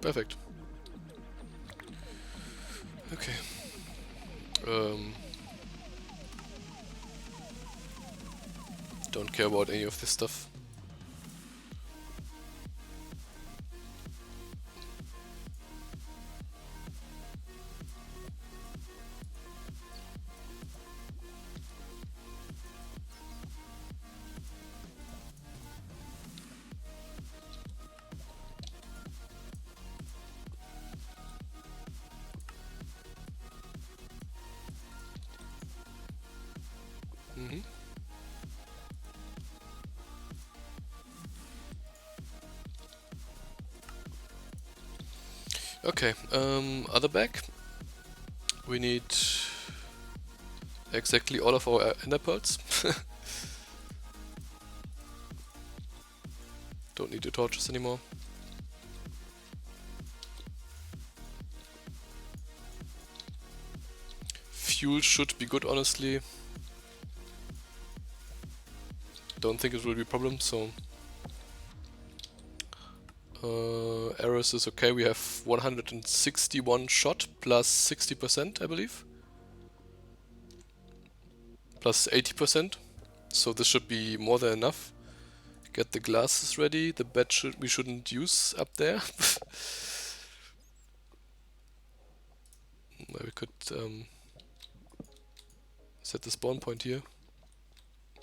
Perfect. Okay. Don't care about any of this stuff. Okay, other bag. We need exactly all of our ender pearls. Don't need the torches anymore. Fuel should be good, honestly. Don't think it will be a problem, so... arrows is okay, we have 161 shot plus 60%, I believe. Plus 80%, so this should be more than enough. Get the glasses ready, the bed we shouldn't use up there. We could set the spawn point here.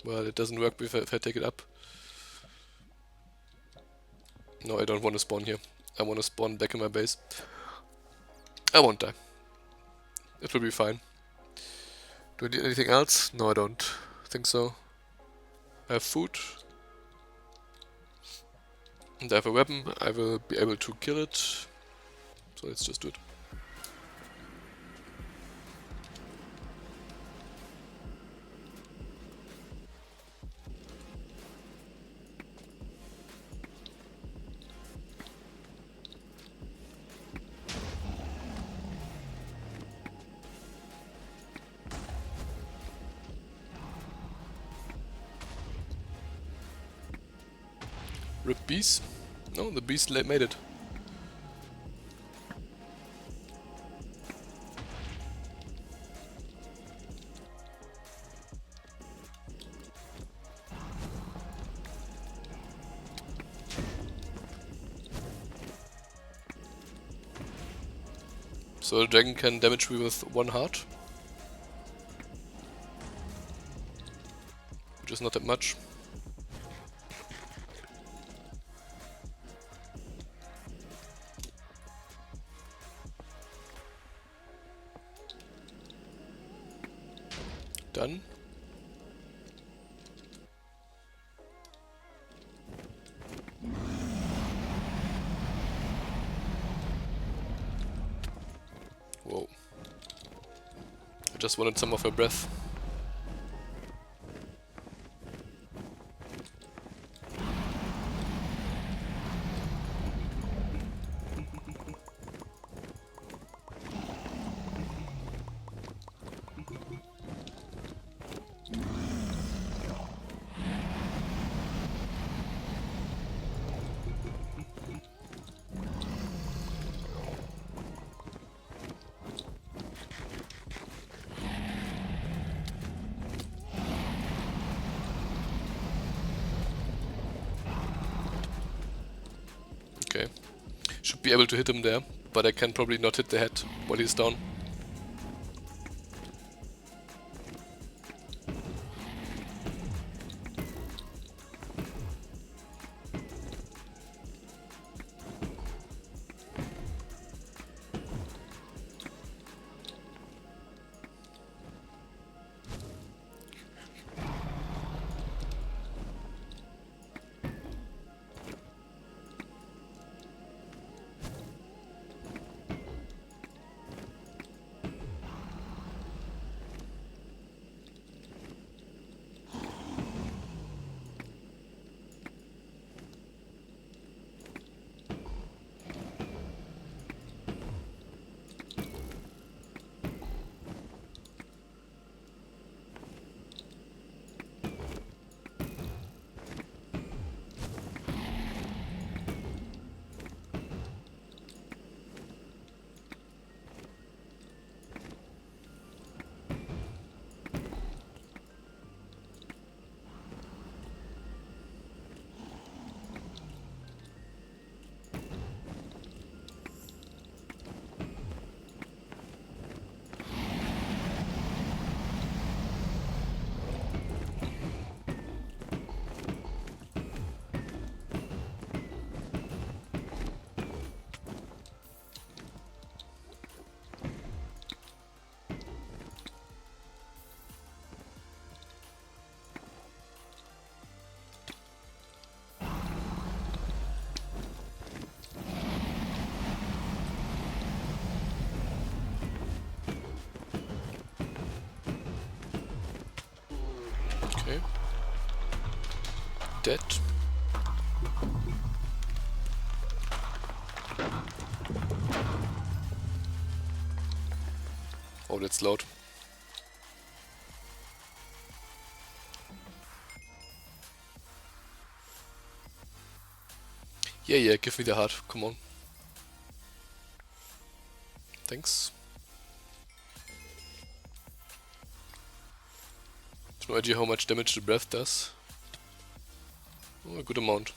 Well, it doesn't work if I take it up. No, I don't want to spawn here. I want to spawn back in my base. I won't die. It will be fine. Do I need anything else? No, I don't think so. I have food. And I have a weapon. I will be able to kill it. So let's just do it. Rip bees? No, the bees made it. So the dragon can damage me with one heart. which is not that much. Done. Whoa. I just wanted some of her breath. Okay. Should be able to hit him there, but I can probably not hit the head while he's down. Okay. Dead. Oh, that's loud. Yeah, give me the heart. Come on. Thanks. No idea how much damage the breath does. Oh, a good amount.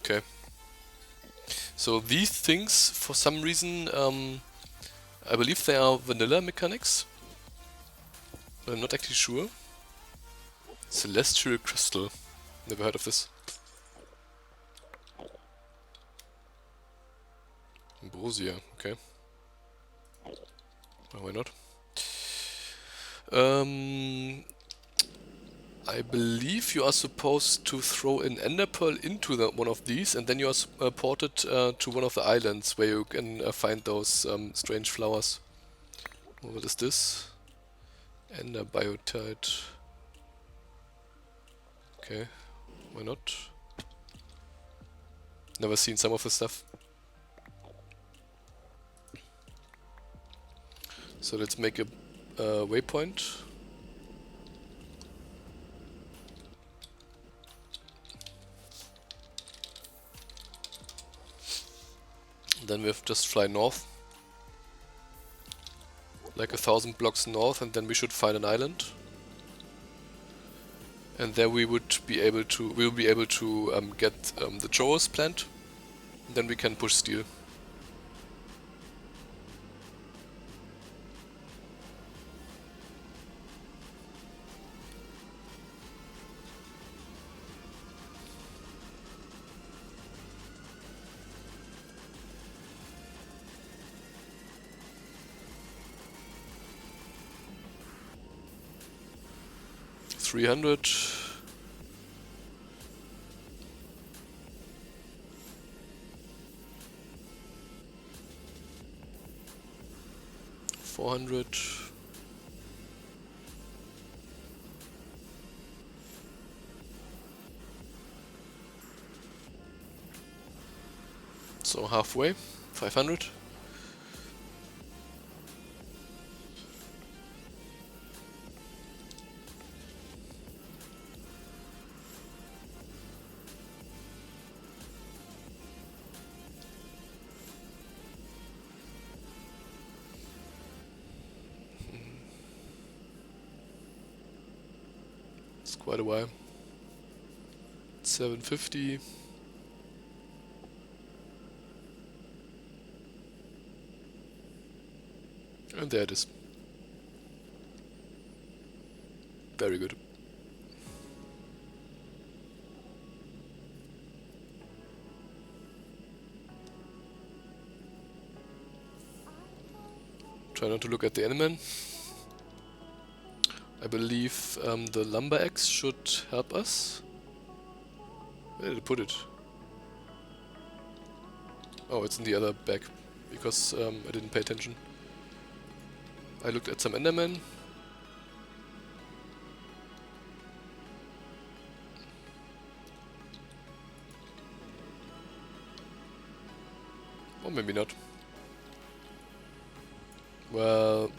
Okay. So these things, for some reason, I believe they are vanilla mechanics, but I'm not actually sure. Celestial Crystal. Never heard of this. Ambrosia, okay. Why not? I believe you are supposed to throw an ender pearl into one of these, and then you are ported to one of the islands where you can find those strange flowers. What is this? Ender biotite. Okay, why not? Never seen some of the stuff. So let's make a waypoint. Then we have to just fly north. Like 1,000 blocks north, and then we should find an island. and there we'll be able to get the Joes plant. Then we can push steel. $300. $400. So halfway, 500. It's quite a while. 750. And there it is. Very good. Try not to look at the enemy. I believe the lumber axe should help us. Where did I put it? Oh, it's in the other bag, because I didn't pay attention. I looked at some endermen. Or maybe not. Well...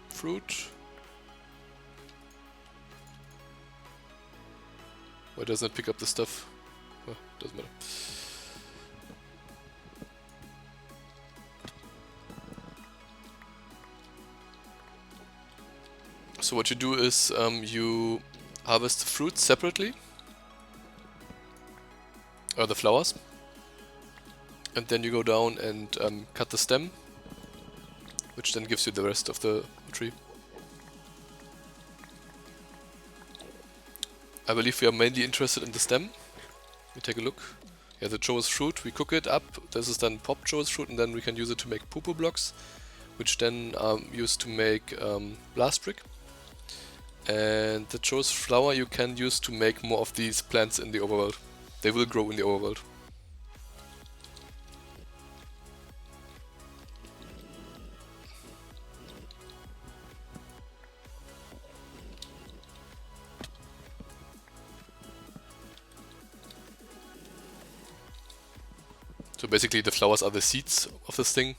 fruit? Why doesn't it pick up the stuff? Well, doesn't matter. So what you do is you harvest the fruits separately, or the flowers, and then you go down and cut the stem, which then gives you the rest of the tree. I believe we are mainly interested in the stem. We take a look. Yeah, the Joe's fruit, we cook it up. This is then popped Joe's fruit, and then we can use it to make poo-poo blocks, which then are used to make blast brick. And the Joe's flower you can use to make more of these plants in the overworld. They will grow in the overworld. So basically the flowers are the seeds of this thing,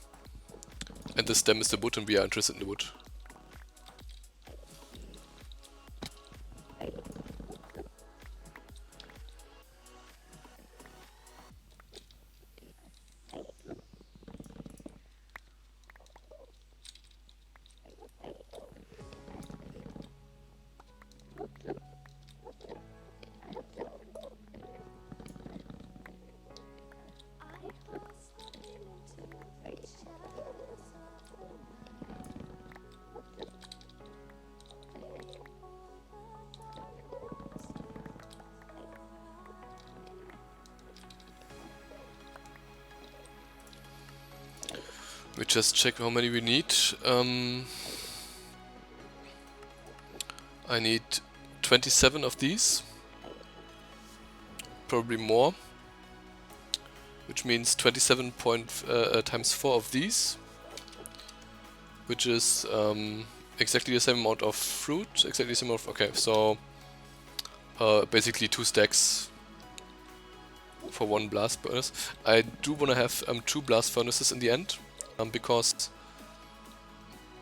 and the stem is the wood, and we are interested in the wood. We just check how many we need. I need 27 of these, probably more, which means 27 times 4 of these, which is exactly the same amount of fruit, exactly the same amount of, okay, so basically 2 stacks for 1 blast furnace. I do want to have 2 blast furnaces in the end, because,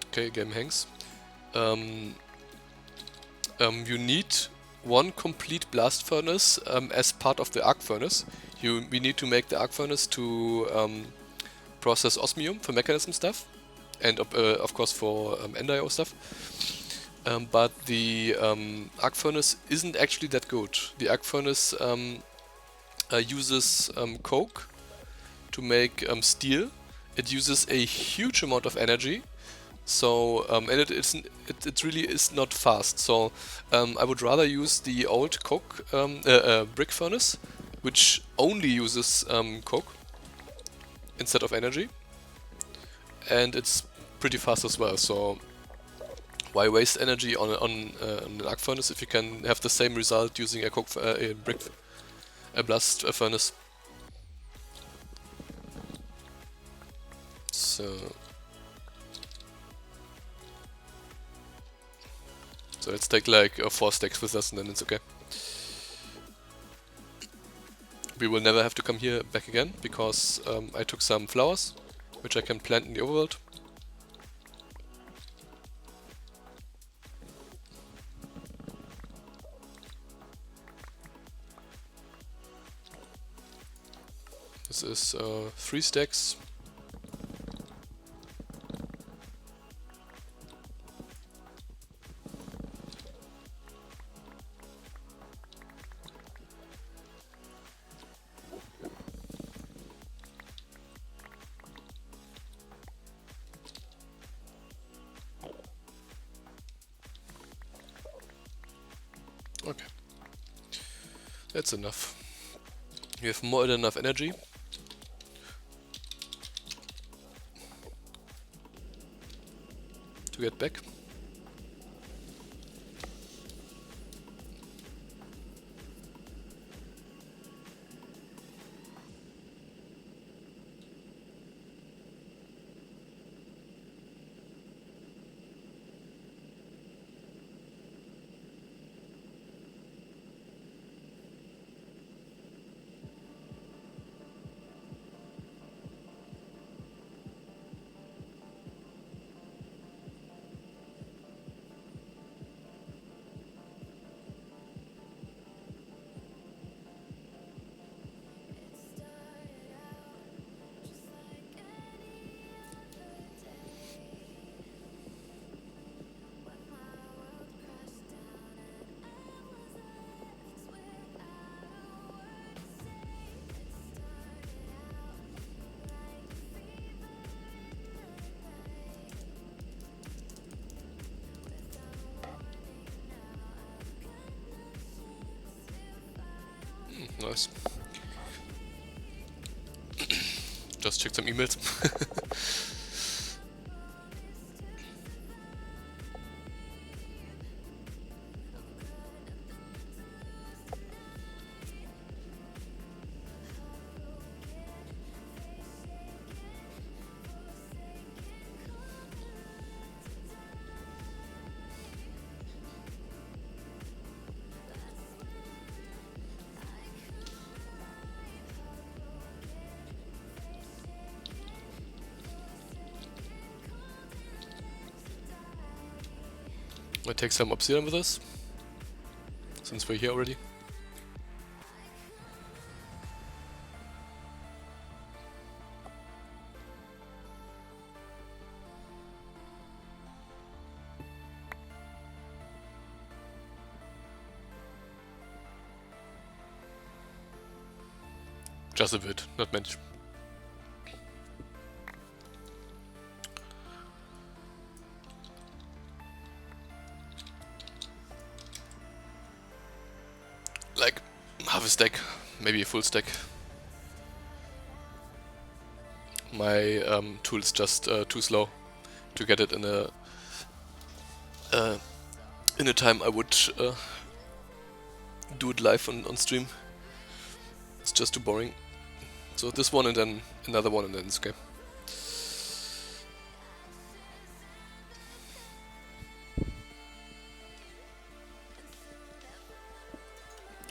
okay, game hangs. You need 1 complete blast furnace as part of the arc furnace. We need to make the arc furnace to process osmium for mechanism stuff, and of course for End.io stuff. but the arc furnace isn't actually that good. The arc furnace uses coke to make steel. It uses a huge amount of energy, so and it really is not fast. So I would rather use the old coke brick furnace, which only uses coke instead of energy, and it's pretty fast as well. So why waste energy on an arc furnace if you can have the same result using a a blast furnace? So let's take like 4 stacks with us and then it's okay. We will never have to come here back again because I took some flowers which I can plant in the overworld. This is 3 stacks. Okay, that's enough. We have more than enough energy. To get back. Nice. Just check some emails. I take some obsidian with us, since we're here already. Just a bit, not much. Like half a stack, maybe a full stack. My tool is just too slow to get it in a time I would do it live on stream. It's just too boring. So this one and then another one and then it's okay.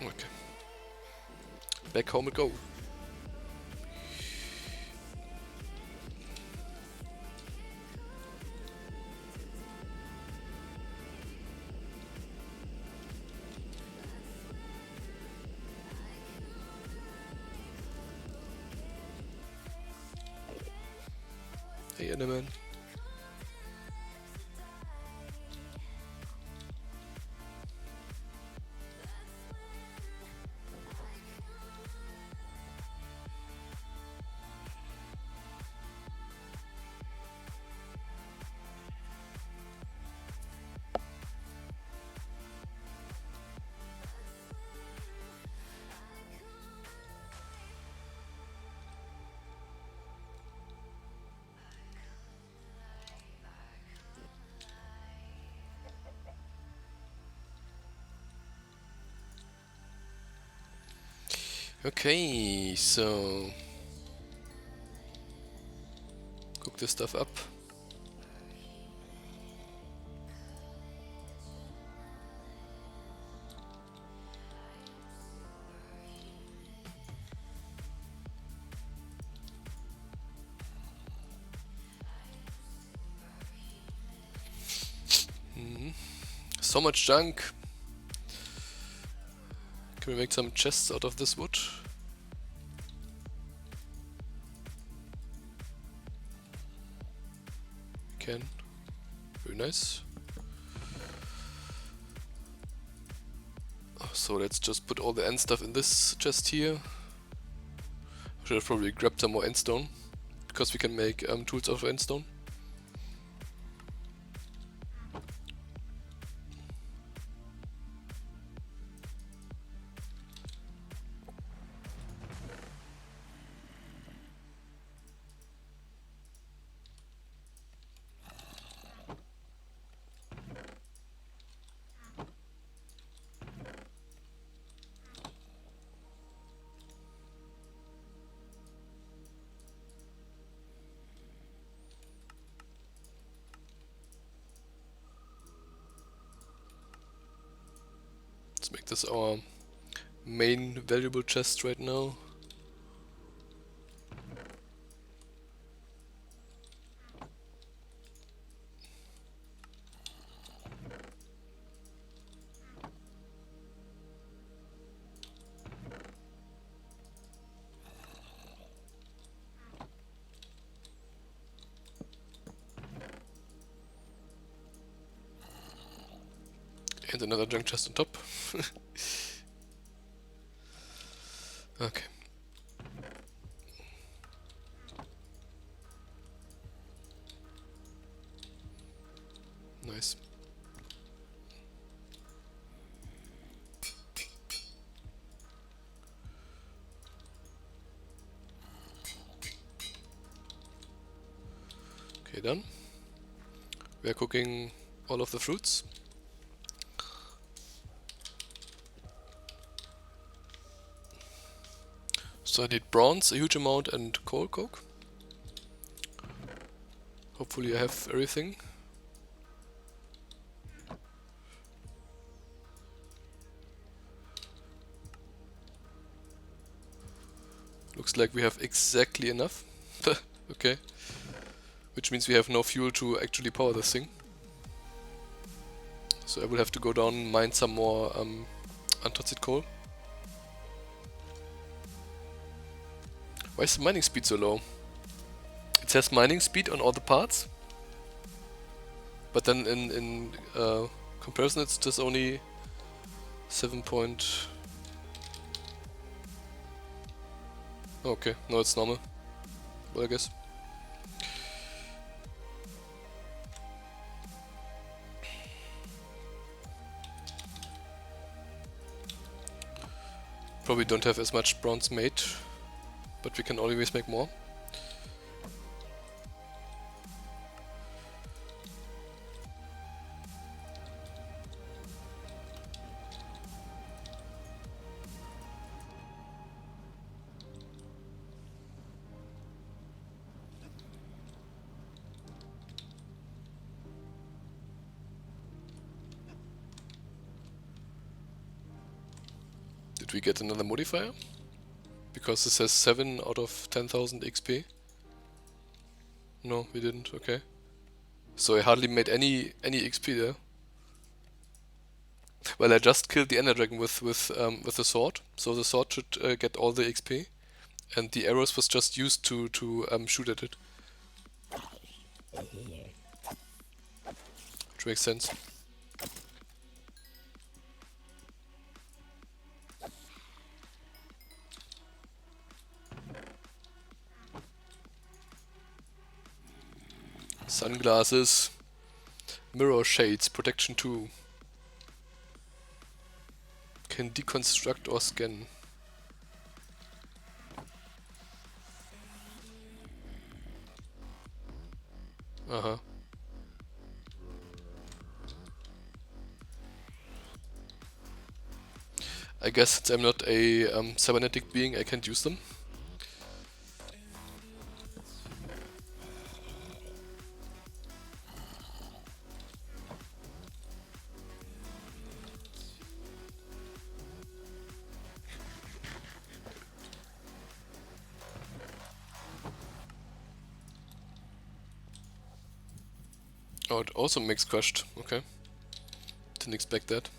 Okay. Back home it go. Hey Enderman. Okay, so cook this stuff up. So much junk. Can we make some chests out of this wood? Can. Very nice. So let's just put all the end stuff in this chest here. Should have probably grabbed some more endstone, because we can make tools out of endstone. Let's make this our main valuable chest right now. And another junk chest on top. Okay. Nice. Okay, done. We are cooking all of the fruits. So I need bronze, a huge amount, and coal coke. Hopefully I have everything. Looks like we have exactly enough. Okay. Which means we have no fuel to actually power this thing. So I will have to go down and mine some more anthracite coal. Why is the mining speed so low? It says mining speed on all the parts, but then in comparison it's just only 7 point... Okay, no, it's normal. Well, I guess. Probably don't have as much bronze made, but we can always make more. Did we get another modifier? Because it says 7 out of 10,000 XP. No, we didn't, okay. So I hardly made any XP there. Well, I just killed the Ender Dragon with the sword, so the sword should get all the XP, and the arrows was just used to shoot at it. Which makes sense. Sunglasses, mirror shades, protection 2. Can deconstruct or scan. Uh-huh. I guess since I'm not a cybernetic being, I can't use them. Oh, it also makes crushed. Okay. Didn't expect that.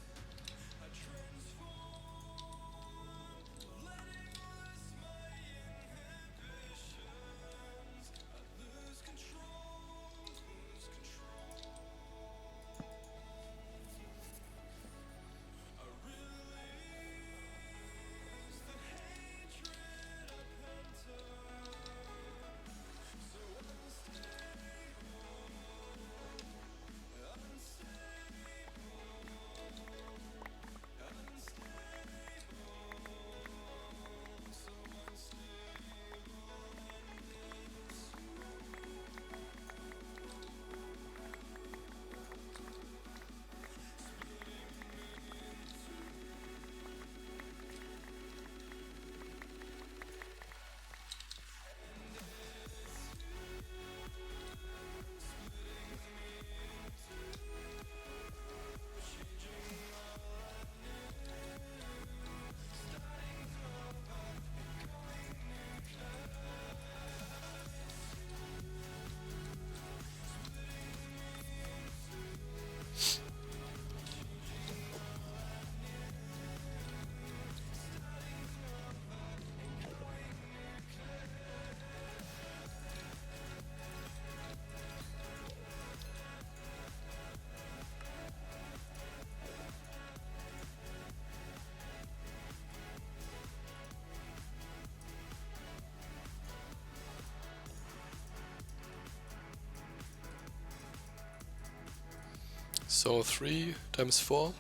So 3 times 4.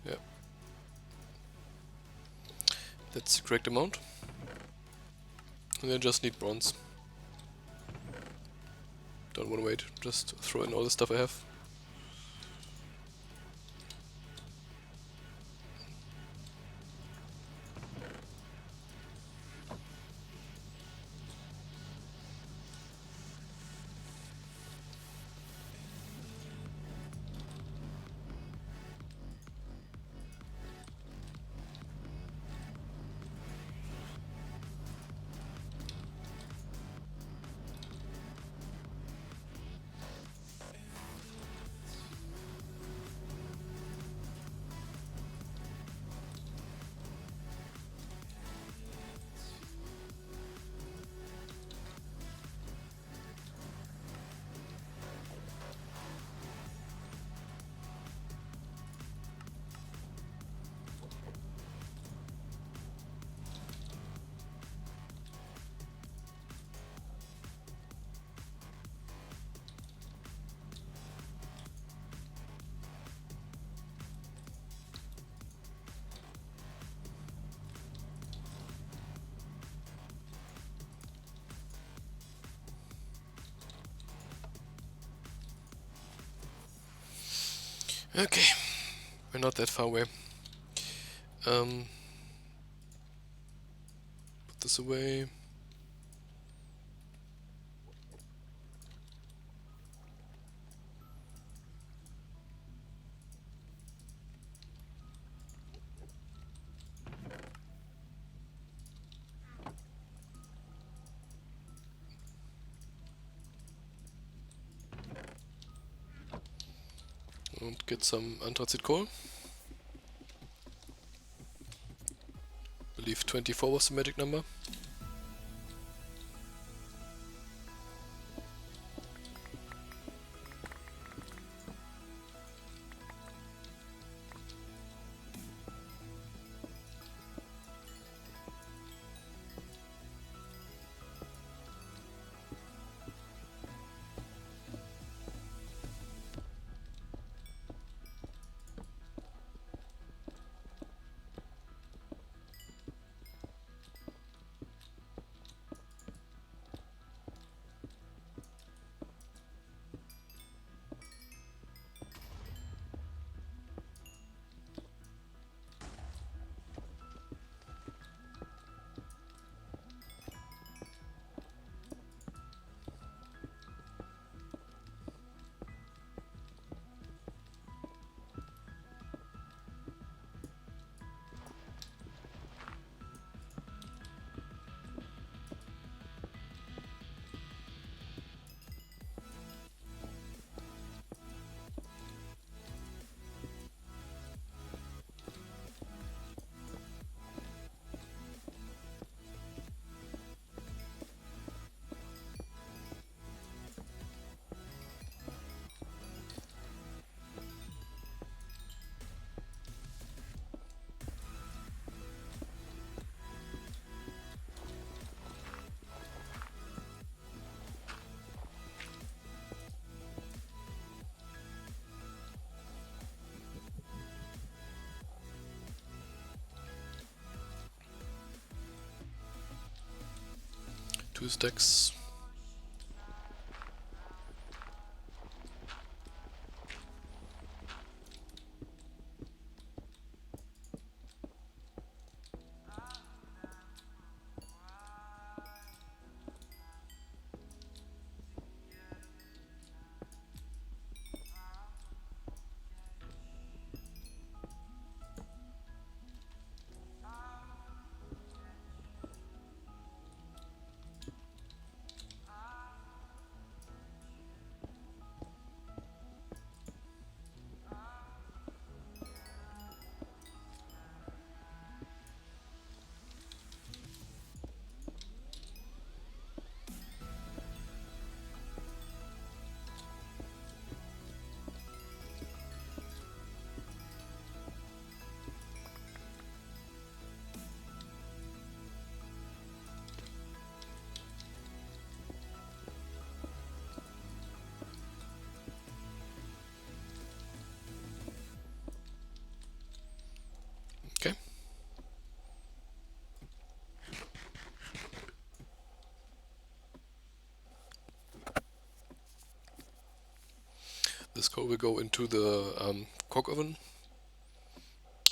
Yeah. That's the correct amount. And I just need bronze. Don't want to wait, just throw in all the stuff I have. Okay, we're not that far away. Put this away. And get some anthracite coal. I believe 24 was the magic number. 2 stacks. Okay. This coal will go into the coke oven,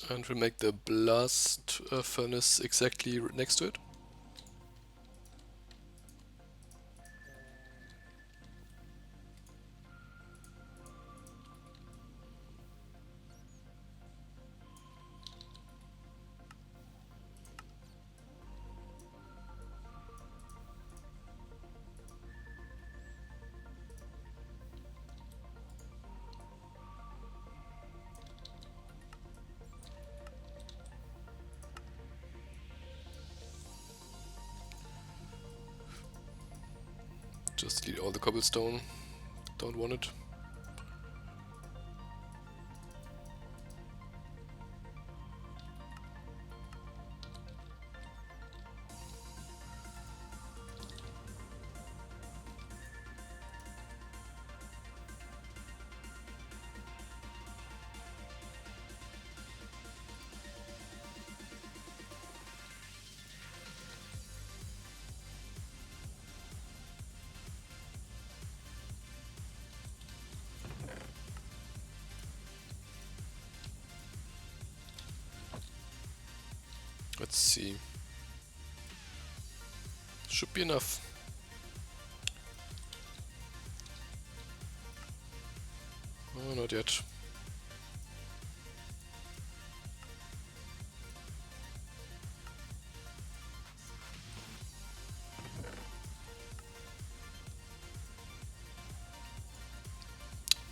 and we'll make the blast furnace exactly next to it. Just delete all the cobblestone, don't want it. Let's see. Should be enough. Oh, not yet.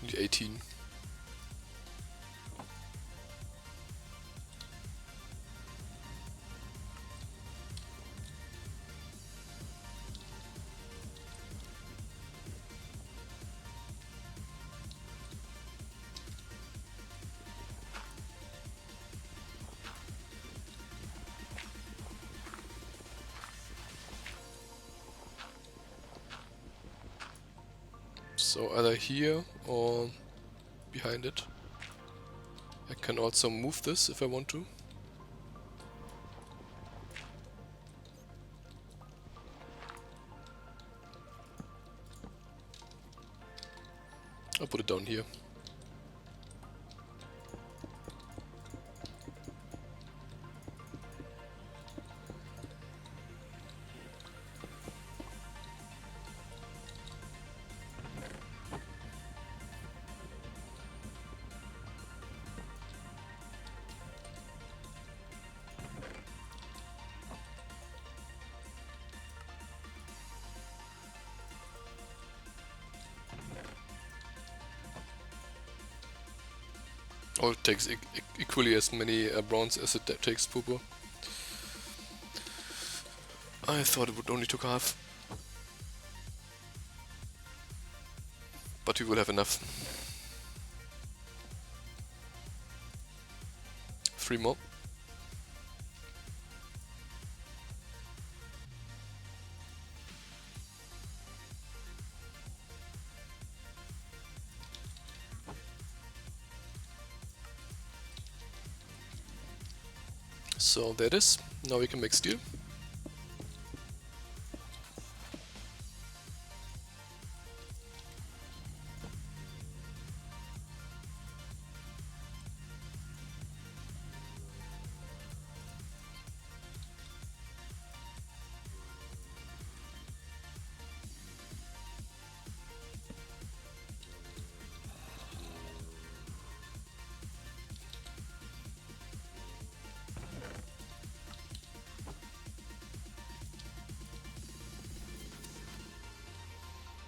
Need 18. So either here or behind it. I can also move this if I want to. I'll put it down here. Or it takes equally as many bronze as it takes purple. I thought it would only took half. But we will have enough. 3 more. So there it is. Now we can make steel.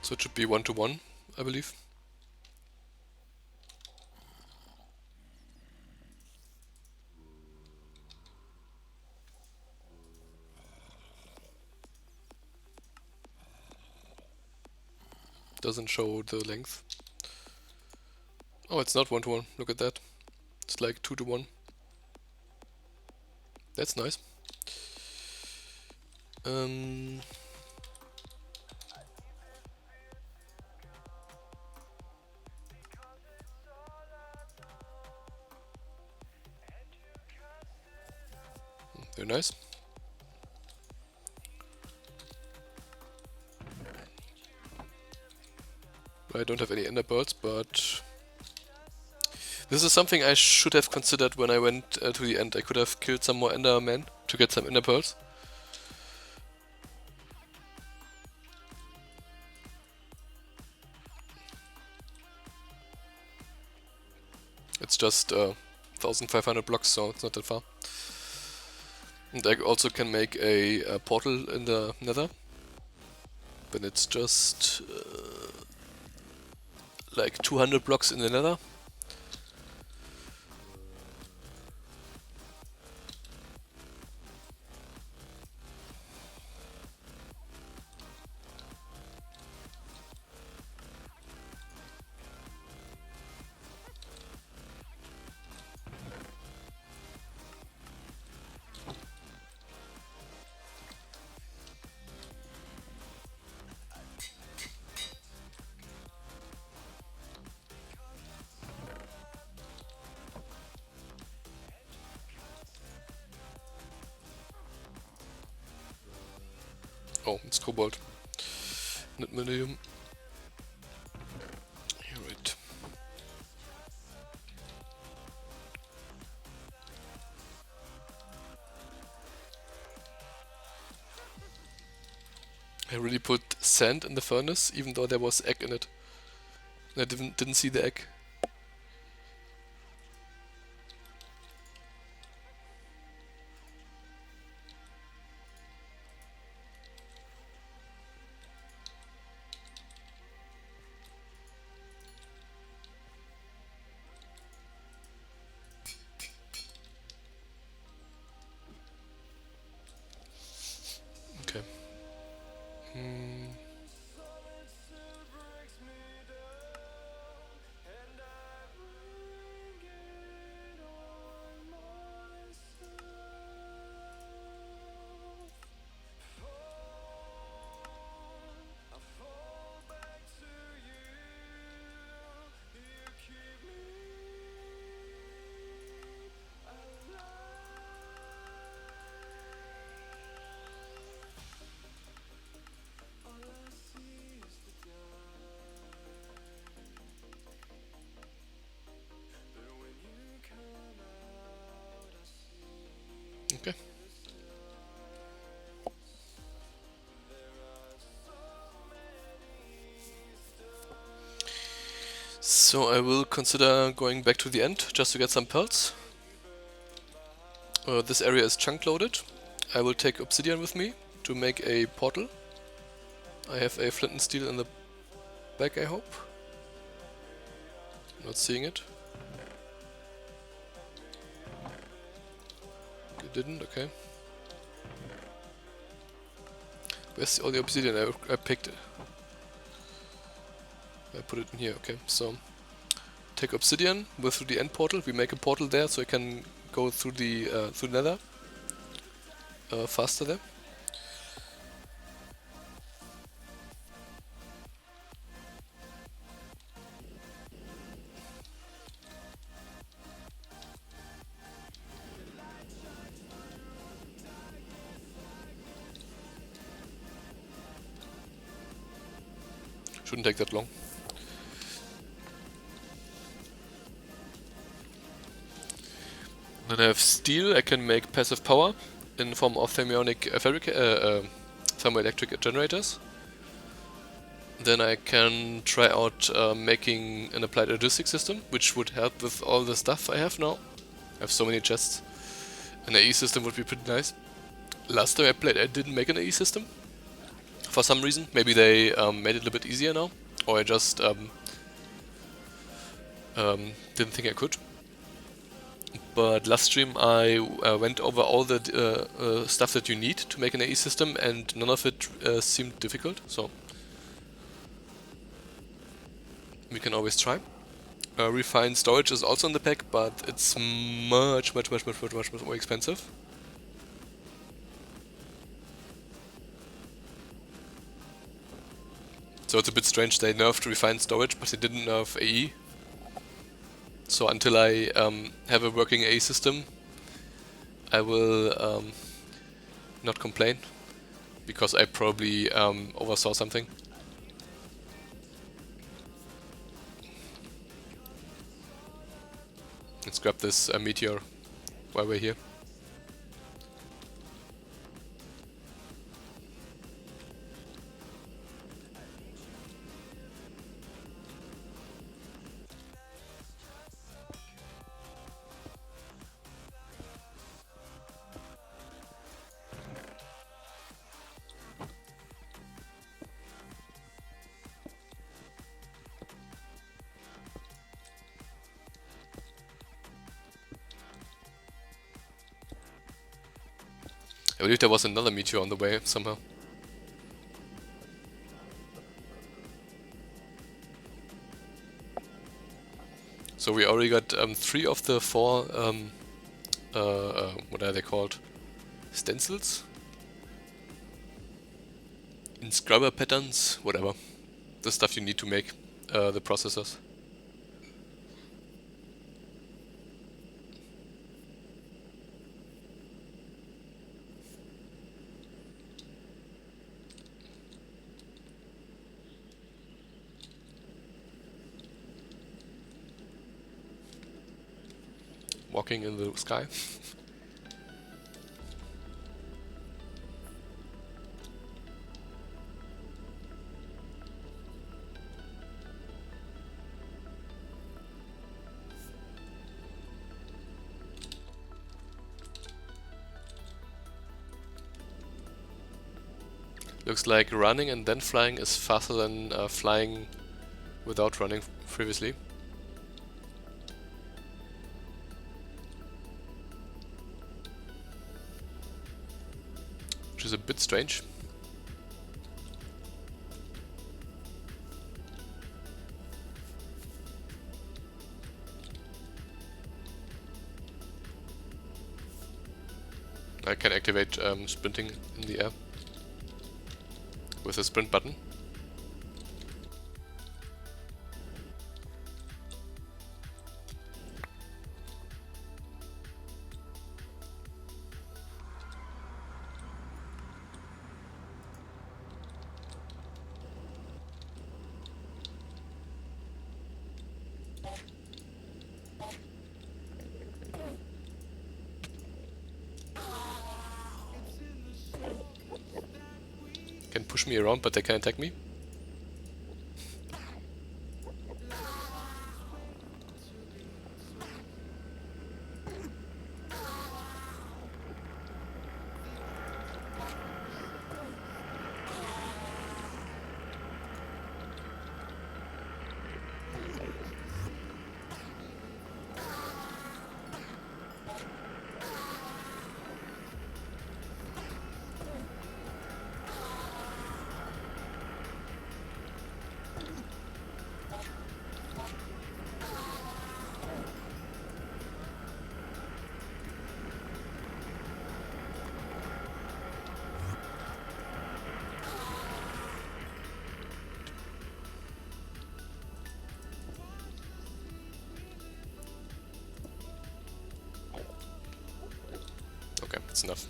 So it should be 1-to-1, I believe. Doesn't show the length. Oh, it's not 1-to-1. Look at that. It's like 2-to-1. That's nice. Very nice. I don't have any ender pearls, but this is something I should have considered when I went to the end. I could have killed some more endermen to get some ender pearls. It's just 1500 blocks, so it's not that far. And I also can make a portal in the nether. Then it's just like 200 blocks in the nether. Oh, it's cobalt. Not medium. Right. I really put sand in the furnace, even though there was egg in it. I didn't see the egg. Okay. Okay. So I will consider going back to the end just to get some pelts. This area is chunk loaded. I will take obsidian with me to make a portal. I have a flint and steel in the back, I hope. Not seeing it. You didn't? Okay. Where's all the obsidian I picked? I put it in here, okay. So, take obsidian, go through the end portal. We make a portal there so I can go through the nether faster there. Shouldn't take that long. Then I have steel. I can make passive power in form of thermoelectric generators. Then I can try out making an applied logistics system, which would help with all the stuff I have now. I have so many chests. An AE system would be pretty nice. Last time I played, I didn't make an AE system. for some reason. Maybe they made it a little bit easier now, or I just didn't think I could. But last stream I went over all the stuff that you need to make an AE system, and none of it seemed difficult, so we can always try. Refined storage is also in the pack, but it's much more expensive. So it's a bit strange they nerfed refined storage, but they didn't nerf AE. So until I have a working AE system, I will not complain, because I probably oversaw something. Let's grab this meteor while we're here. I believe there was another meteor on the way somehow. So we already got 3 of the 4, what are they called? Stencils? Inscriber patterns, whatever. The stuff you need to make the processors. Walking in the sky. Looks like running and then flying is faster than flying without running previously. Which is a bit strange. I can activate sprinting in the air with the sprint button. Can push me around, but they can attack me. Okay, that's enough.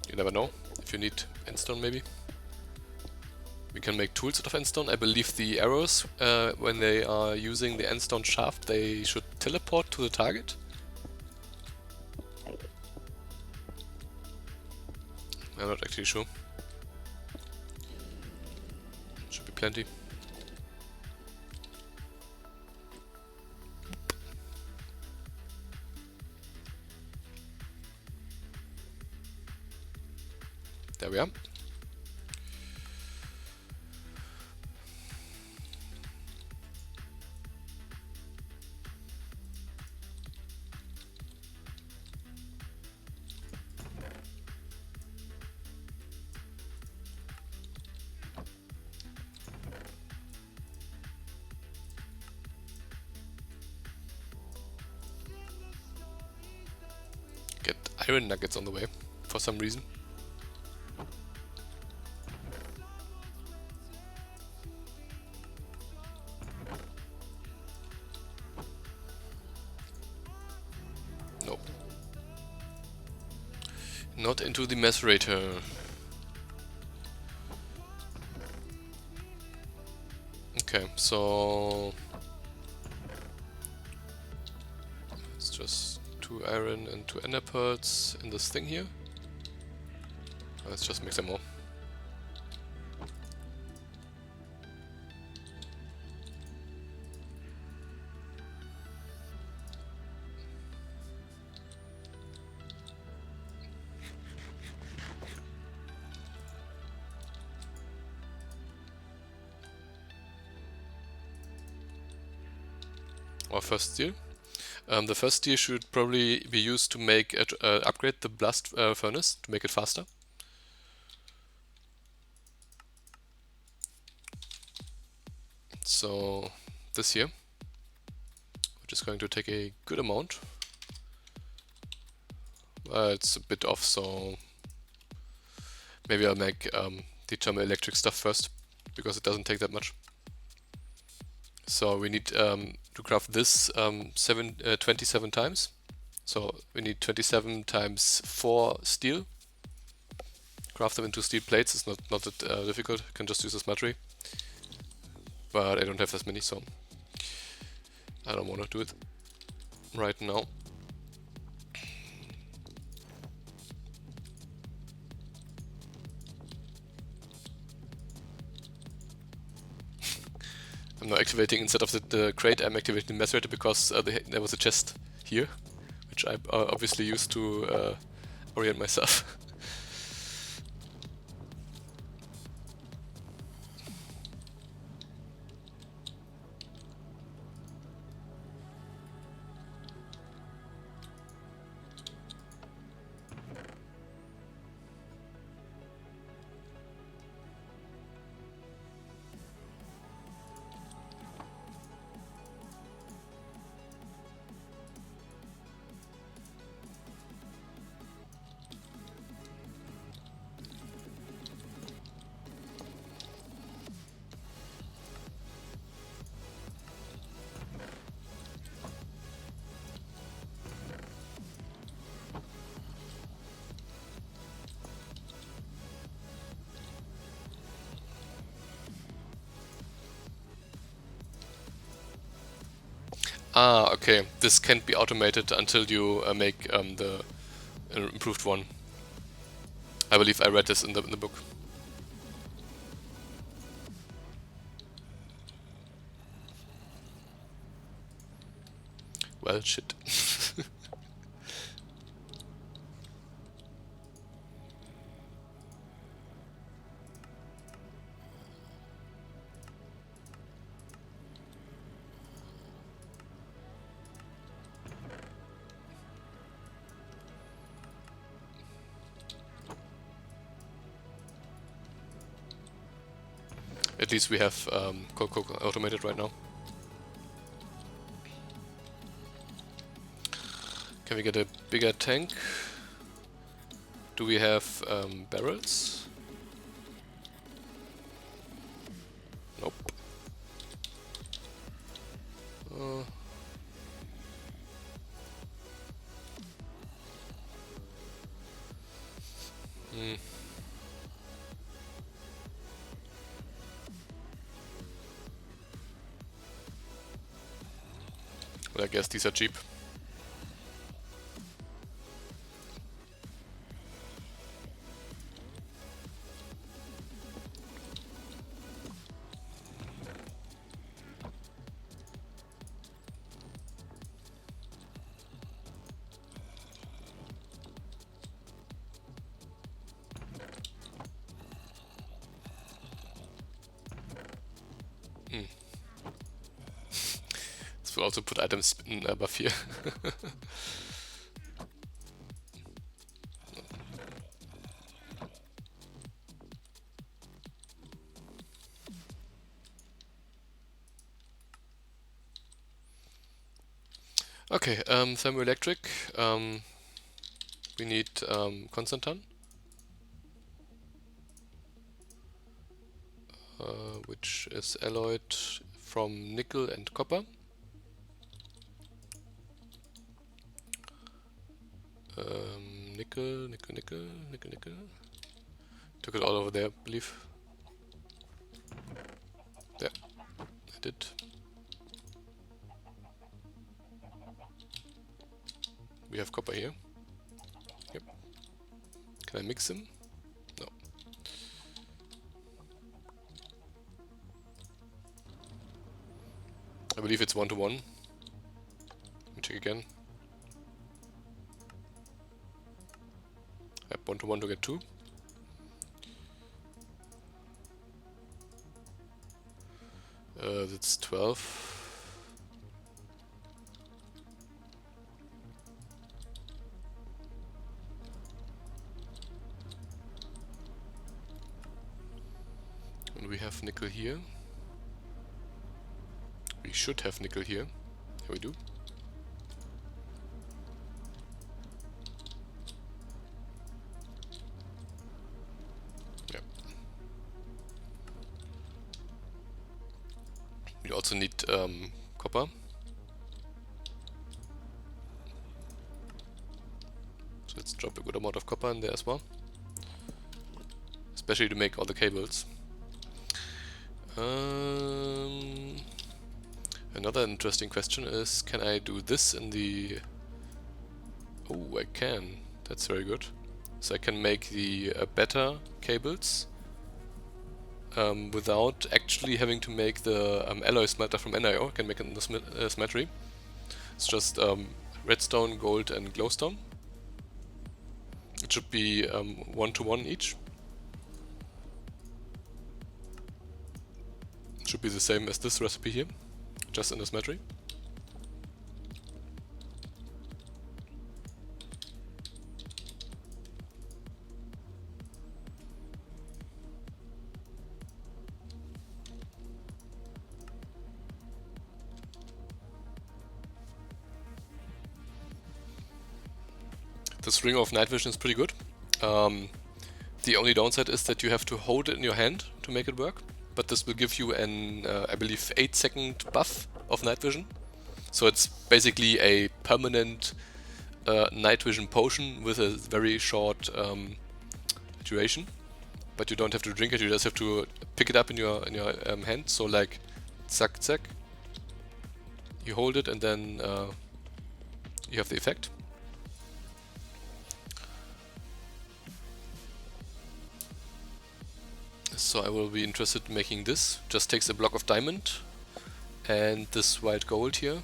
You never know, if you need endstone maybe. We can make tools out of endstone. I believe the arrows, when they are using the endstone shaft, they should teleport to the target. I'm not actually sure. Should be plenty. There we are. Get iron nuggets on the way for some reason. Nope. Not into the macerator. Okay, so it's just 2 iron and 2 ender pearls in this thing here. Let's just mix them all. Our first steel. The first steel should probably be used to make it, upgrade the blast furnace to make it faster. So this here, which is going to take a good amount. It's a bit off, so maybe I'll make the thermoelectric stuff first, because it doesn't take that much. So we need to craft this 27 times. So we need 27 times 4 steel. Craft them into steel plates. It's not that difficult. You can just use a smeltery. But I don't have as many, so I don't want to do it right now. I'm now activating, instead of the crate, I'm activating the macerator because there was a chest here, which I obviously used to orient myself. Ah, okay. This can't be automated until you make the improved one. I believe I read this in the book. Well, shit. At least we have coke automated right now. Can we get a bigger tank? Do we have barrels? Nope. Well, I guess these are cheap. also put items in above here. Okay, thermoelectric. We need Constantan, which is alloyed from nickel and copper. Nickel. Took it all over there, I believe. Yeah, I did. We have copper here. Yep. Can I mix them? No. I believe it's 1 to 1. Let me check again. Yep, 1 to 1 to get 2. That's 12. And we have nickel here. We should have nickel here. Here we do. Yeah. We also need copper. So let's drop a good amount of copper in there as well. Especially to make all the cables. Another interesting question is, can I do this in the... Oh, I can. That's very good. So I can make the better cables without actually having to make the alloy smelter from NIO. I can make it in the smeltery. It's just redstone, gold and glowstone. It should be 1 to 1 each. It should be the same as this recipe here, just in the smeltery. This ring of night vision is pretty good. The only downside is that you have to hold it in your hand to make it work, but this will give you an, I believe, 8-second buff of night vision. So it's basically a permanent night vision potion with a very short duration. But you don't have to drink it, you just have to pick it up in your hand. So like, zack, zack, you hold it and then you have the effect. So I will be interested in making this. Just takes a block of diamond and this white gold here,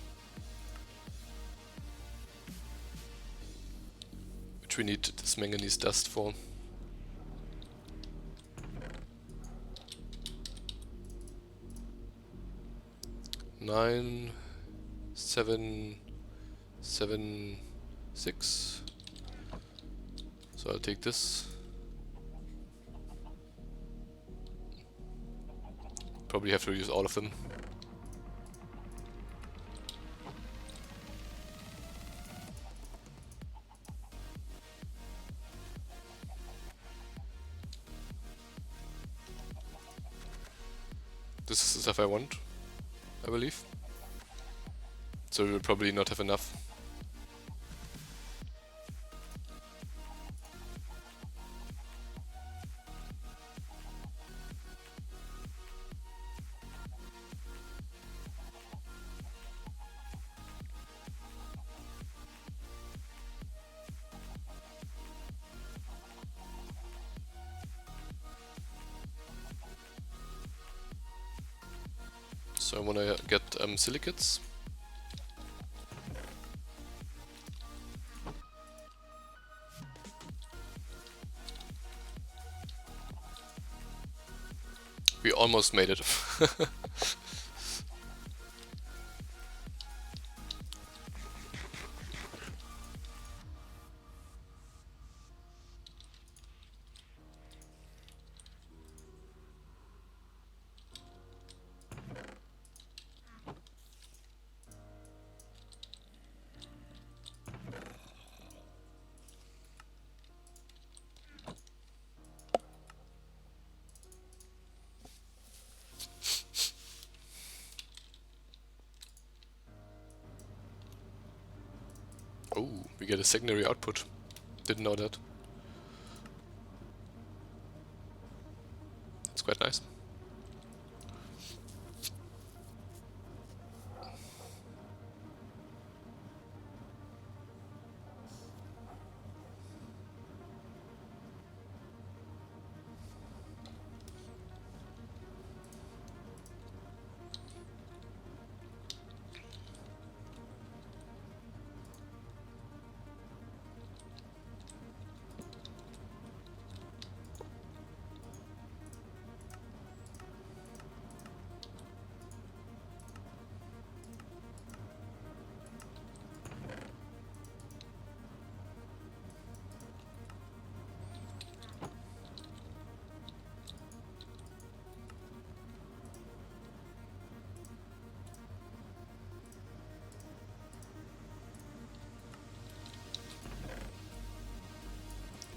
which we need this manganese dust for. Nine, 7, 7, 6. So I'll take this. Probably have to use all of them. This is the stuff I want, I believe. So we will probably not have enough. So I want to get silicates. We almost made it. Oh, we get a secondary output. Didn't know that. That's quite nice.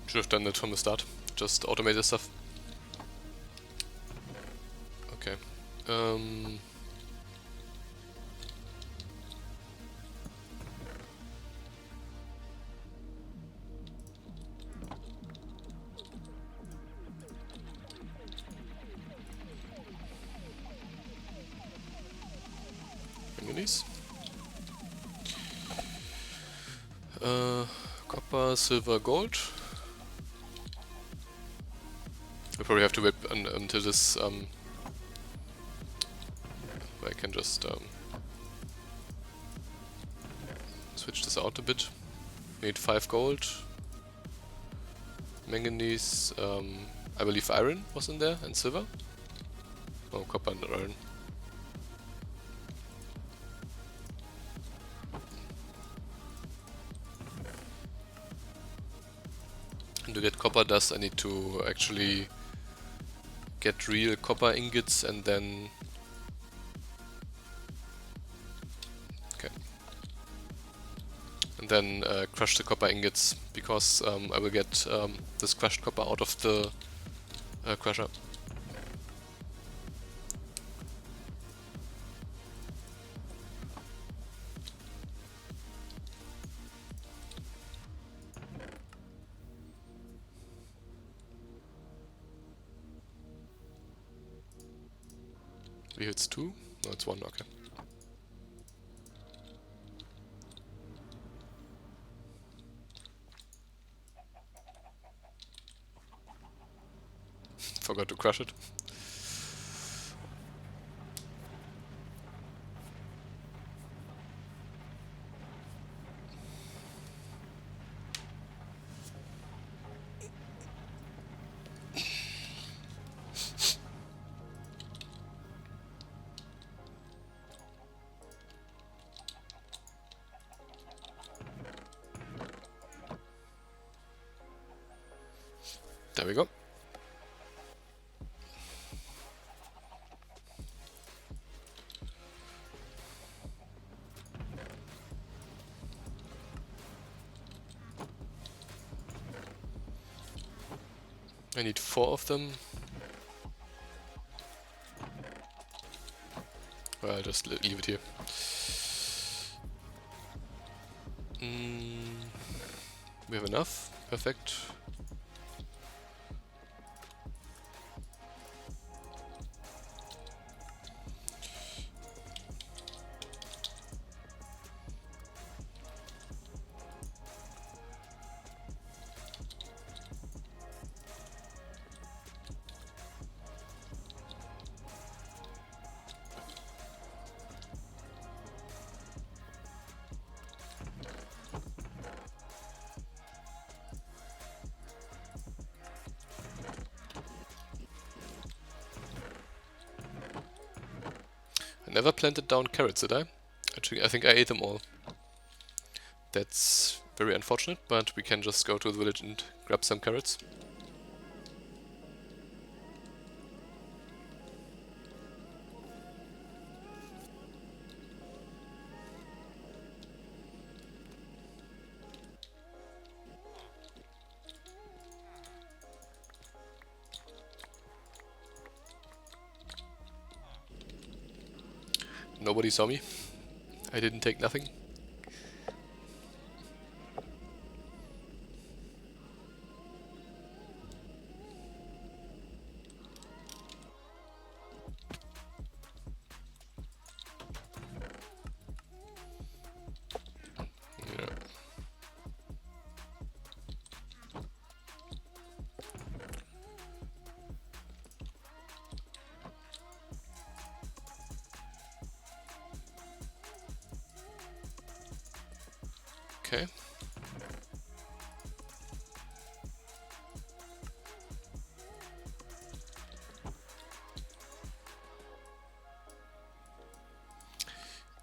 Should have done that from the start. Just automate this stuff. Okay. Manganese. Copper, silver, gold. We probably have to wait until this. I can just switch this out a bit. Need 5 gold. Manganese. I believe iron was in there and silver. Oh, copper and iron. And to get copper dust, I need to actually get real copper ingots and then. Okay. And then crush the copper ingots, because I will get this crushed copper out of the crusher. It's 2? No, it's 1, okay. Forgot to crush it. There we go. I need 4 of them. Well, I'll just leave it here. We have enough. Perfect. I never planted down carrots, did I? Actually, I think I ate them all. That's very unfortunate, but we can just go to the village and grab some carrots. Nobody saw me. I didn't take nothing. Okay.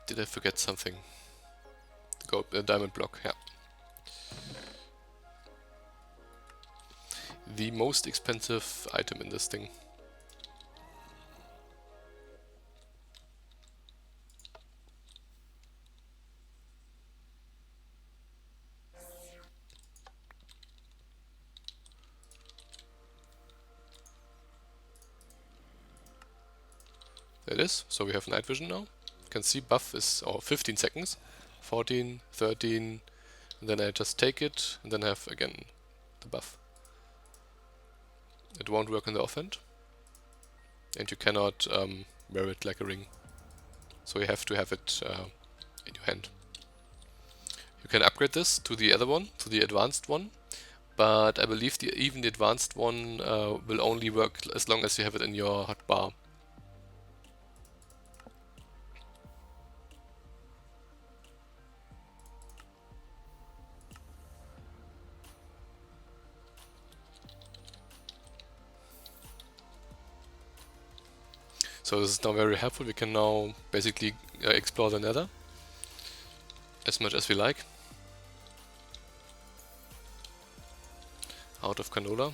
Did I forget something? The diamond block, yeah. The most expensive item in this thing. There it is. So we have night vision now. You can see buff is 15 seconds. 14, 13, and then I just take it, and then have again the buff. It won't work in the offhand, and you cannot wear it like a ring. So you have to have it in your hand. You can upgrade this to the other one, to the advanced one, but I believe even the advanced one will only work as long as you have it in your hotbar. So this is now very helpful. We can now basically explore the nether as much as we like. Out of canola.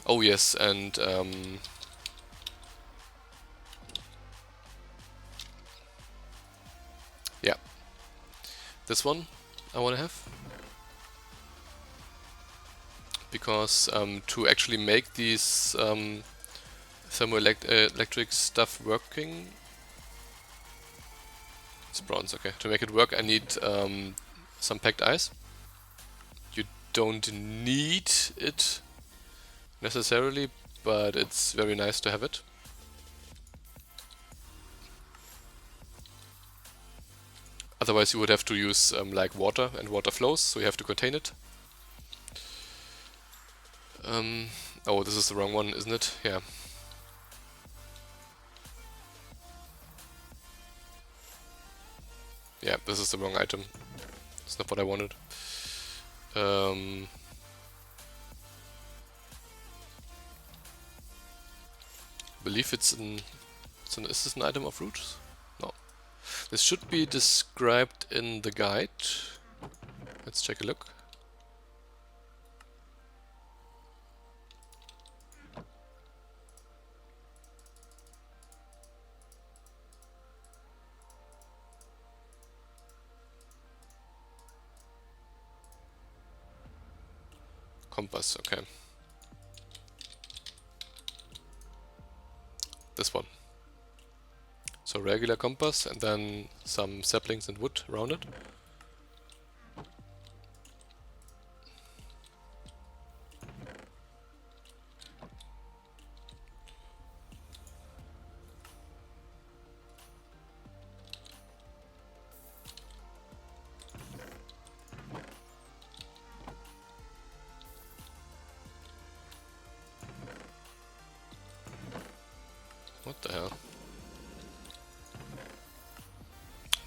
Oh yes, and yeah, this one I want to have. Because to actually make these thermoelectric stuff working, it's bronze, okay. To make it work I need some packed ice. You don't need it necessarily, but it's very nice to have it. Otherwise you would have to use like water, and water flows, so you have to contain it. Oh, this is the wrong one, isn't it? Yeah. Yeah, this is the wrong item. It's not what I wanted. Believe it's an... Is this an item of roots? No. This should be described in the guide. Let's take a look. Compass, okay. This one. So regular compass and then some saplings and wood around it. What the hell?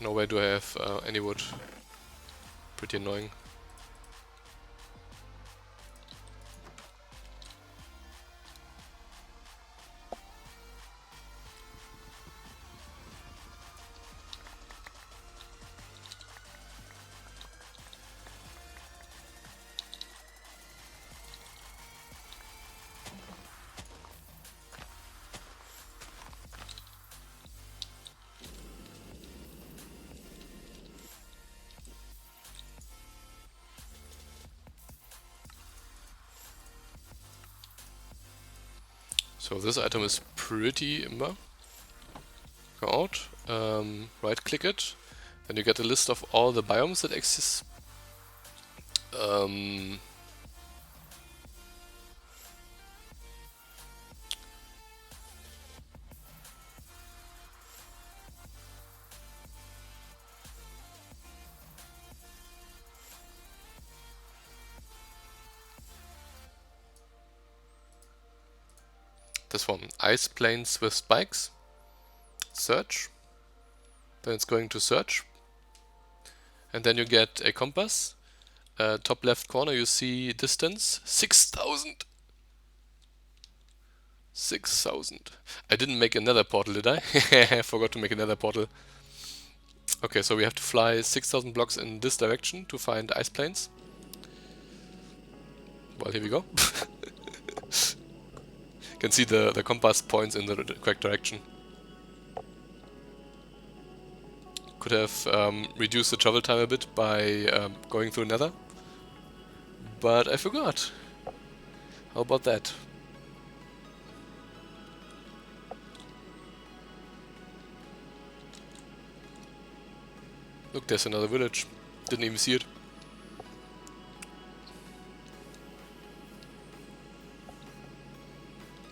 No way do I have any wood. Pretty annoying. So this item is pretty imba. Go out, right click it, then you get a list of all the biomes that exist. This one, ice plains with spikes. Search. Then it's going to search. And then you get a compass. Top left corner you see distance 6,000. 6,000. I didn't make another portal, did I? I forgot to make another portal. Okay, so we have to fly 6,000 blocks in this direction to find ice planes. Well, here we go. You can see the compass points in the correct direction. Could have reduced the travel time a bit by going through Nether. But I forgot. How about that? Look, there's another village. Didn't even see it.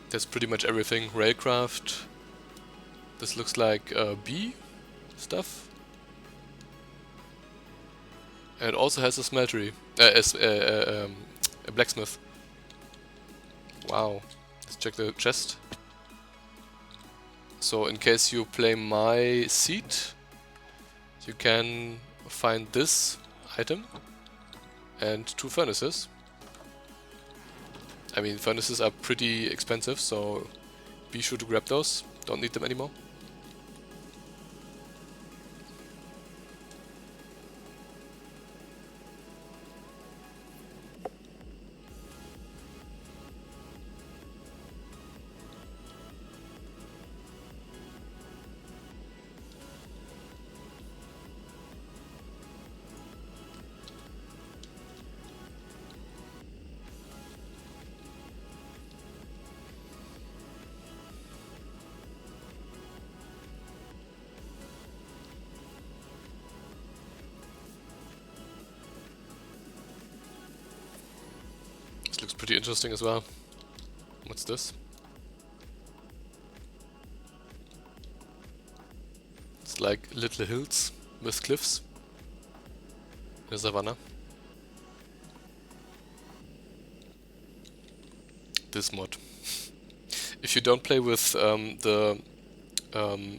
That's pretty much everything. Railcraft. This looks like bee stuff. And it also has a smeltery. A blacksmith. Wow. Let's check the chest. So in case you play my seed, you can find this item and 2 furnaces. I mean, furnaces are pretty expensive, so be sure to grab those. Don't need them anymore. Looks pretty interesting as well. What's this? It's like little hills with cliffs. A savanna. This mod. If you don't play with the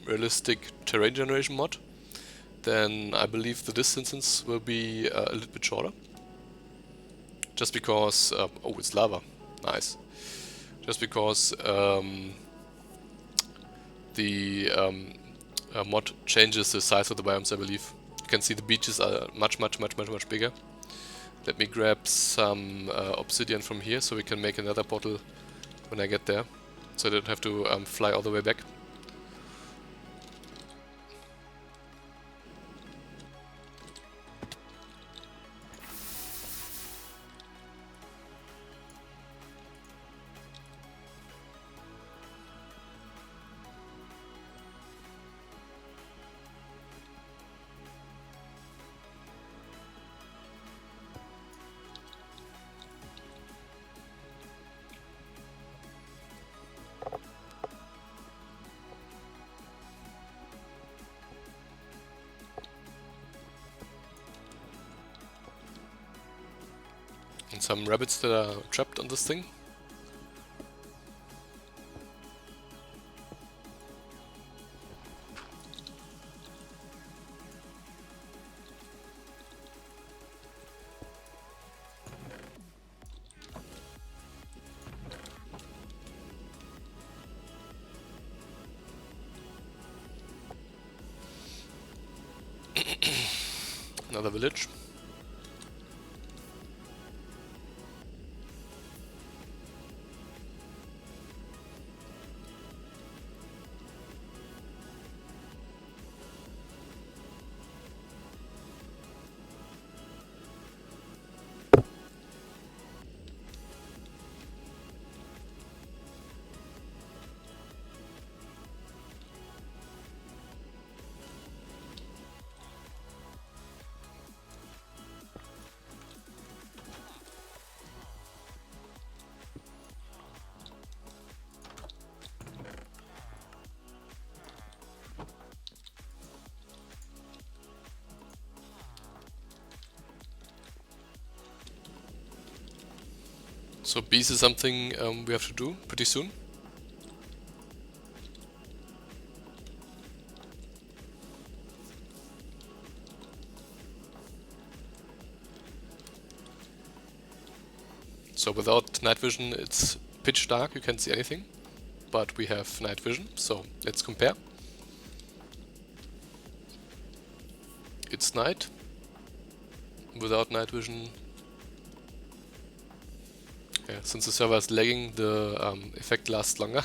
realistic terrain generation mod, then I believe the distances will be a little bit shorter. Just because... oh, it's lava. Nice. Just because the mod changes the size of the biomes, I believe. You can see the beaches are much bigger. Let me grab some obsidian from here so we can make another portal when I get there. So I don't have to fly all the way back. And some rabbits that are trapped on this thing. Another village. So bees is something we have to do pretty soon. So without night vision it's pitch dark, you can't see anything. But we have night vision, so let's compare. It's night. Without night vision, yeah, since the server is lagging, the effect lasts longer.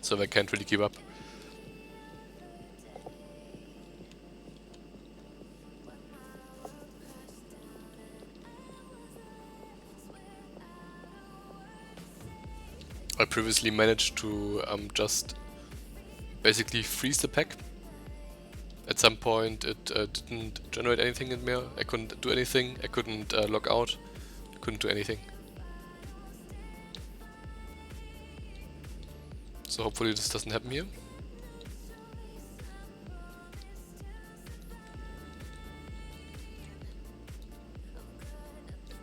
So I can't really keep up. I previously managed to just basically freeze the pack. At some point it didn't generate anything in there, I couldn't do anything, I couldn't log out, I couldn't do anything. So hopefully this doesn't happen here.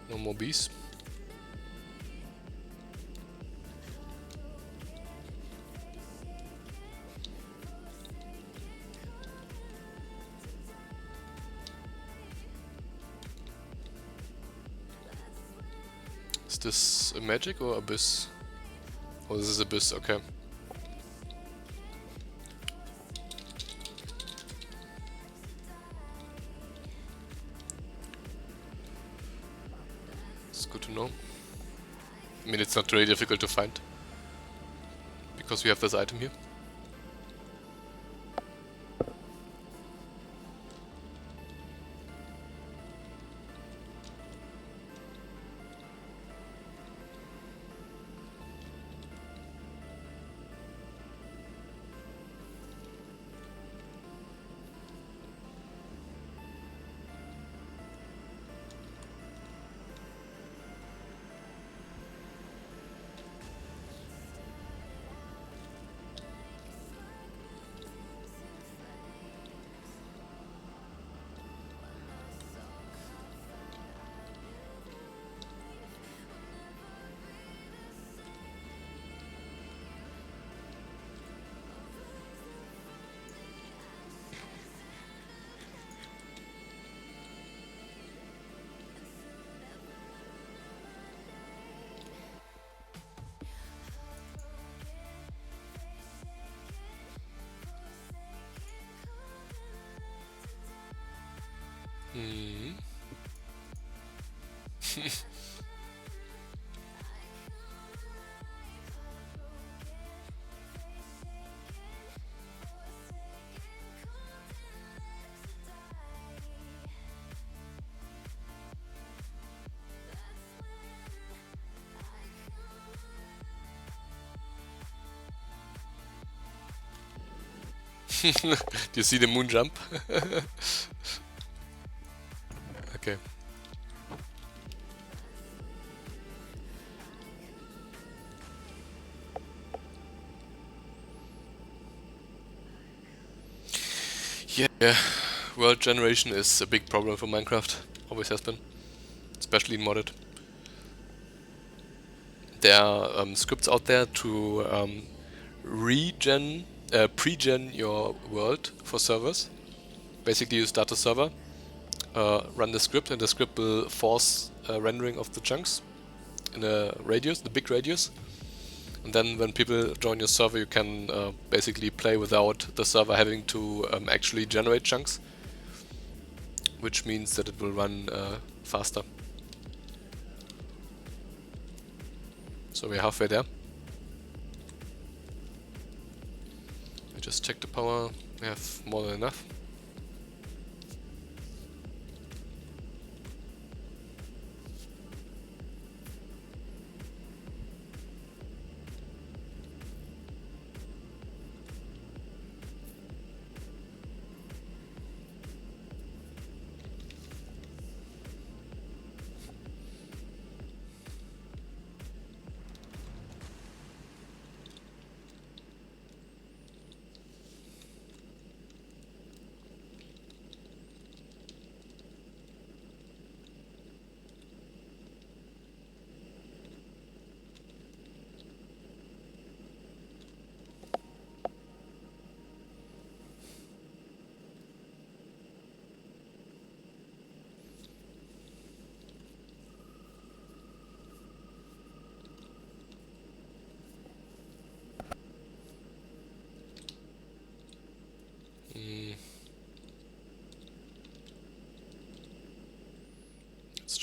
No more bees. Is this a magic or abyss? Oh, this is abyss, okay. It's good to know. I mean, it's not really difficult to find, because we have this item here. Hmm. Do you see the moon jump? Okay. Yeah, world generation is a big problem for Minecraft. Always has been, especially in modded. There are scripts out there to pre-gen your world for servers. Basically, you start a server, run the script, and the script will force rendering of the chunks in a radius, the big radius. And then when people join your server, you can basically play without the server having to actually generate chunks, which means that it will run faster. So we're halfway there. I just checked the power, we have more than enough.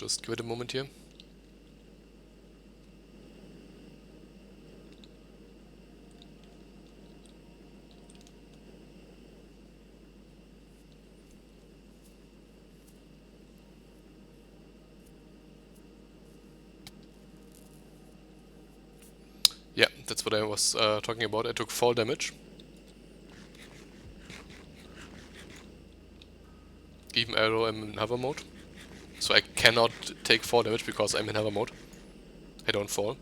just give it a moment here. Yeah, that's what I was talking about. I took fall damage. Even though I'm in hover mode. So I cannot take fall damage because I'm in hover mode. I don't fall.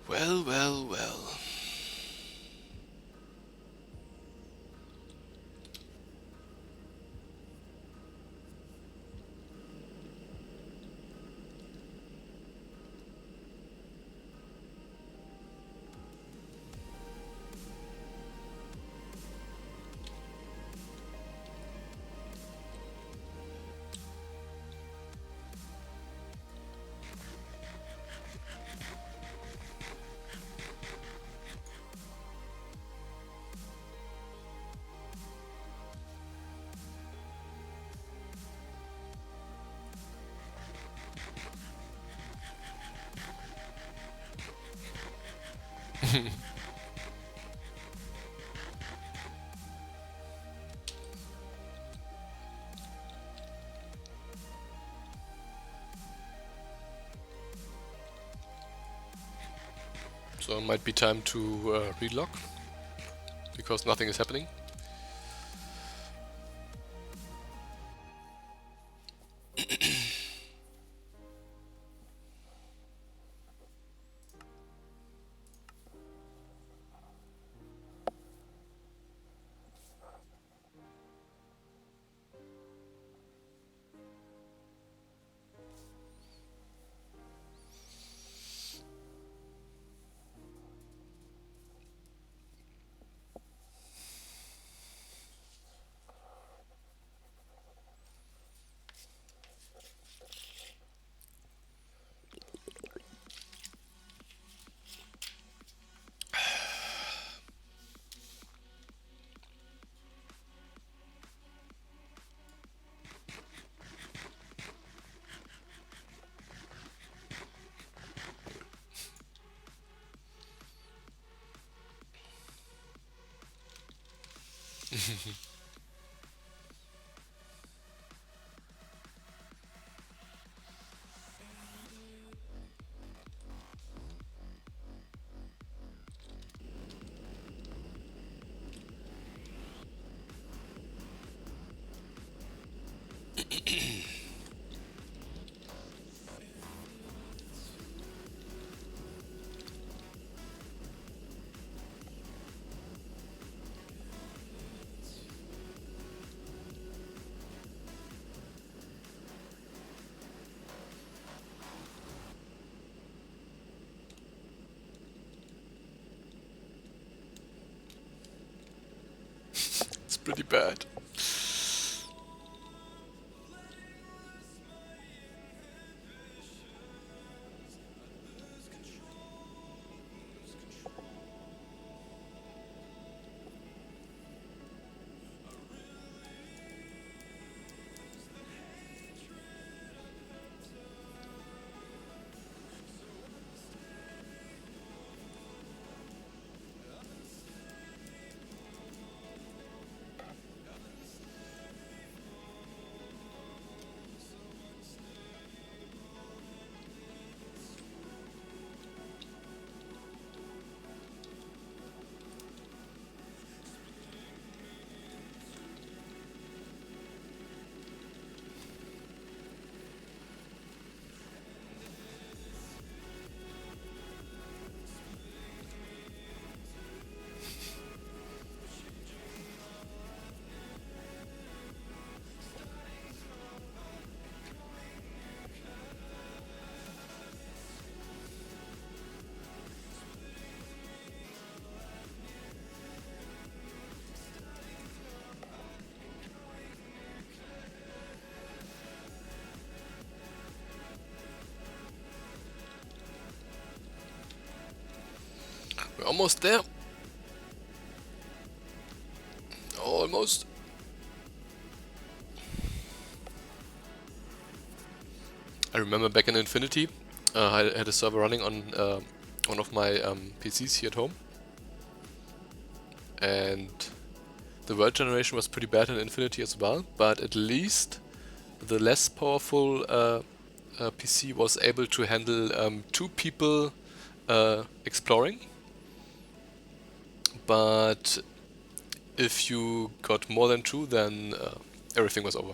Well, well, well. So it might be time to relock, because nothing is happening. It's pretty bad. Almost there. Almost. I remember back in Infinity, I had a server running on one of my PCs here at home. And the world generation was pretty bad in Infinity as well, but at least the less powerful PC was able to handle 2 people exploring. But if you got more than 2, then everything was over.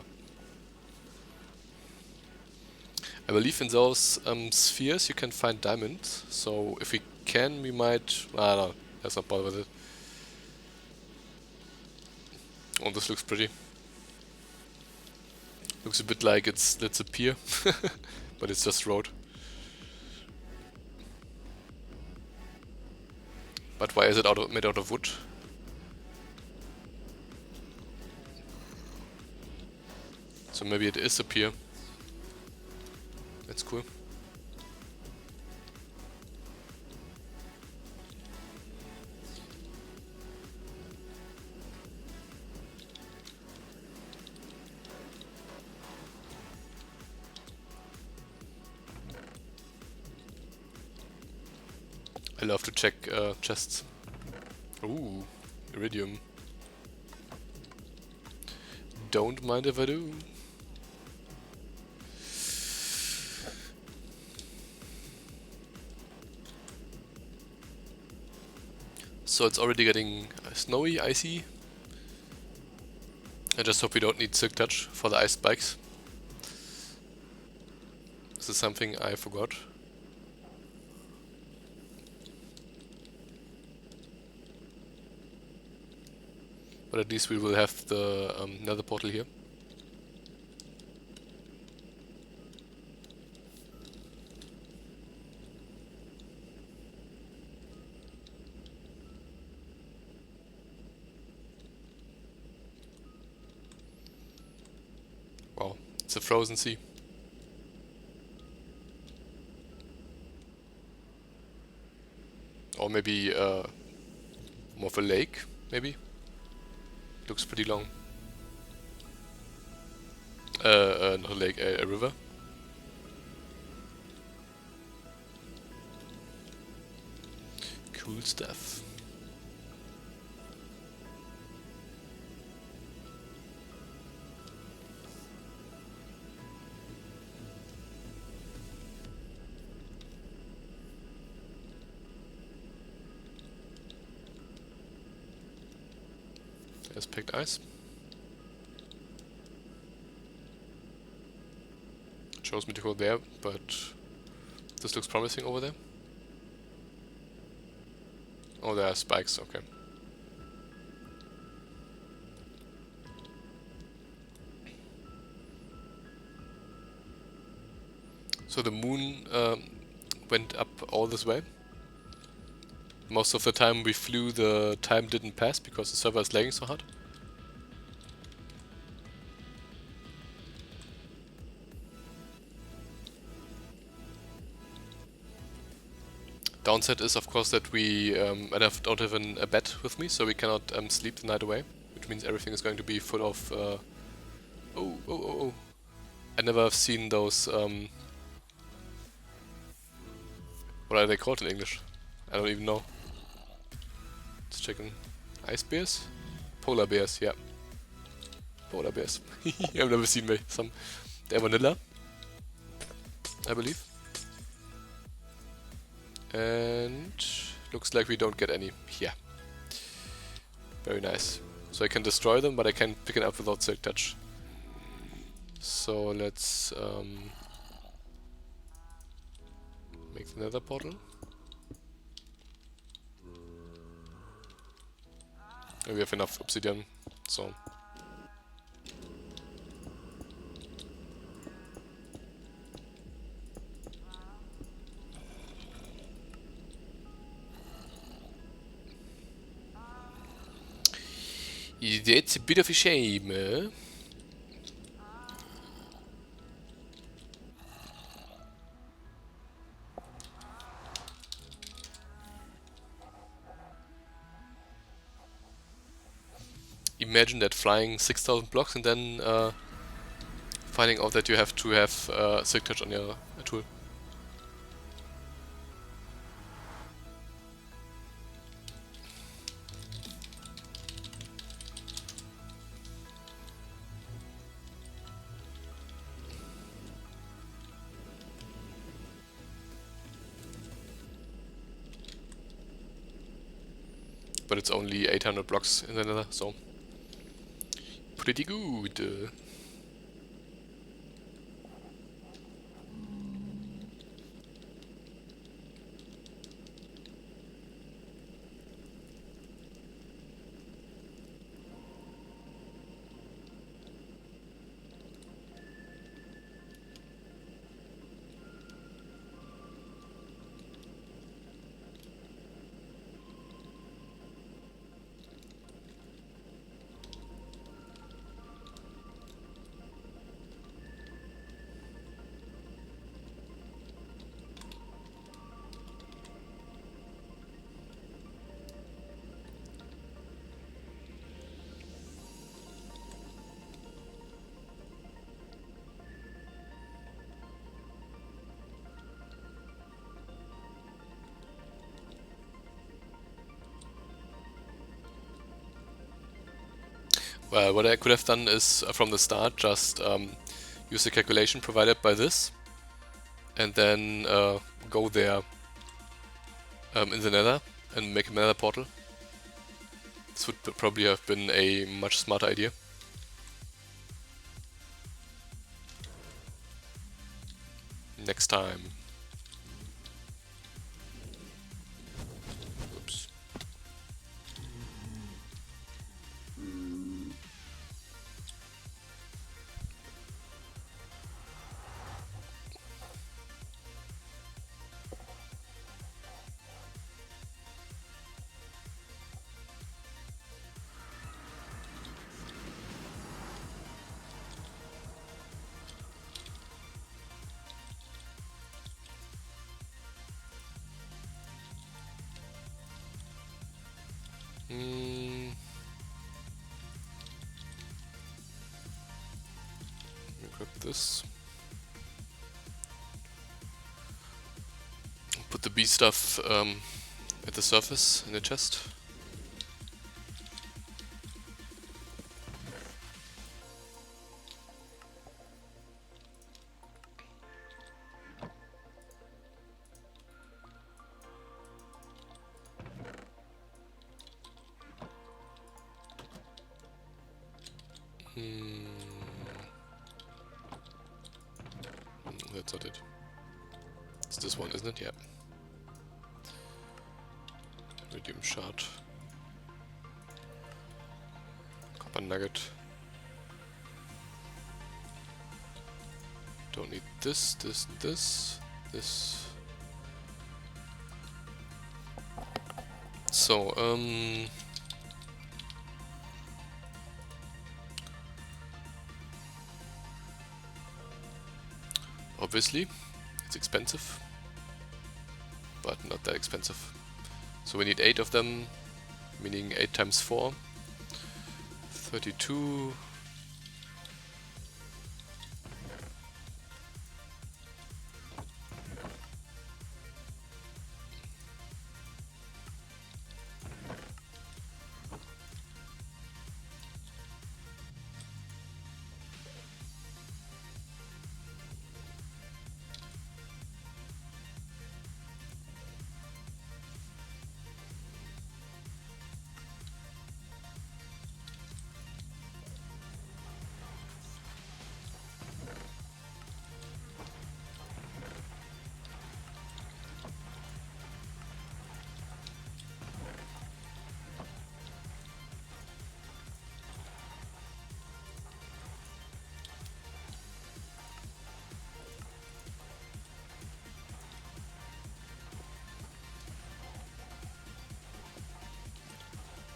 I believe in those spheres you can find diamonds, so if we can, we might... no, let's not bother with it. Oh, this looks pretty. Looks a bit like it's a pier, but it's just road. But why is it made out of wood? So maybe it is a pier. That's cool. I love to check chests. Ooh, iridium. Don't mind if I do. So it's already getting snowy, icy. I just hope we don't need Silk Touch for the ice spikes. This is something I forgot. But at least we will have the nether portal here. Wow, it's a frozen sea. Or maybe more of a lake, maybe? Looks pretty long. Not a lake, a river. Cool stuff. There's picked ice. Shows me to go there, but this looks promising over there. Oh, there are spikes, okay. So the moon went up all this way. Most of the time we flew, the time didn't pass because the server is lagging so hard. Downside is of course that we don't have a bed with me, so we cannot sleep the night away, which means everything is going to be full of... oh. I never have seen those... what are they called in English? I don't even know. Let's check in. Ice bears? Polar bears, yeah. Polar bears. I've never seen some. They're vanilla, I believe. And looks like we don't get any. Yeah. Very nice. So I can destroy them, but I can't pick it up without Silk Touch. So let's make the nether portal. And we have enough obsidian, so... It's a bit of a shame, eh? imagine that flying 6,000 blocks and then finding out that you have to have Silk Touch on your tool. But it's only 800 blocks in the nether, so pretty good. Well, what I could have done is from the start just use the calculation provided by this and then go there in the nether and make a nether portal. This would probably have been a much smarter idea. Next time. Oops. Grab this. Put the bee stuff at the surface in the chest. That's not it. It's this one, isn't it? Yeah. Medium shard. Copper nugget. Don't need this, this, this, this. So, obviously, it's expensive, but not that expensive. So we need 8 of them, meaning 8 times 4. 32.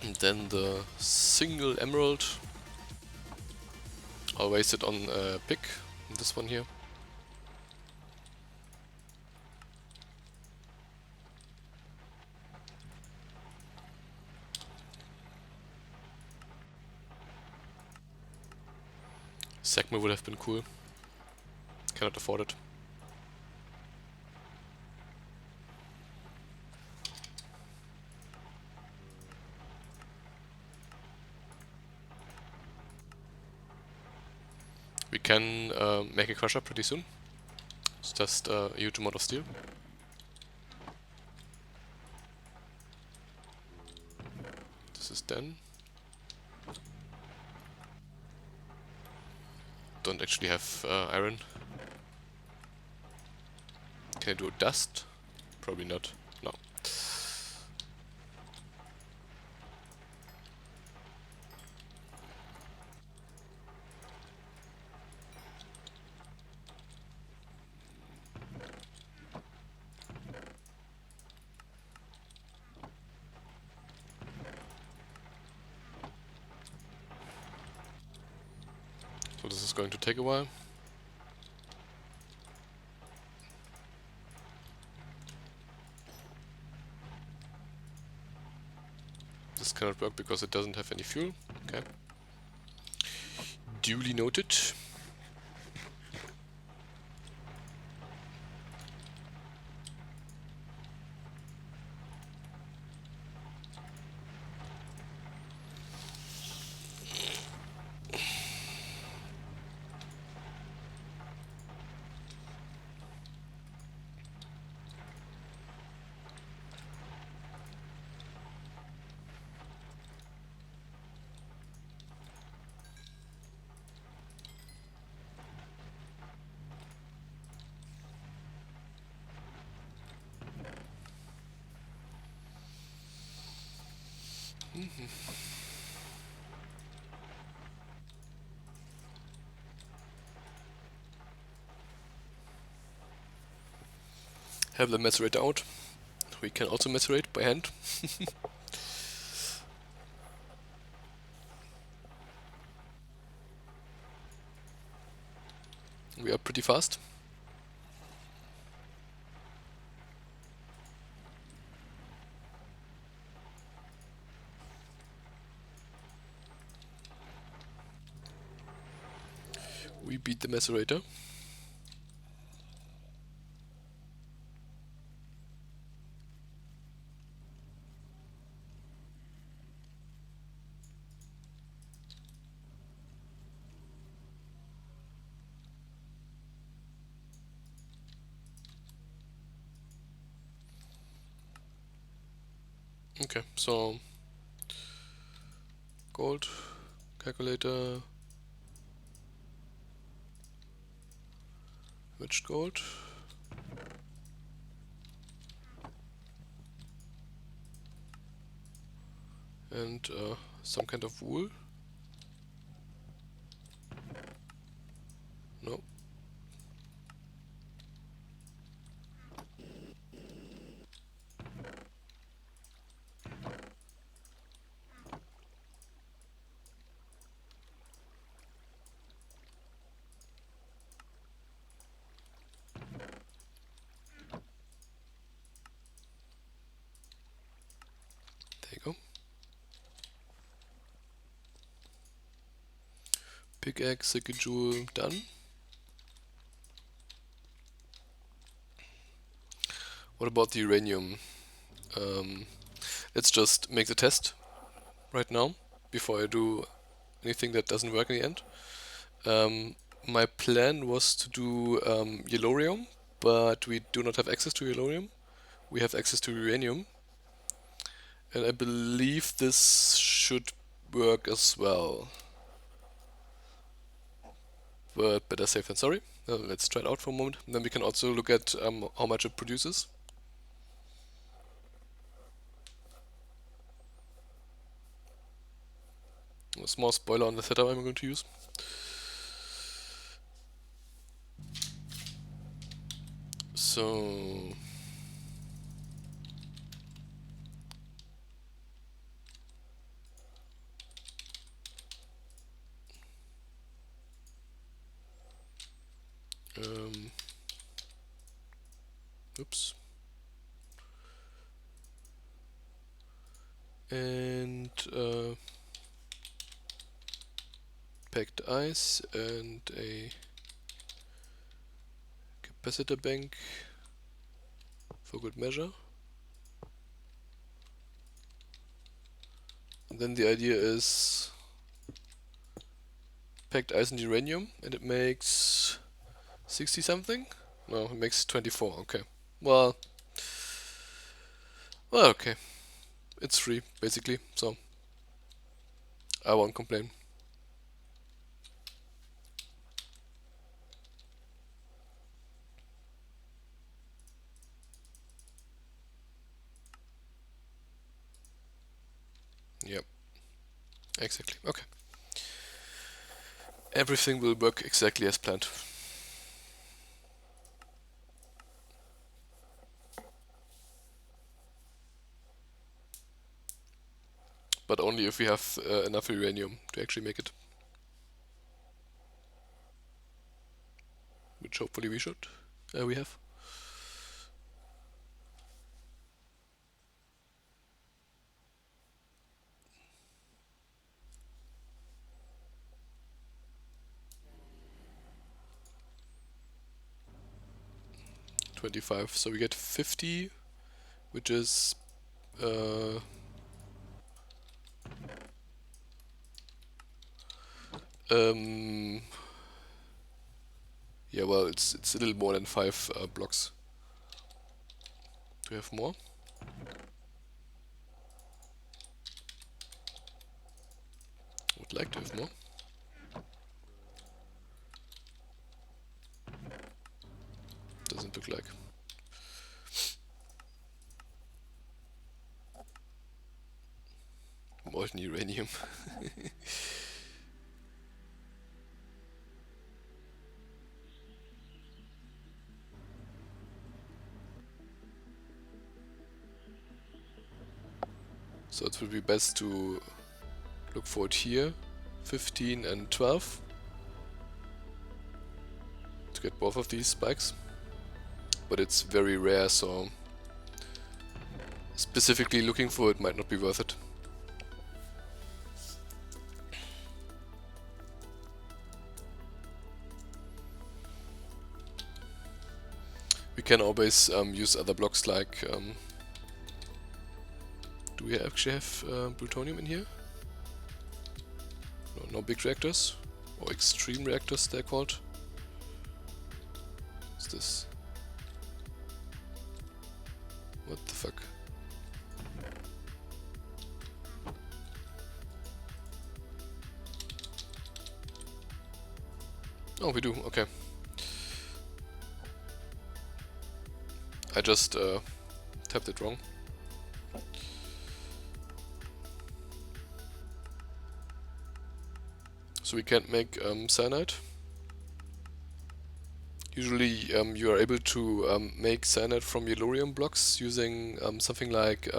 And then the single emerald. I'll waste it on a pick, this one here. Segment would have been cool. Cannot afford it. We can make a crusher pretty soon. It's just a huge amount of steel. This is done. Don't actually have iron. Can I do dust? Probably not. No. So this is going to take a while. This cannot work because it doesn't have any fuel. Okay. Duly noted. Have the macerator out. We can also macerate by hand. We are pretty fast. We beat the macerator. Okay, so gold calculator, which gold, and some kind of wool. No. There you go. Pickaxe, Jewel, done. What about the uranium? Let's just make the test right now before I do anything that doesn't work in the end. My plan was to do yellorium, but we do not have access to yellorium. We have access to uranium, and I believe this should work as well. But better safe than sorry. Let's try it out for a moment. And then we can also look at how much it produces. A small spoiler on the setup I'm going to use. So oops. And packed ice and a capacitor bank for good measure. And then the idea is packed ice and uranium, and it makes 60 something? No, it makes 24, okay. Well, okay. It's free, basically, so I won't complain. Yep, exactly, okay. Everything will work exactly as planned. But only if we have enough uranium to actually make it. Which hopefully we should. We have. $25, so we get 50, which is yeah, well, it's a little more than 5 blocks. Do we have more? Would like to have more. Doesn't look like. Molten uranium. So it would be best to look for it here, 15 and 12, to get both of these spikes. But it's very rare, so specifically looking for it might not be worth it. We can always use other blocks like... do we actually have plutonium in here? No big reactors, or extreme reactors they're called. What's this? What the fuck? Oh, we do, okay. I just tapped it wrong. So we can't make cyanide. Usually you are able to make cyanide from yellorium blocks using something like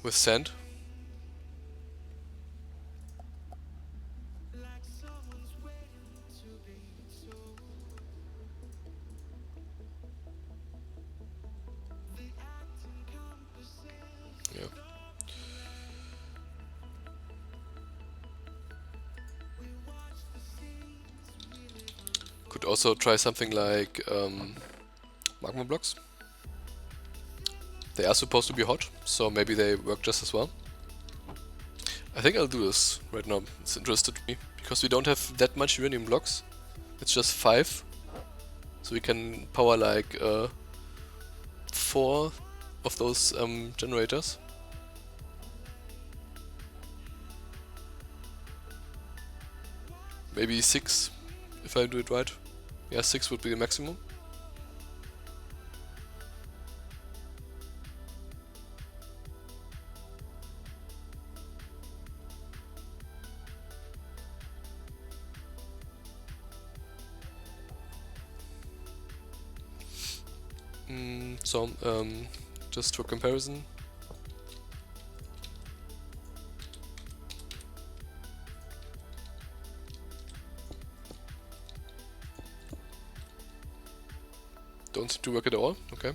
with sand. Yeah. Could also try something like magma blocks. They are supposed to be hot, so maybe they work just as well. I think I'll do this right now. It's interested me because we don't have that much uranium blocks. It's just 5, so we can power like 4 of those generators. Maybe 6 if I do it right. Yeah, 6 would be the maximum. So, just for comparison, don't seem to work at all, okay.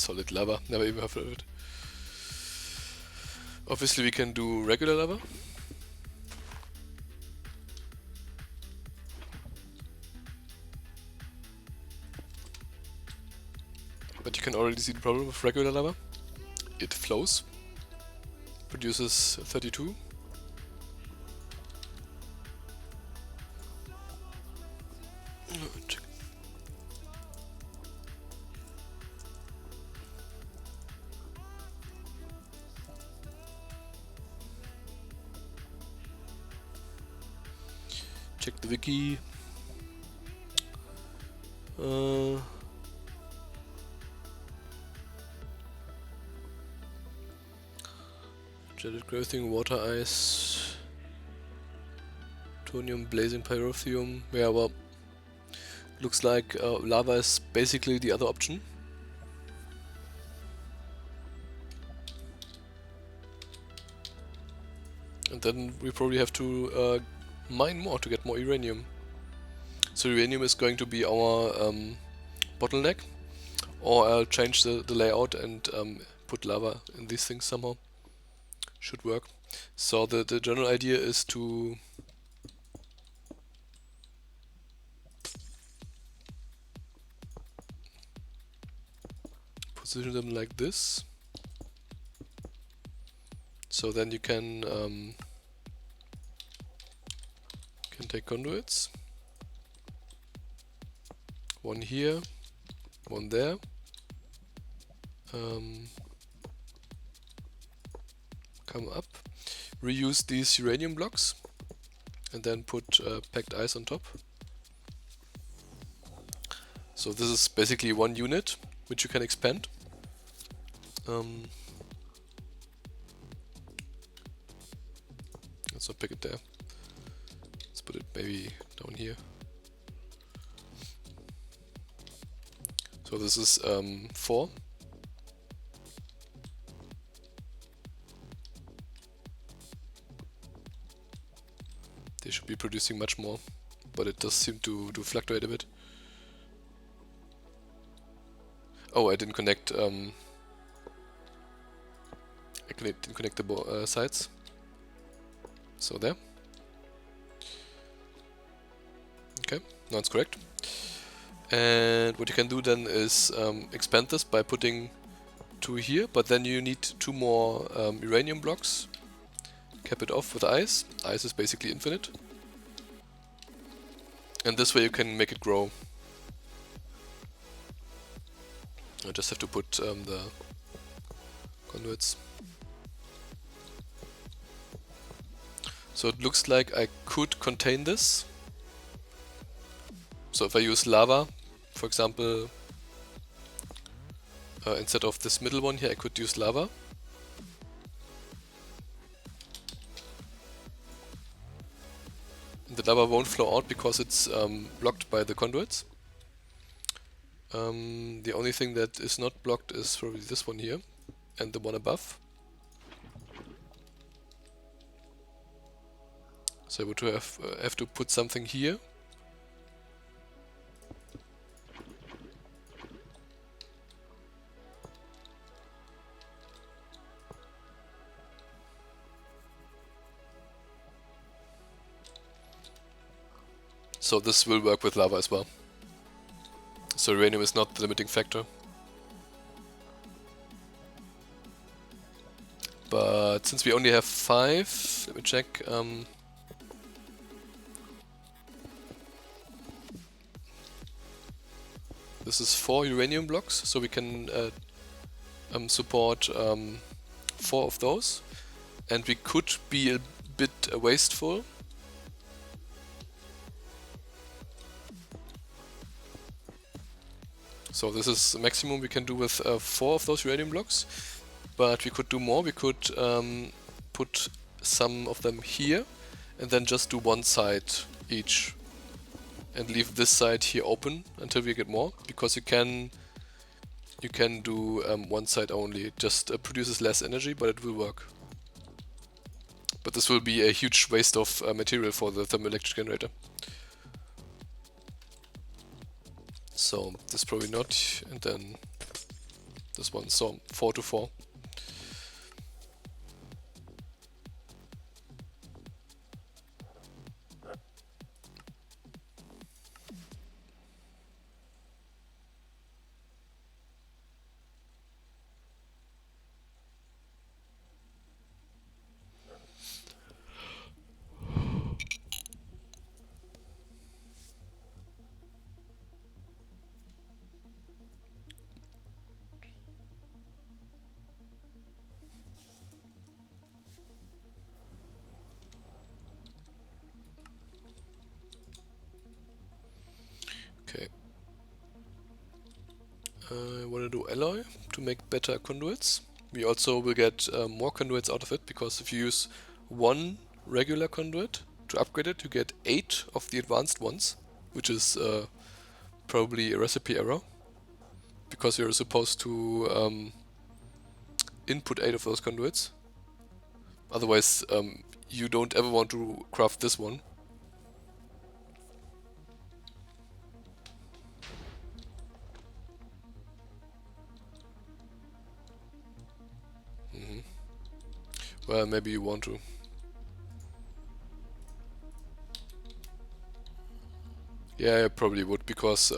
Solid lava, never even heard of it. Obviously we can do regular lava. But you can already see the problem with regular lava. It flows, produces 32. Check the wiki. Jetted growthing, water ice, plutonium, blazing pyrotheum. Yeah, well, looks like lava is basically the other option. And then we probably have to mine more to get more uranium. So uranium is going to be our bottleneck, or I'll change the layout and put lava in these things somehow. Should work. So the general idea is to position them like this. So then you can take conduits. One here, one there. Come up, reuse these uranium blocks, and then put packed ice on top. So this is basically one unit which you can expand. Let's not pick it there. Let's put it maybe down here. So this is 4. They should be producing much more, but it does seem to fluctuate a bit. Oh, I didn't connect. I didn't connect the sides. So there. Okay, now it's correct. And what you can do then is expand this by putting 2 here, but then you need 2 more uranium blocks. Cap it off with ice. Ice is basically infinite. And this way you can make it grow. I just have to put the conduits. So it looks like I could contain this. So if I use lava, for example, instead of this middle one here, I could use lava. The lava won't flow out because it's blocked by the conduits. The only thing that is not blocked is probably this one here and the one above. So I would have to put something here. So this will work with lava as well. So uranium is not the limiting factor. But since we only have 5, let me check. This is 4 uranium blocks, so we can support 4 of those. And we could be a bit wasteful. So this is the maximum we can do with 4 of those uranium blocks. But we could do more. We could put some of them here and then just do one side each. And leave this side here open until we get more, because you can do one side only. It just produces less energy, but it will work. But this will be a huge waste of material for the thermoelectric generator. So this probably not, and then this one, so 4 to 4. Okay. I want to do alloy to make better conduits. We also will get more conduits out of it, because if you use one regular conduit to upgrade it, you get 8 of the advanced ones, which is probably a recipe error, because you're supposed to input 8 of those conduits. Otherwise, you don't ever want to craft this one. Well, maybe you want to. Yeah, I probably would, because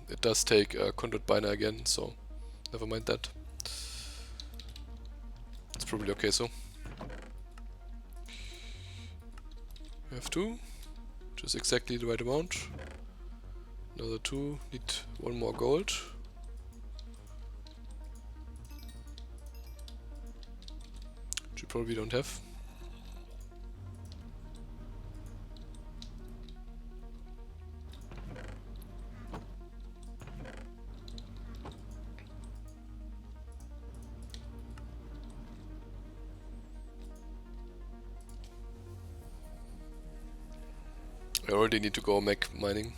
it does take a conduit binder again, so never mind that. It's probably okay, so. We have 2, which is exactly the right amount. Another 2, need 1 more gold. Which you probably don't have. I already need to go make mining.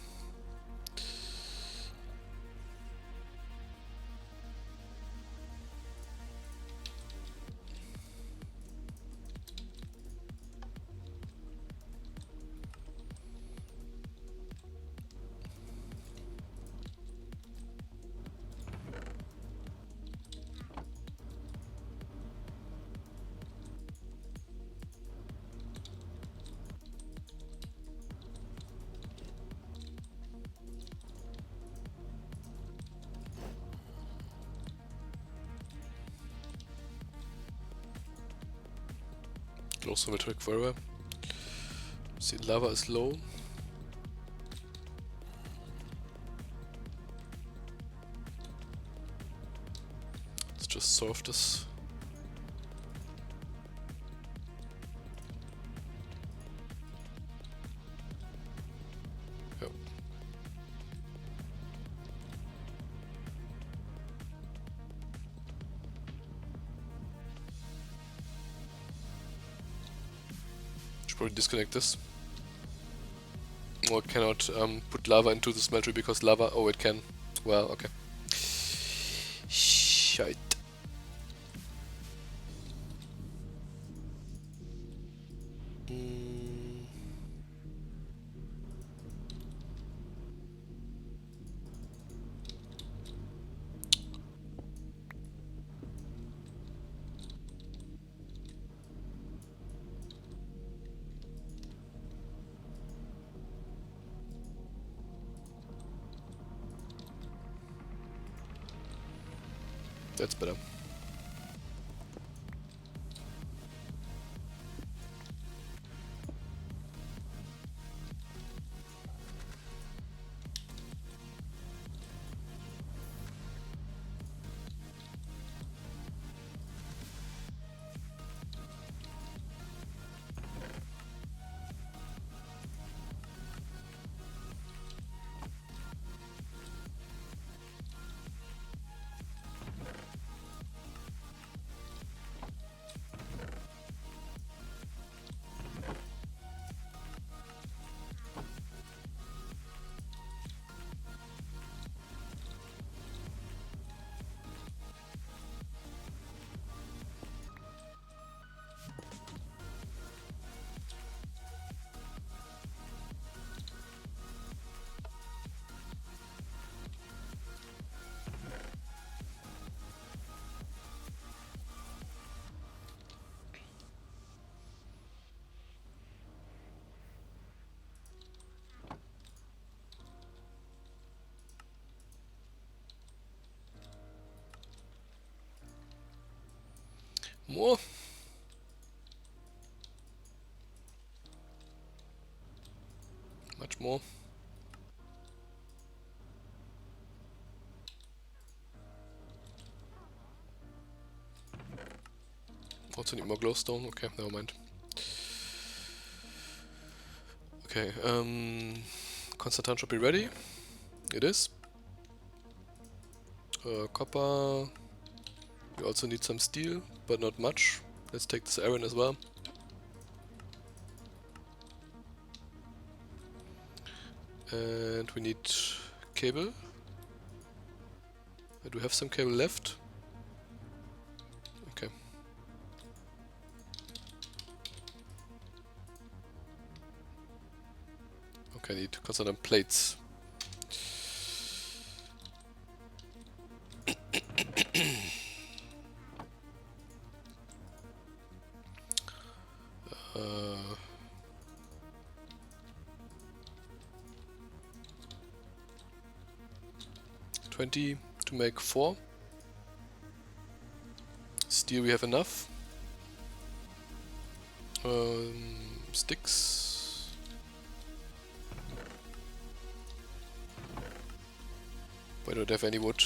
Close will trick forever. See, lava is low. Let's just solve this. Yep. Should probably disconnect this. Or cannot put lava into the smeltery because lava. Oh, it can. Well, okay. Shite. That's better. More. Much more. Also need more glowstone. Okay, never mind. Okay, Constantan should be ready. It is. Copper. We also need some steel, but not much. Let's take this iron as well. And we need cable. I do have some cable left. Okay. Okay, I need constant plates. uh, 20 to make 4. Steel we have enough. Sticks. I don't have any wood.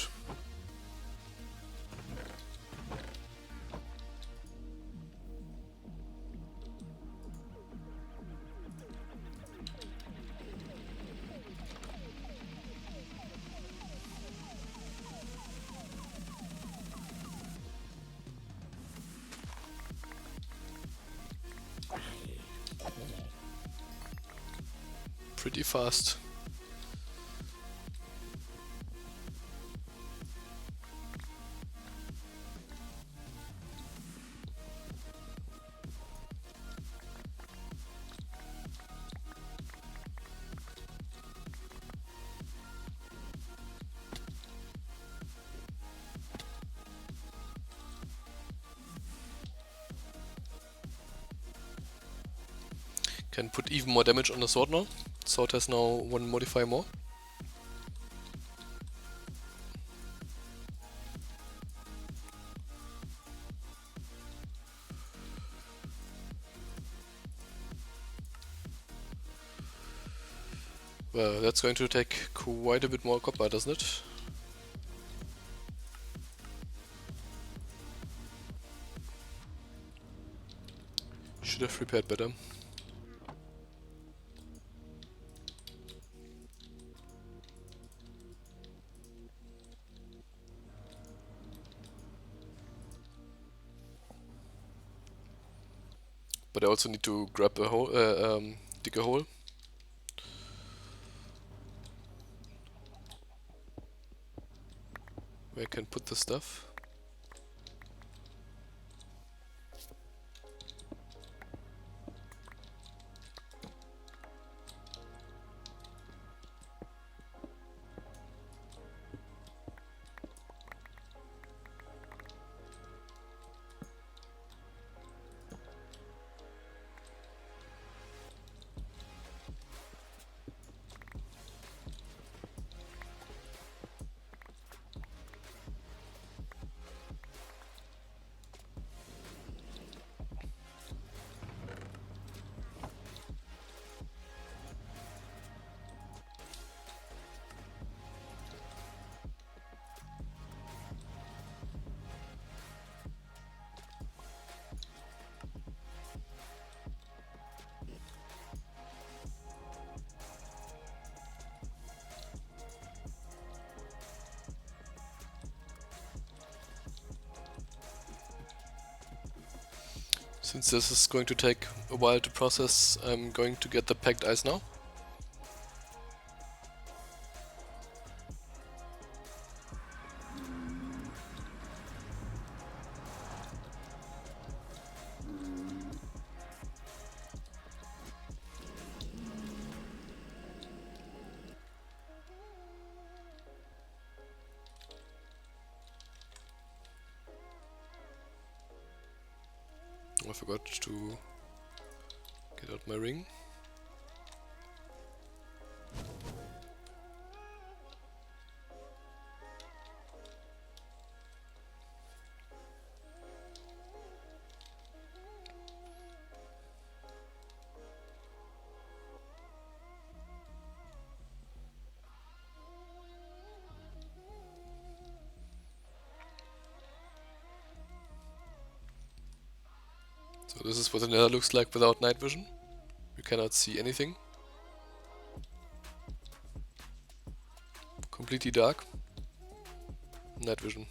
Pretty fast. Can put even more damage on the sword now. Sword has now one modifier more. Well, that's going to take quite a bit more copper, doesn't it? Should have prepared better. But I also need to grab a hole, dig a hole. Where I can put the stuff. Since this is going to take a while to process, I'm going to get the packed ice now. I forgot to get out my ring. So this is what the nether looks like without night vision. You cannot see anything. Completely dark. Night vision.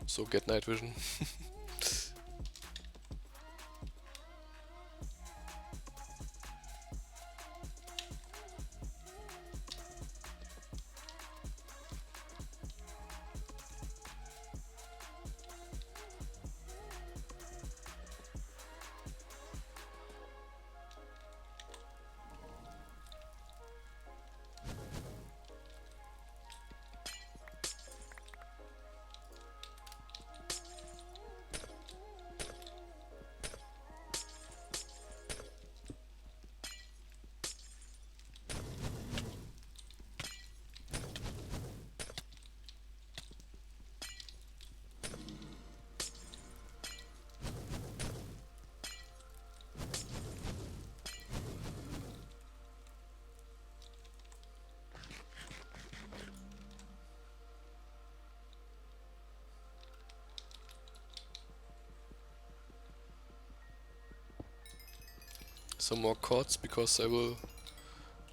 So get night vision. Some more cords because I will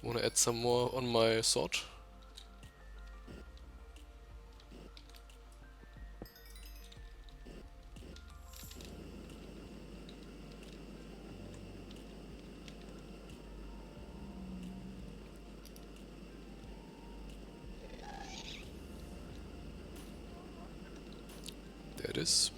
want to add some more on my sword. There it is.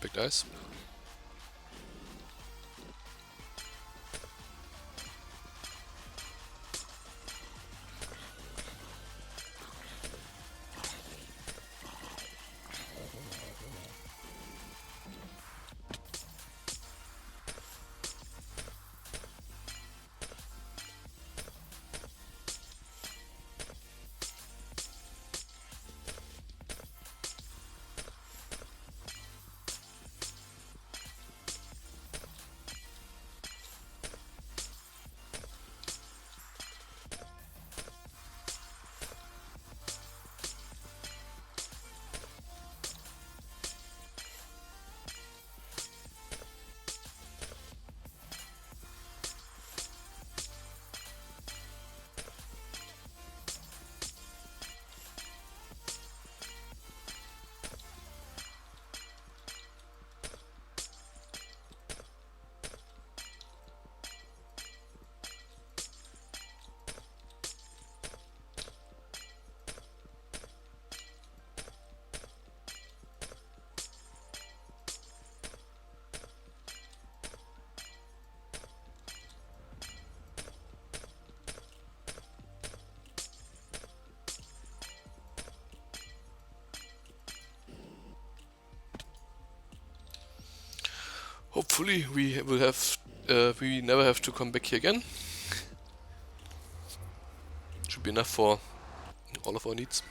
Big dice. Hopefully we will have we never have to come back here again. Should be enough for all of our needs.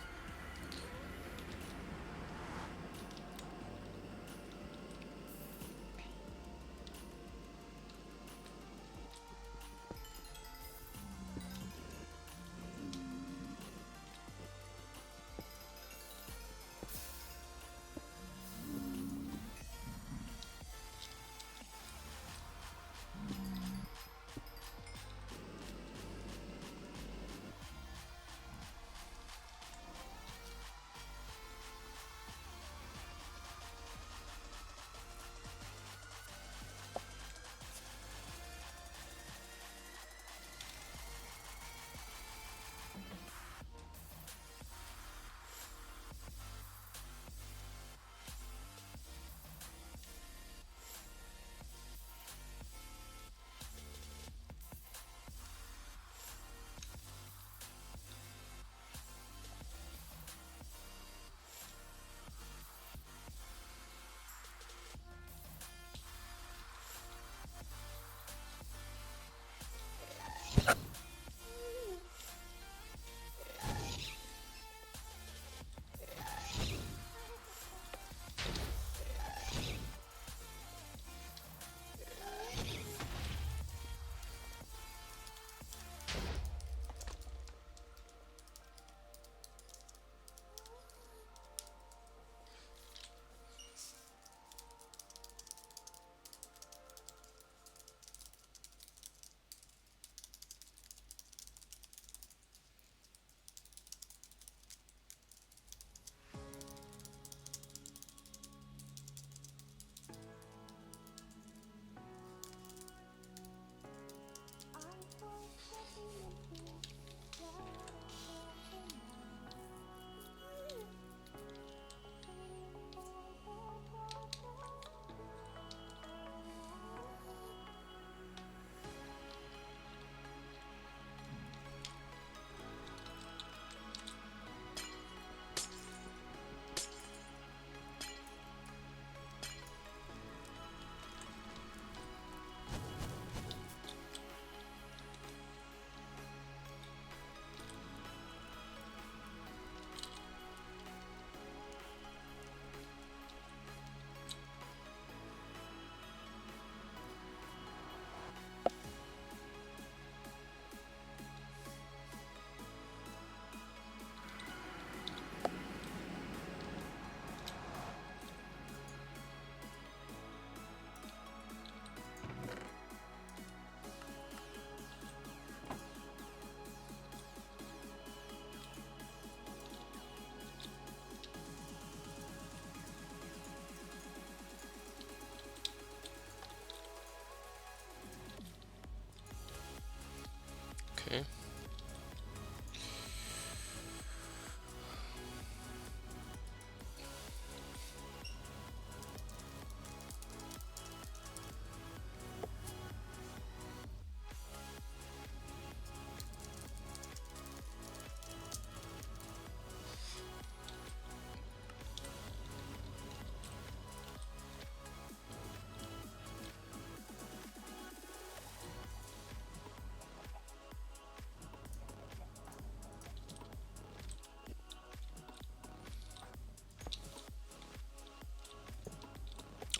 Okay.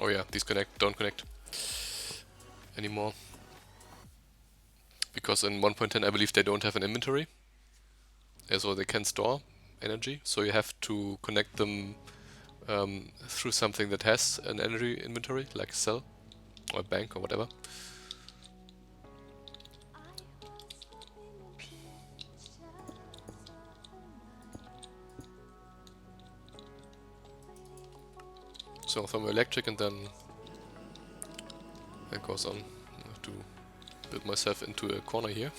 Oh yeah, these don't connect anymore. Because in 1.10 I believe they don't have an inventory. So they can store energy, so you have to connect them through something that has an energy inventory, like a cell or a bank or whatever. So thermoelectric, and then it goes on. I have to build myself into a corner here.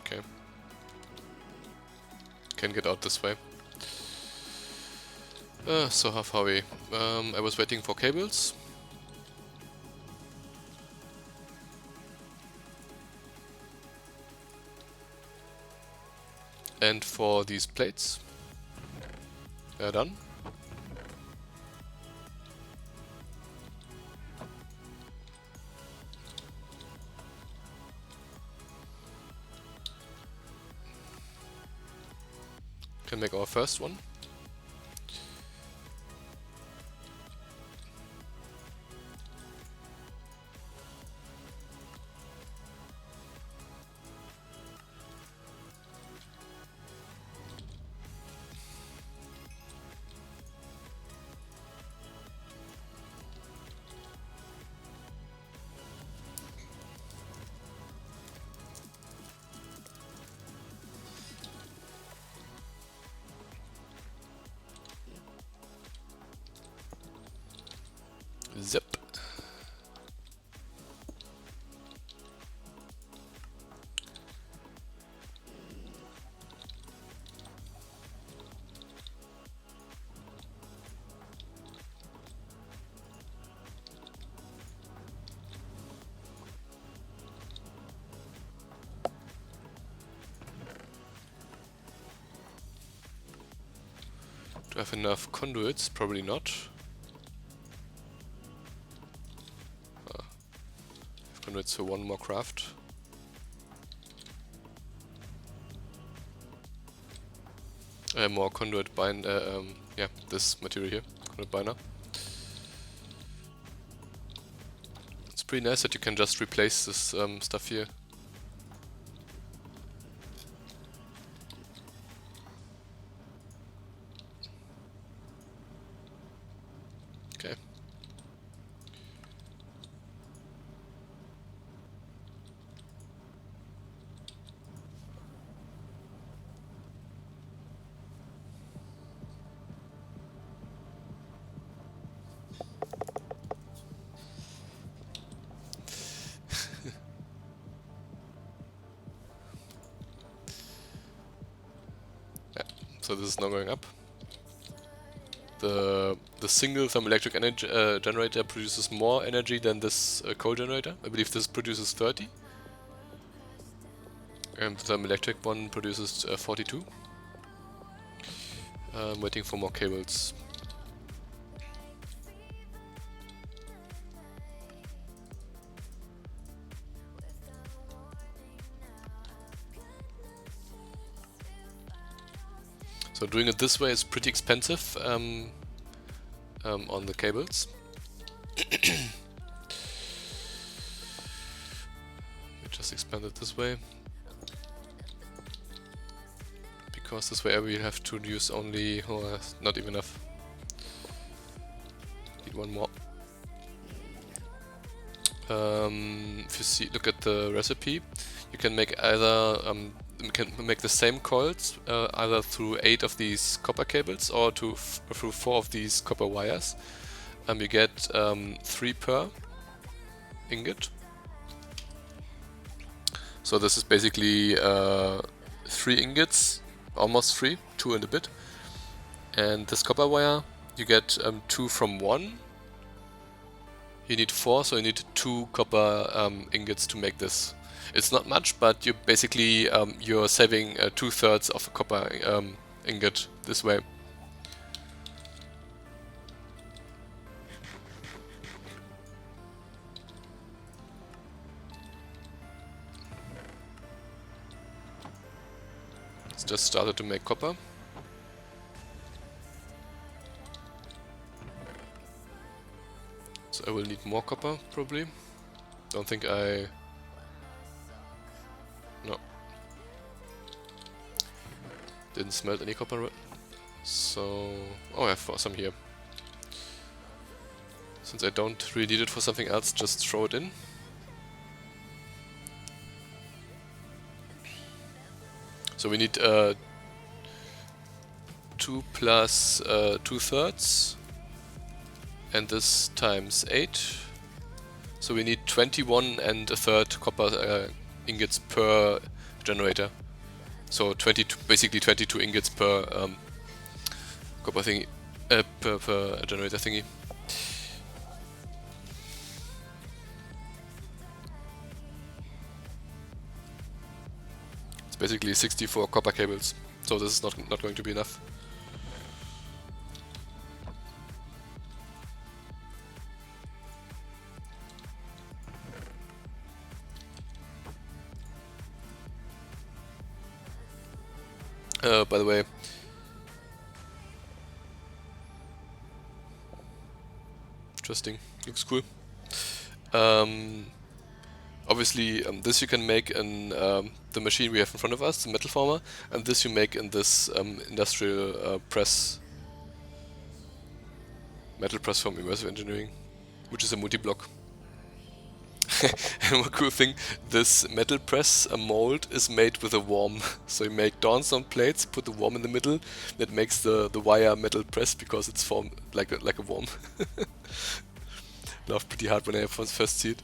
Okay. Can get out this way. So how far away? I was waiting for cables. And for these plates. They're done. Can make our first one. Zip. Do I have enough conduits? Probably not. Conduits for one more craft. More conduit bind. Yeah, this material here, conduit binder. It's pretty nice that you can just replace this stuff here. Okay. Yeah, so this is now going up. The single thermoelectric energy generator produces more energy than this coal generator. I believe this produces 30. And the thermoelectric one produces 42. I'm waiting for more cables. So So doing it this way is pretty expensive on the cables. We just expand it this way, because this way we have to use only, not even enough. Need one more. If you see, look at the recipe, you can make either you can make the same coils either through 8 of these copper cables or through 4 of these copper wires. You get 3 per ingot. So this is basically 3 ingots, almost 3, 2 and a bit. And this copper wire, you get 2 from 1. You need 4, so you need 2 copper ingots to make this. It's not much, but you basically you're saving 2/3 of a copper ingot this way. It's just started to make copper. So I will need more copper, probably. Don't think I... No. Didn't smelt any copper. So... Oh, I have some here. Since I don't really need it for something else, just throw it in. So we need 2 plus 2/3. And this times 8. So we need 21 and a third copper ingots per generator. So 22, basically 22 ingots per copper thingy, per generator thingy. It's basically 64 copper cables. So this is not going to be enough. By the way, interesting, looks cool. Obviously, this you can make in the machine we have in front of us, the metal former, and this you make in this industrial press, metal press from immersive engineering, which is a multi-block. And one cool thing, this metal press mold is made with a worm. So you make dorns on plates, put the worm in the middle, that makes the wire metal press because it's formed like a worm. Laughed pretty hard when I first see it.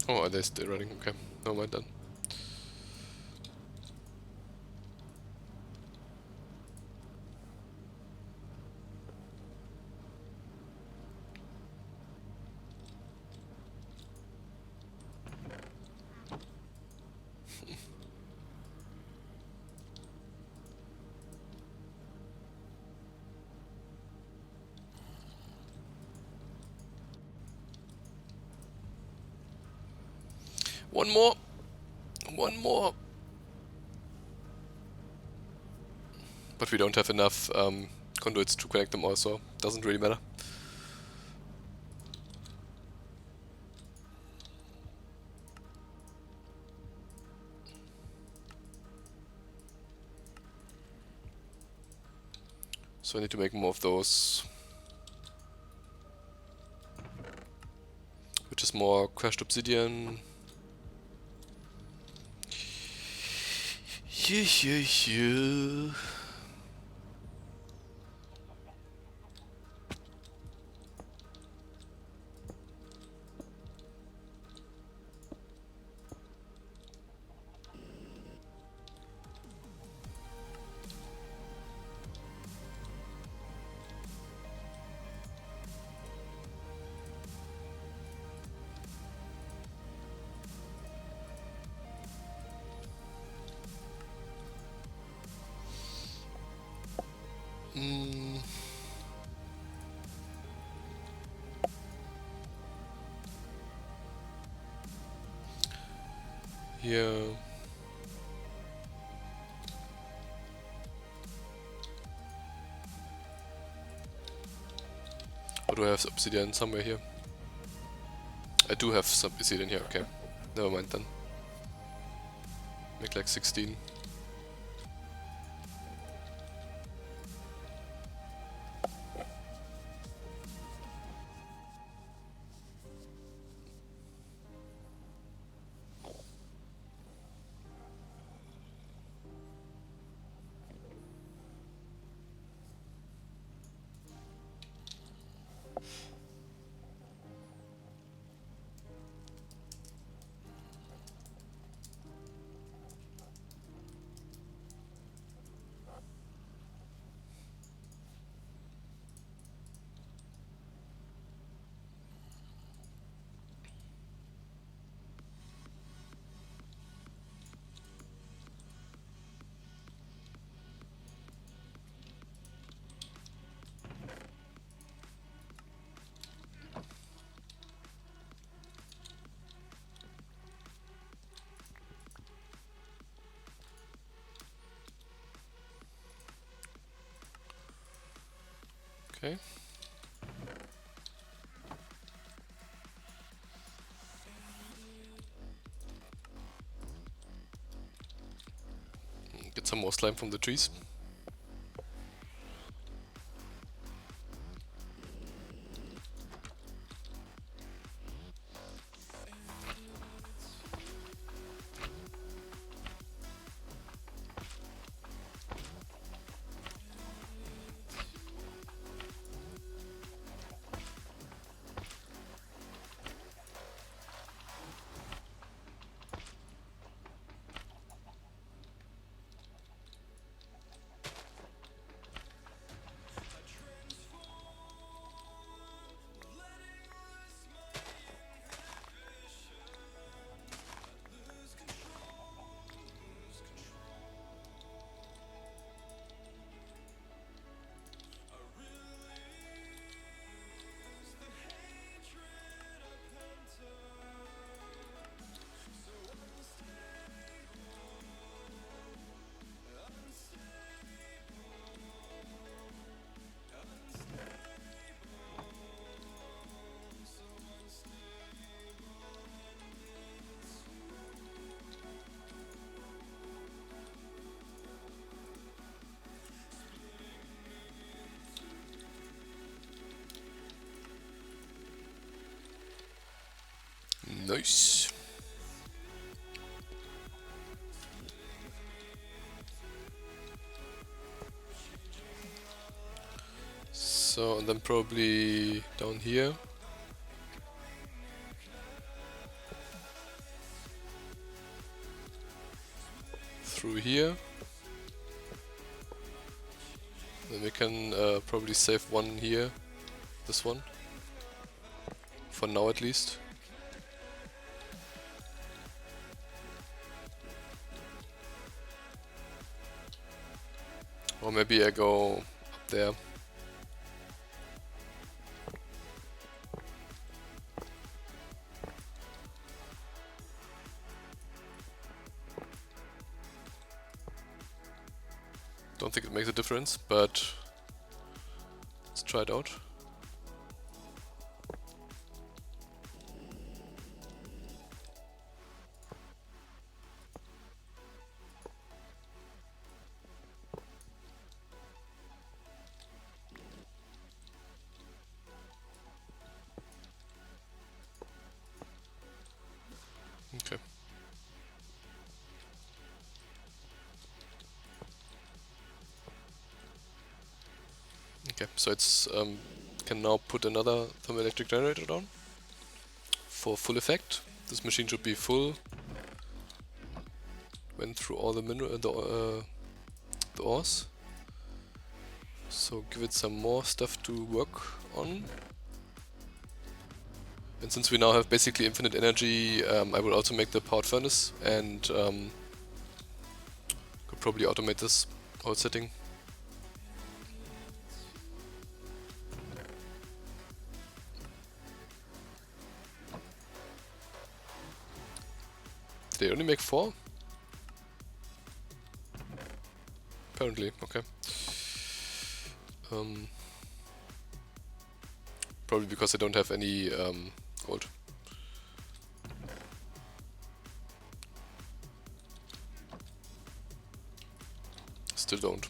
Oh, are they still running? Okay, no mind then. One more! One more! But we don't have enough conduits to connect them all, so doesn't really matter. So I need to make more of those. Which is more crushed obsidian. Yeah. Mm. Yeah. Or do I have obsidian somewhere here? I do have some obsidian here, okay. Never mind then. Make like 16. Okay. Get some more slime from the trees. Nice. So, and then probably down here. Through here. Then we can probably save one here. This one. For now at least. Or maybe I go up there. Don't think it makes a difference, but let's try it out. Okay. Okay, so it's can now put another thermoelectric generator down for full effect. This machine should be full. Went through all the the ores. So give it some more stuff to work on. And since we now have basically infinite energy, I will also make the powered furnace and could probably automate this whole setting. Did they only make 4? Apparently, okay. Probably because I don't have any gold. Still don't.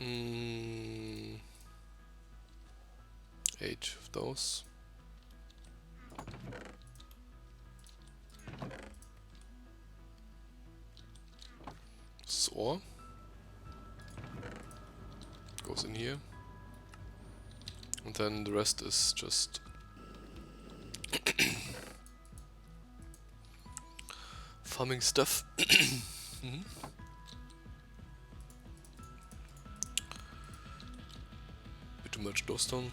Mm, 8 of those. This is ore. Goes in here. And then the rest is just farming stuff. Bit too much glowstone.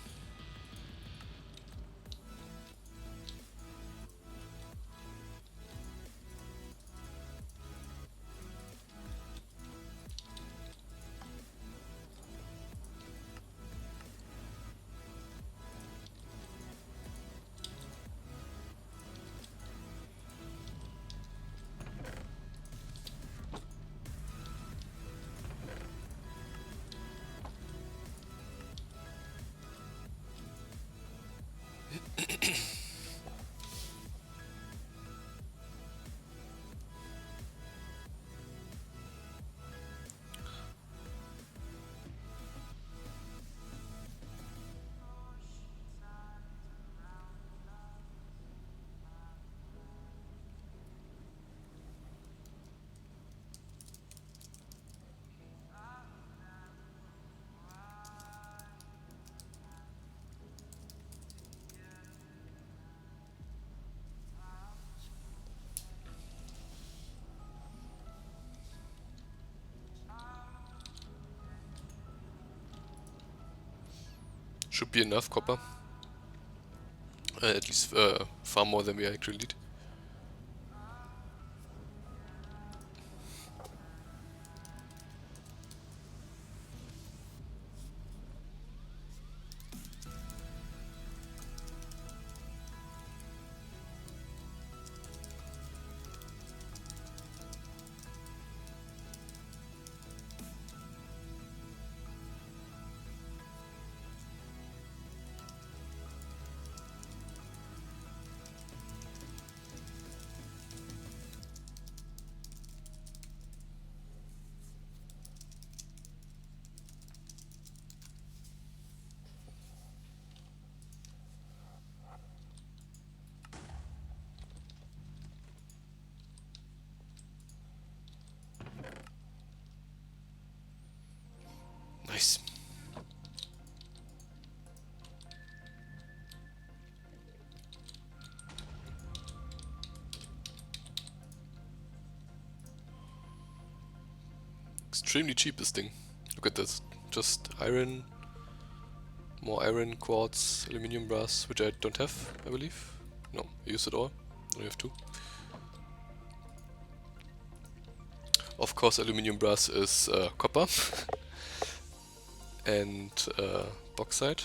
Should be enough copper. At least far more than we actually need. extremely cheap, this thing. Look at this. Just iron, more iron, quartz, aluminium, brass, which I don't have, I believe. No, I use it all. Only have 2. Of course, aluminium, brass is copper and bauxite.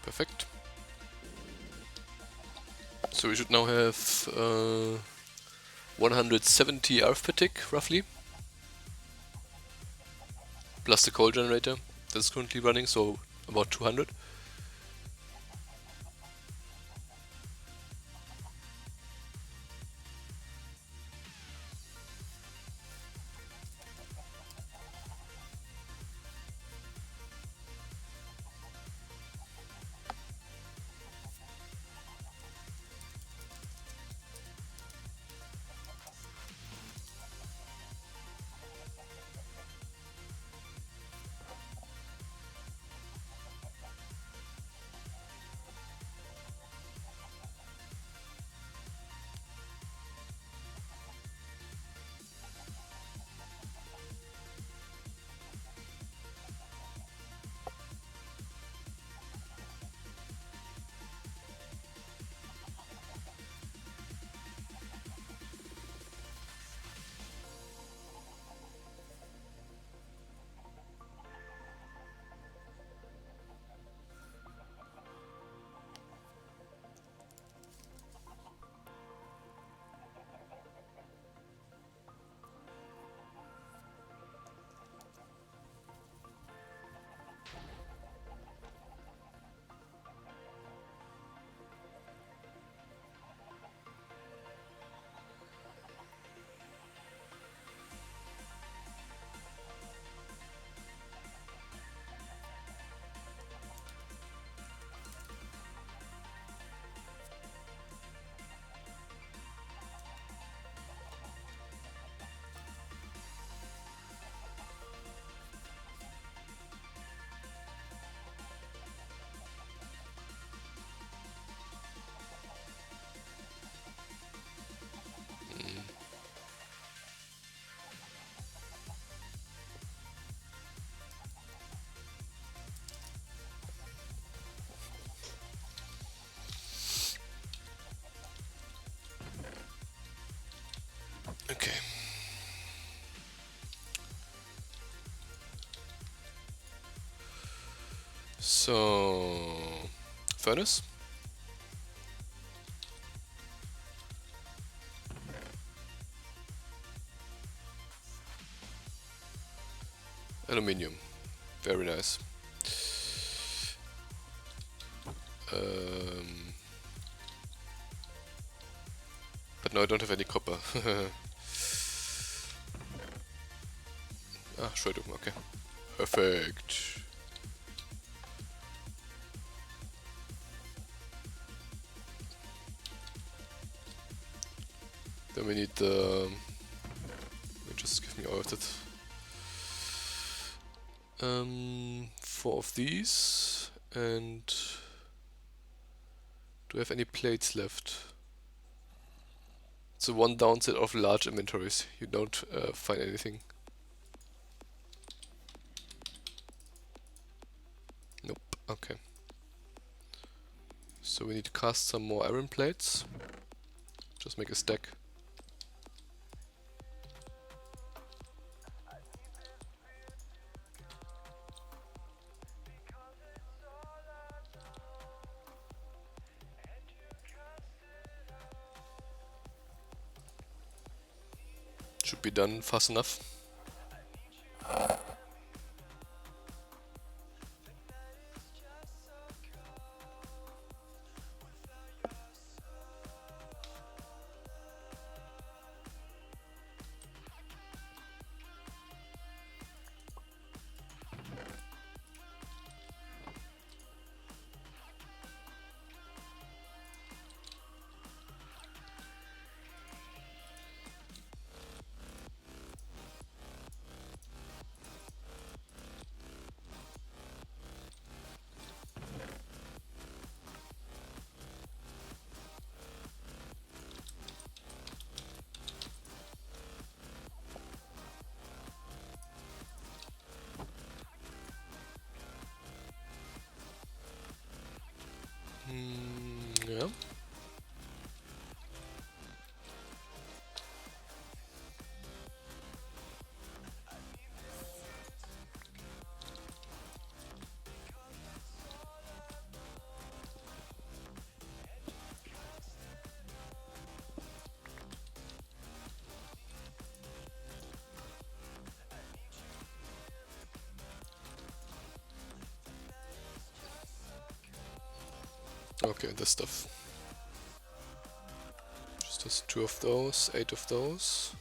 Perfect. So we should now have 170 arithmetic, roughly. Plus the coal generator that's currently running, so about 200. Okay. So, furnace. Aluminium. Very nice. But no, I don't have any copper. Ah, sure I do. Okay. Perfect. Then we need the... just give me all of that. 4 of these. And... do I have any plates left? It's the one downside of large inventories. You don't find anything. Nope. Okay. So we need to cast some more iron plates. Just make a stack. Should be done fast enough. Yeah. Okay, this stuff. Just 2 of those, 8 of those.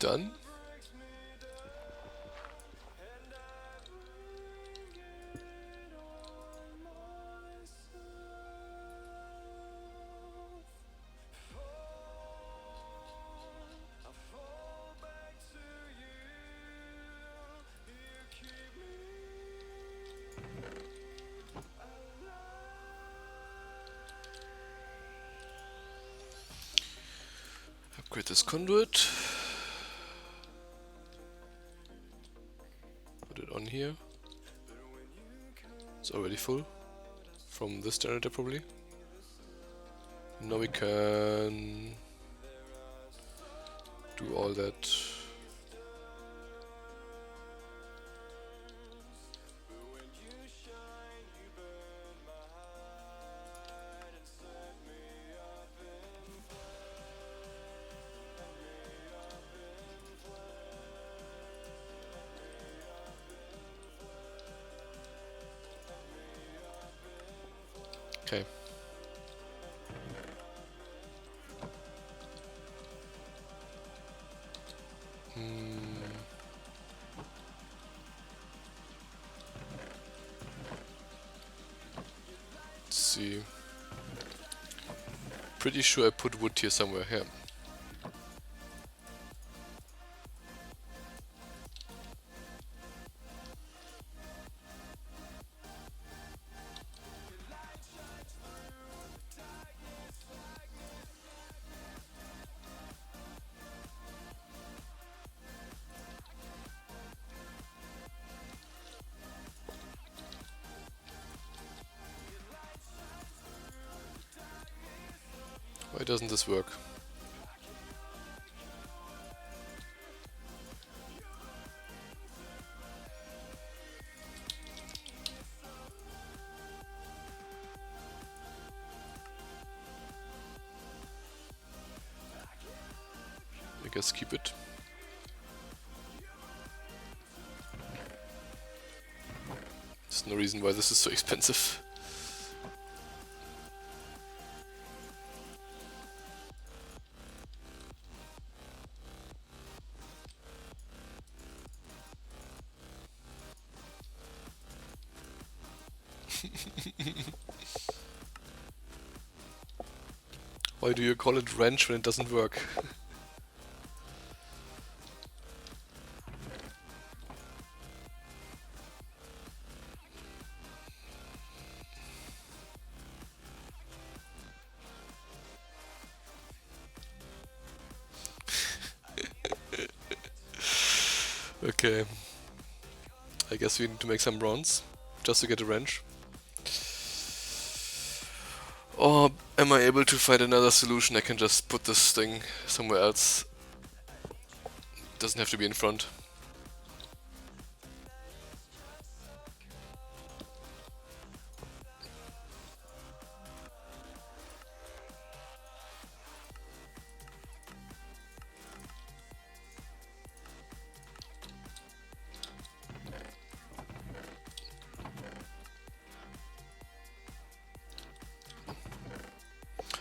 Done. Upgrade this conduit. Put it on here. It's already full. From this generator probably. Now we can do all that. Okay. Let's see. Pretty sure I put wood here somewhere. Here. Why doesn't this work? I guess keep it. There's no reason why this is so expensive. Why do you call it wrench when it doesn't work? Okay. I guess we need to make some bronze just to get a wrench. Or am I able to find another solution? I can just put this thing somewhere else. Doesn't have to be in front.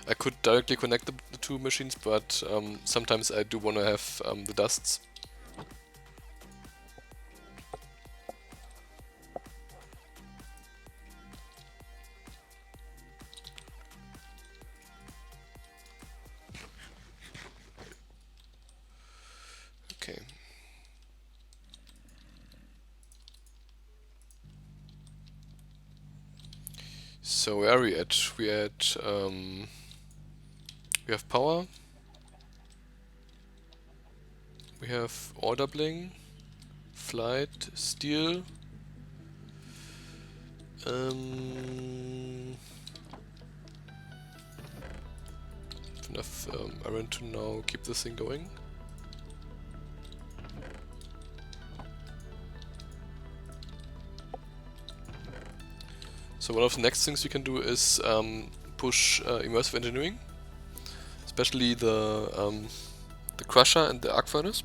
I could directly connect the two machines, but sometimes I do want to have the dusts. So where are we at? We have power. We have order bling, flight, steel. Enough iron to now keep this thing going. So one of the next things you can do is push immersive engineering, especially the crusher and the arc furnace.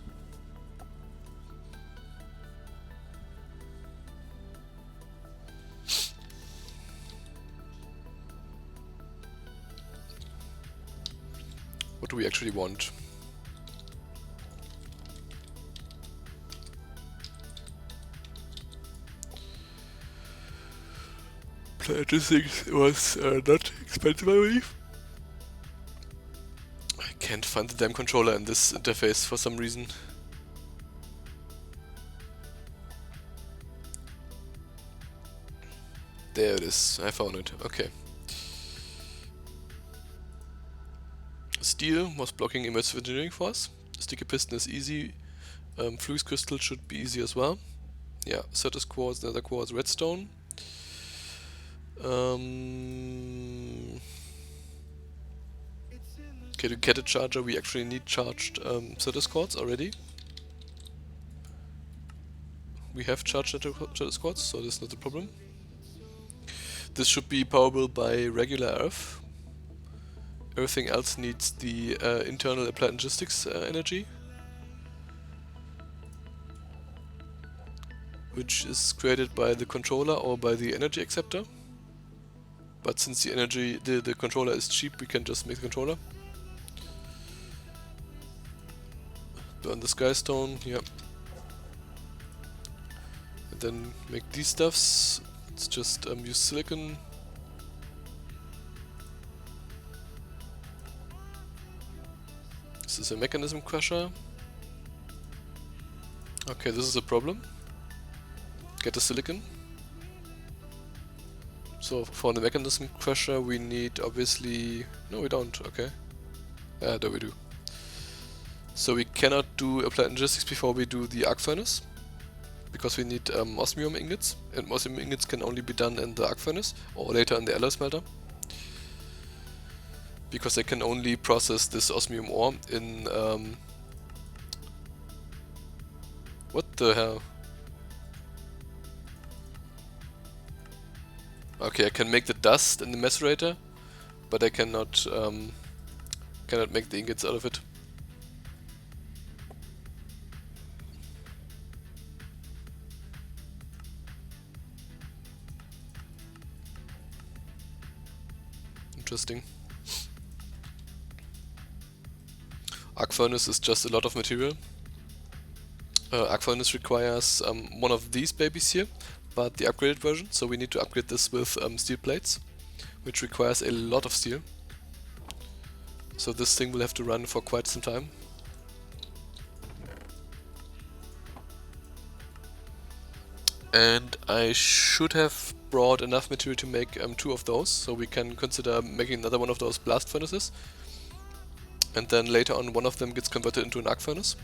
What do we actually want? Logistics was not expensive, I believe. I can't find the damn controller in this interface for some reason. There it is, I found it, okay. Steel was blocking immersive engineering for us. Sticky piston is easy. Fluix crystal should be easy as well. Yeah, Certus quartz, nether quartz, redstone. Okay, to get a charger we actually need charged Certus quartz already. We have charged Certus quartz, so that's not a problem. This should be powerable by regular earth. Everything else needs the internal applied logistics energy, which is created by the controller or by the energy acceptor. But since the controller is cheap, we can just make the controller. Burn the skystone, yeah. And then make these stuffs. Let's just use silicon. This is a mechanism crusher. Okay, this is a problem. Get the silicon. So for the mechanism crusher we need obviously... No, we don't, okay. There we do. So we cannot do applied logistics before we do the arc furnace, because we need osmium ingots, and osmium ingots can only be done in the arc furnace or later in the alloy smelter, because they can only process this osmium ore in what the hell? Okay, I can make the dust in the macerator, but I cannot make the ingots out of it. Interesting. Arc furnace is just a lot of material. Arc furnace requires one of these babies here, but the upgraded version, so we need to upgrade this with steel plates, which requires a lot of steel. So this thing will have to run for quite some time. And I should have brought enough material to make 2 of those, so we can consider making another one of those blast furnaces. And then later on one of them gets converted into an arc furnace.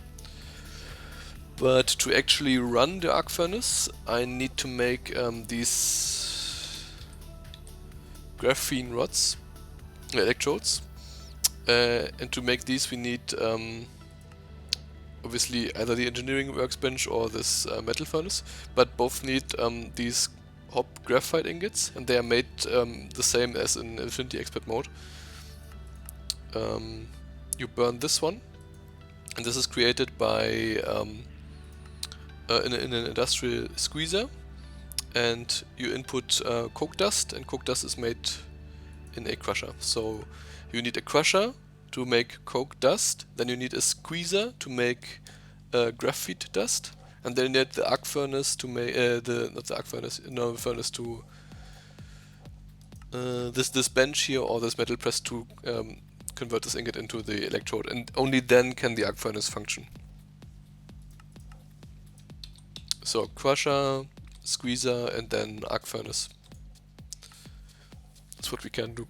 But to actually run the arc furnace, I need to make these graphene rods, electrodes. And to make these we need obviously either the engineering workbench or this metal furnace, but both need these hop graphite ingots, and they are made the same as in Infinity Expert mode. You burn this one, and this is created by in an industrial squeezer, and you input coke dust, and coke dust is made in a crusher. So you need a crusher to make coke dust, then you need a squeezer to make graphite dust, and then you need the arc furnace to make furnace to this bench here, or this metal press to convert this ingot into the electrode, and only then can the arc furnace function. So crusher, squeezer, and then arc furnace. what we can do.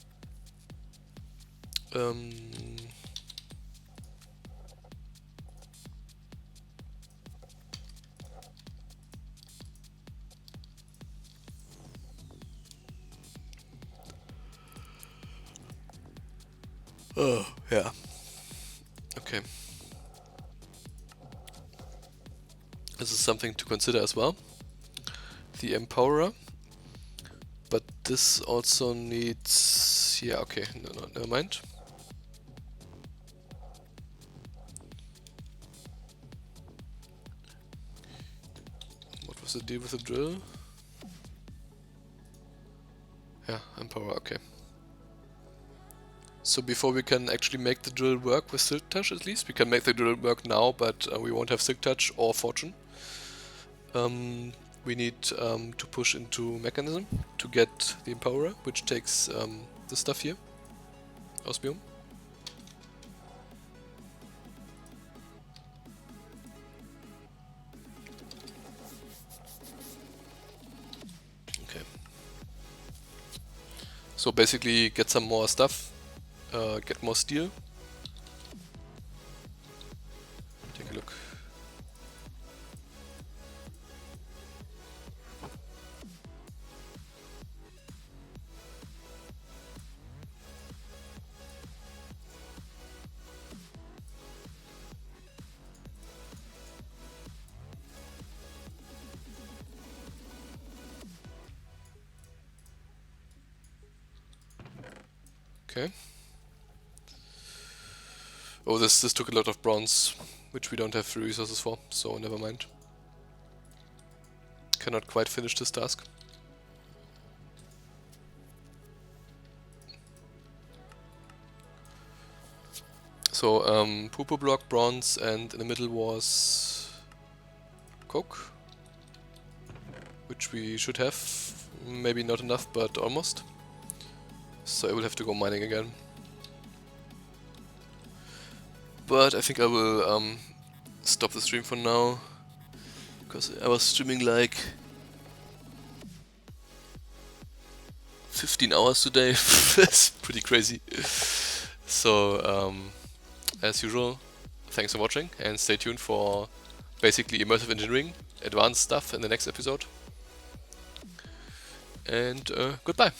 Oh, yeah. Okay. This is something to consider as well. The Empowerer. But this also needs... Yeah, okay. No, never mind. What was the deal with the drill? Yeah, Empowerer, okay. So before we can actually make the drill work with Silk Touch, at least, we can make the drill work now, but we won't have Silk Touch or Fortune. We need to push into Mechanism to get the Empowerer, which takes this stuff here, Osmium. Okay. So basically get some more stuff, get more steel. Take a look. Okay. Oh, this took a lot of bronze, which we don't have the resources for, so never mind. Cannot quite finish this task. So, Purple block, bronze, and in the middle was coke, which we should have. Maybe not enough, but almost. So I will have to go mining again. But I think I will stop the stream for now, because I was streaming like 15 hours today. That's pretty crazy. So, as usual, thanks for watching and stay tuned for basically immersive engineering, advanced stuff in the next episode. And goodbye.